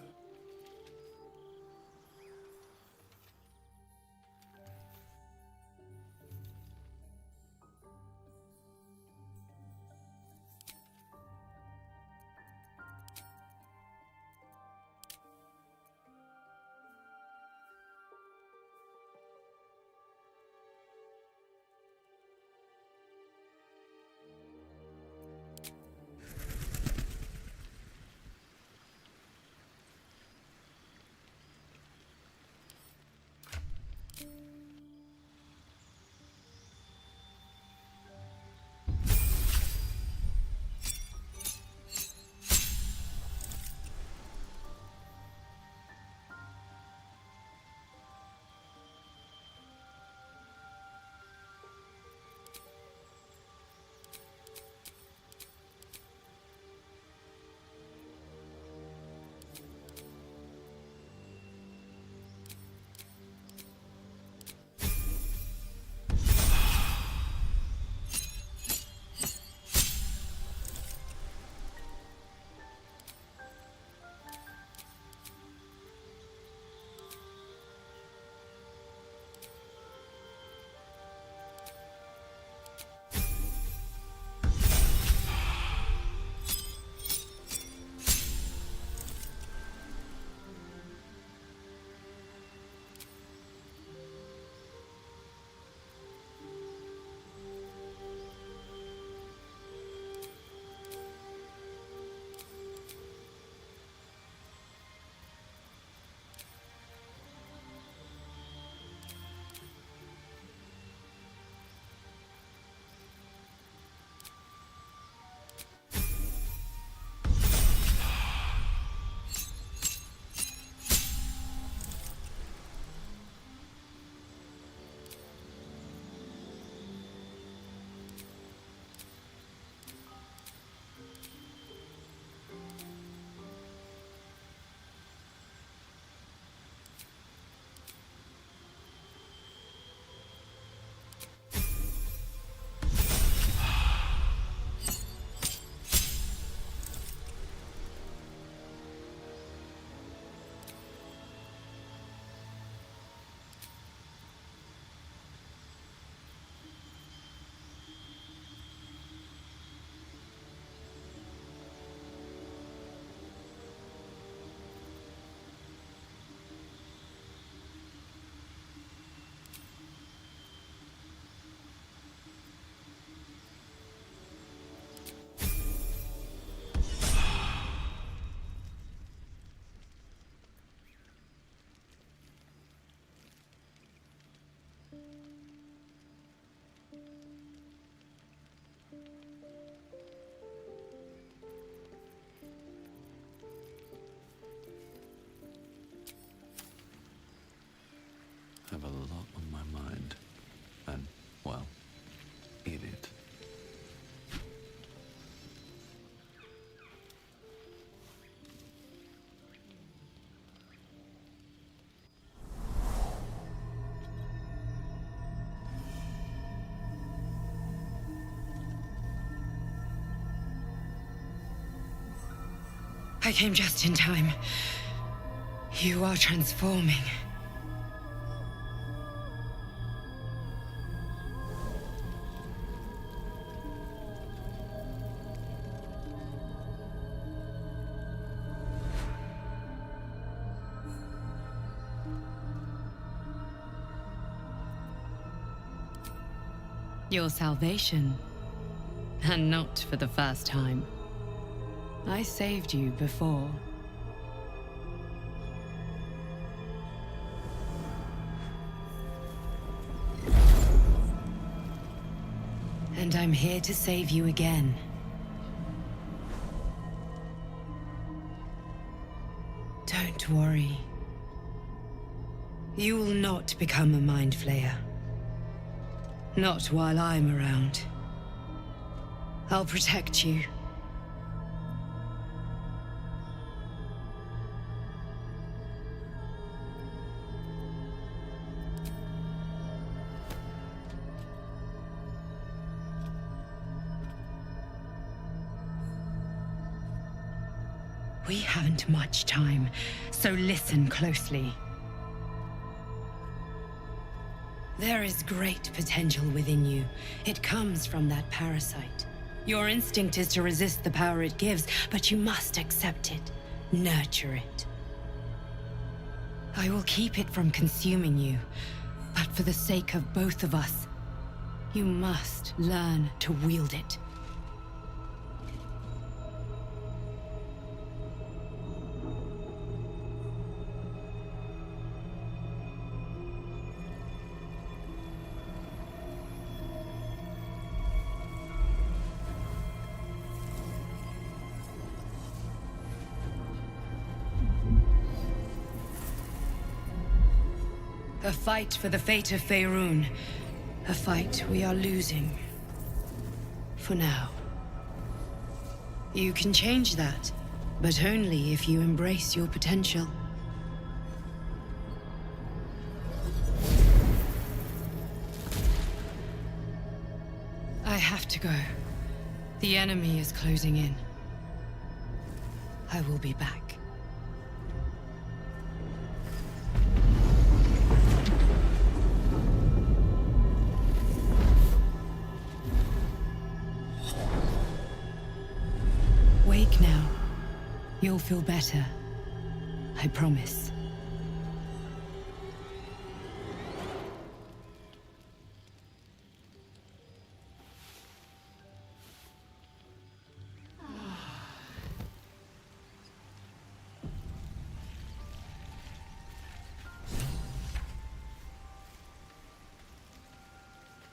I came just in time. You are transforming. Your salvation. And not for the first time. I saved you before. And I'm here to save you again. Don't worry. You will not become a Mind Flayer. Not while I'm around. I'll protect you. We haven't much time, so listen closely. There is great potential within you. It comes from that parasite. Your instinct is to resist the power it gives, but you must accept it, nurture it. I will keep it from consuming you, but for the sake of both of us, you must learn to wield it. A fight for the fate of Faerun. A fight we are losing. For now. You can change that, but only if you embrace your potential. I have to go. The enemy is closing in. I will be back. Wake now. You'll feel better. I promise.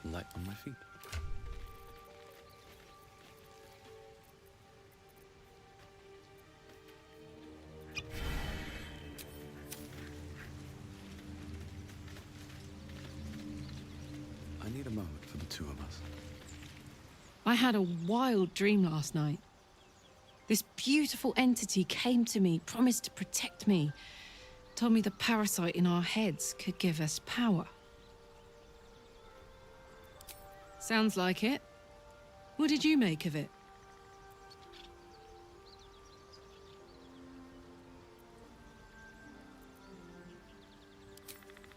Light on my feet. I need a moment for the two of us. I had a wild dream last night. This beautiful entity came to me, promised to protect me, told me the parasite in our heads could give us power. Sounds like it. What did you make of it?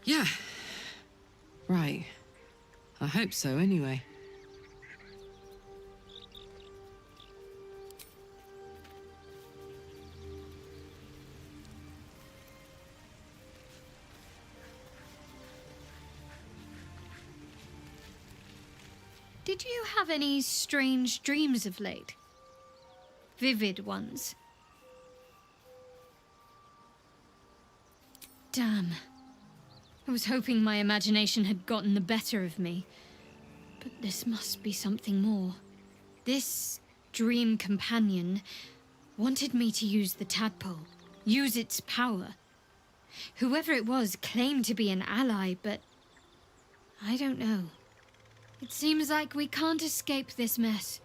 Yeah. Right. I hope so, anyway. Did you have any strange dreams of late? Vivid ones? Damn. I was hoping my imagination had gotten the better of me. But this must be something more. This dream companion wanted me to use the tadpole, use its power. Whoever it was claimed to be an ally, but I don't know. It seems like we can't escape this mess,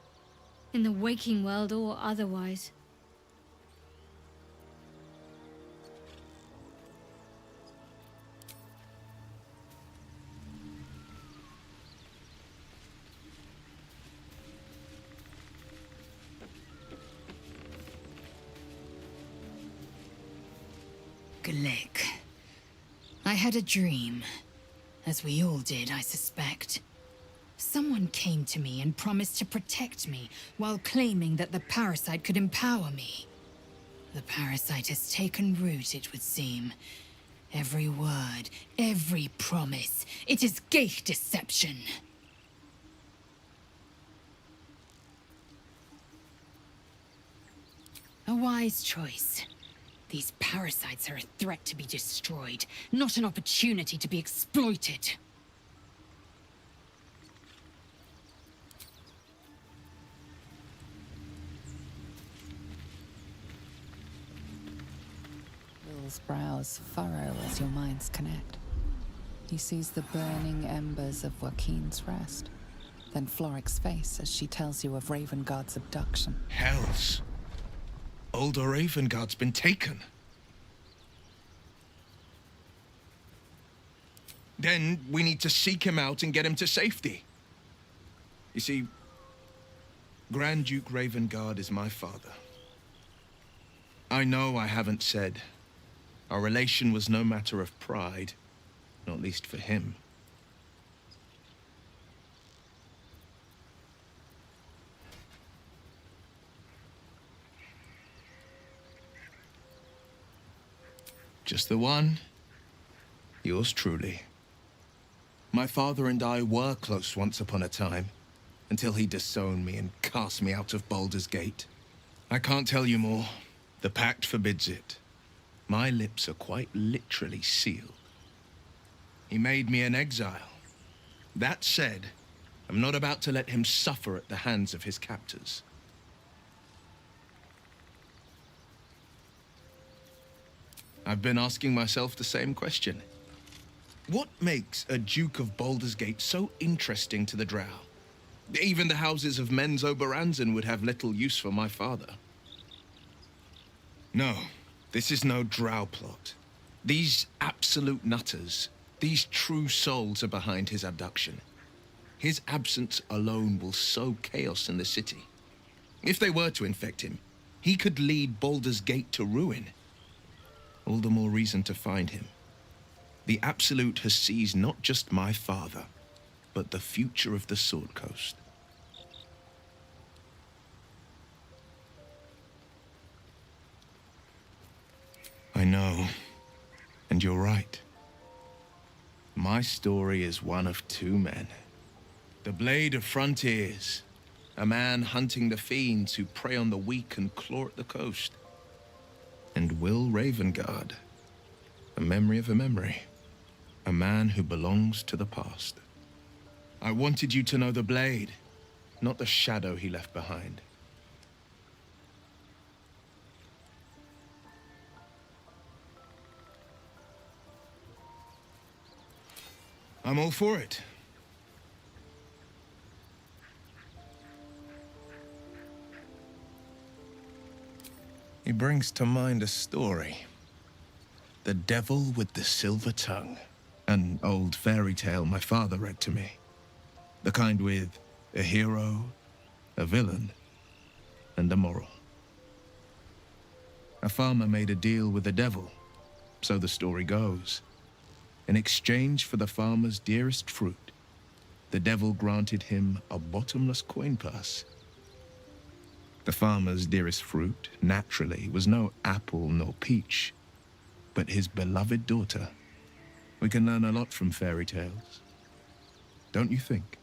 in the waking world or otherwise. Glick. I had a dream, as we all did, I suspect. Someone came to me and promised to protect me while claiming that the parasite could empower me. The parasite has taken root, it would seem. Every word, every promise, it is Geich deception. A wise choice. These parasites are a threat to be destroyed, not an opportunity to be exploited. Will's brows furrow as your minds connect. He sees the burning embers of Joaquin's rest, then Floric's face as she tells you of Ravengard's abduction. Hells. Older Ravengard's been taken. Then we need to seek him out and get him to safety. You see, Grand Duke Ravengard is my father. I know I haven't said. Our relation was no matter of pride, not least for him. Just the one. Yours truly. My father and I were close once upon a time, until he disowned me and cast me out of Baldur's Gate. I can't tell you more. The pact forbids it. My lips are quite literally sealed. He made me an exile. That said, I'm not about to let him suffer at the hands of his captors. I've been asking myself the same question. What makes a Duke of Baldur's Gate so interesting to the Drow? Even the houses of Men's Oberanzen would have little use for my father. No, this is no Drow plot. These absolute nutters, these true souls are behind his abduction. His absence alone will sow chaos in the city. If they were to infect him, he could lead Baldur's Gate to ruin. All the more reason to find him. The Absolute has seized not just my father, but the future of the Sword Coast. I know, and you're right. My story is one of two men. The Blade of Frontiers, a man hunting the fiends who prey on the weak and claw at the coast. And Will Ravengard, a memory of a memory, a man who belongs to the past. I wanted you to know the Blade, not the shadow he left behind. I'm all for it. He brings to mind a story. The Devil with the Silver Tongue. An old fairy tale my father read to me. The kind with a hero, a villain, and a moral. A farmer made a deal with the devil, so the story goes. In exchange for the farmer's dearest fruit, the devil granted him a bottomless coin purse. The farmer's dearest fruit, naturally, was no apple nor peach, but his beloved daughter. We can learn a lot from fairy tales, don't you think?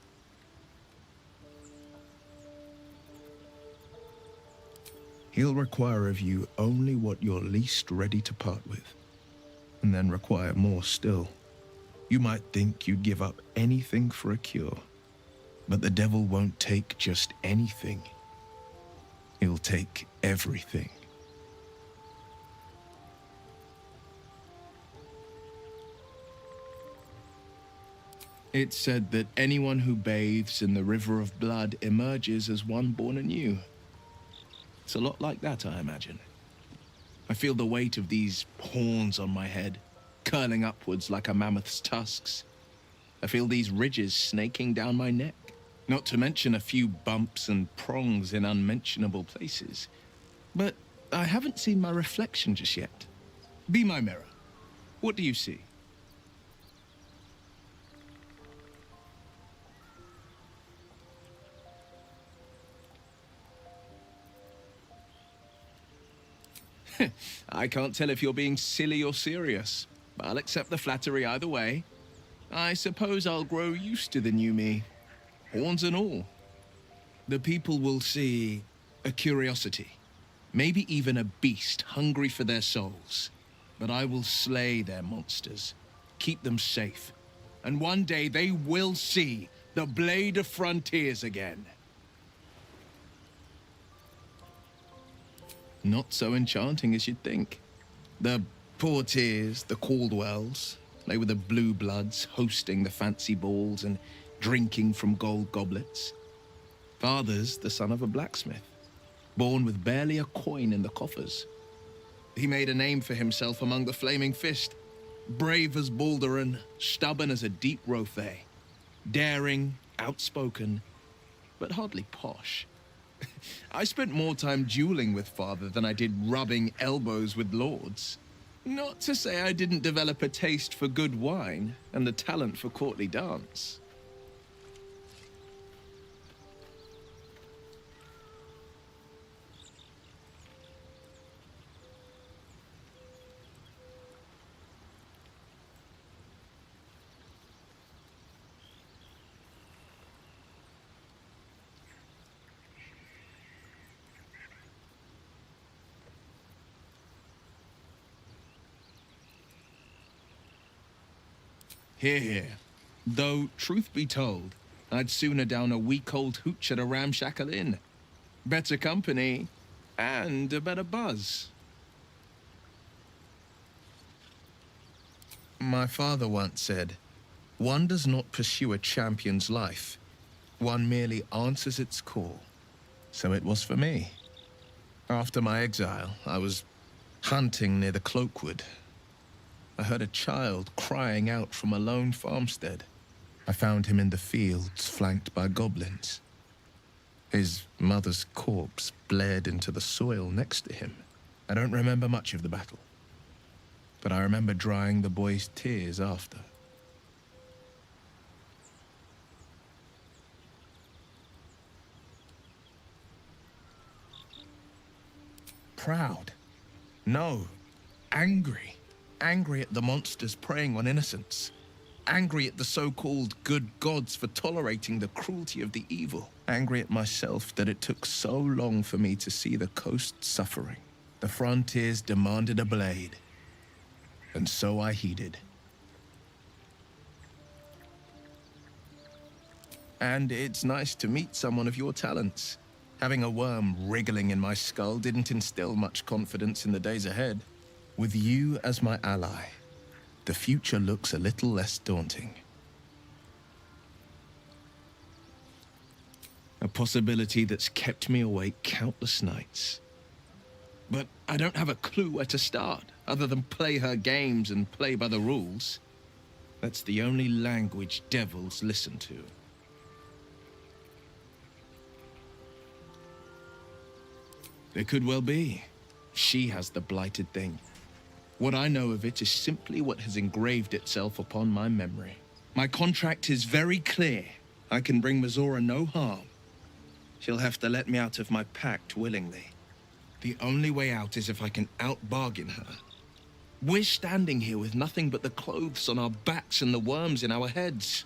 He'll require of you only what you're least ready to part with, and then require more still. You might think you'd give up anything for a cure, but the devil won't take just anything. He'll take everything. It's said that anyone who bathes in the river of blood emerges as one born anew. It's a lot like that, I imagine. I feel the weight of these horns on my head, curling upwards like a mammoth's tusks. I feel these ridges snaking down my neck, not to mention a few bumps and prongs in unmentionable places. But I haven't seen my reflection just yet. Be my mirror. What do you see? I can't tell if you're being silly or serious, but I'll accept the flattery either way. I suppose I'll grow used to the new me, horns and all. The people will see a curiosity, maybe even a beast hungry for their souls. But I will slay their monsters, keep them safe, and one day they will see the Blade of Frontiers again. Not so enchanting as you'd think. The Portiers, the Caldwells, they were the blue bloods hosting the fancy balls and drinking from gold goblets. Father's the son of a blacksmith, born with barely a coin in the coffers. He made a name for himself among the Flaming Fist, brave as Baldur and stubborn as a deep Rothay, daring, outspoken, but hardly posh. I spent more time dueling with Father than I did rubbing elbows with lords. Not to say I didn't develop a taste for good wine and the talent for courtly dance. Hear, hear. Though, truth be told, I'd sooner down a week-old hooch at a ramshackle inn. Better company, and a better buzz. My father once said, one does not pursue a champion's life. One merely answers its call. So it was for me. After my exile, I was hunting near the Cloakwood. I heard a child crying out from a lone farmstead. I found him in the fields, flanked by goblins. His mother's corpse bled into the soil next to him. I don't remember much of the battle, but I remember drying the boy's tears after. Proud? No. Angry. Angry at the monsters preying on innocents. Angry at the so-called good gods for tolerating the cruelty of the evil. Angry at myself that it took so long for me to see the coast suffering. The frontiers demanded a blade, and so I heeded. And it's nice to meet someone of your talents. Having a worm wriggling in my skull didn't instill much confidence in the days ahead. With you as my ally, the future looks a little less daunting. A possibility that's kept me awake countless nights. But I don't have a clue where to start, other than play her games and play by the rules. That's the only language devils listen to. It could well be. She has the blighted thing. What I know of it is simply what has engraved itself upon my memory. My contract is very clear. I can bring Mizora no harm. She'll have to let me out of my pact willingly. The only way out is if I can out-bargain her. We're standing here with nothing but the clothes on our backs and the worms in our heads.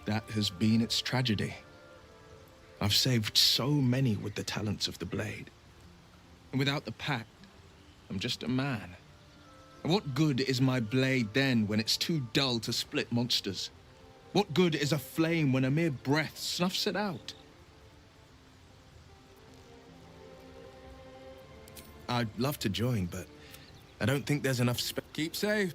That has been its tragedy. I've saved so many with the talents of the blade. And without the pact, I'm just a man. What good is my blade then when it's too dull to split monsters? What good is a flame when a mere breath snuffs it out? I'd love to join, but I don't think there's enough space. Keep safe.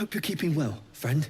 Hope you're keeping well, friend.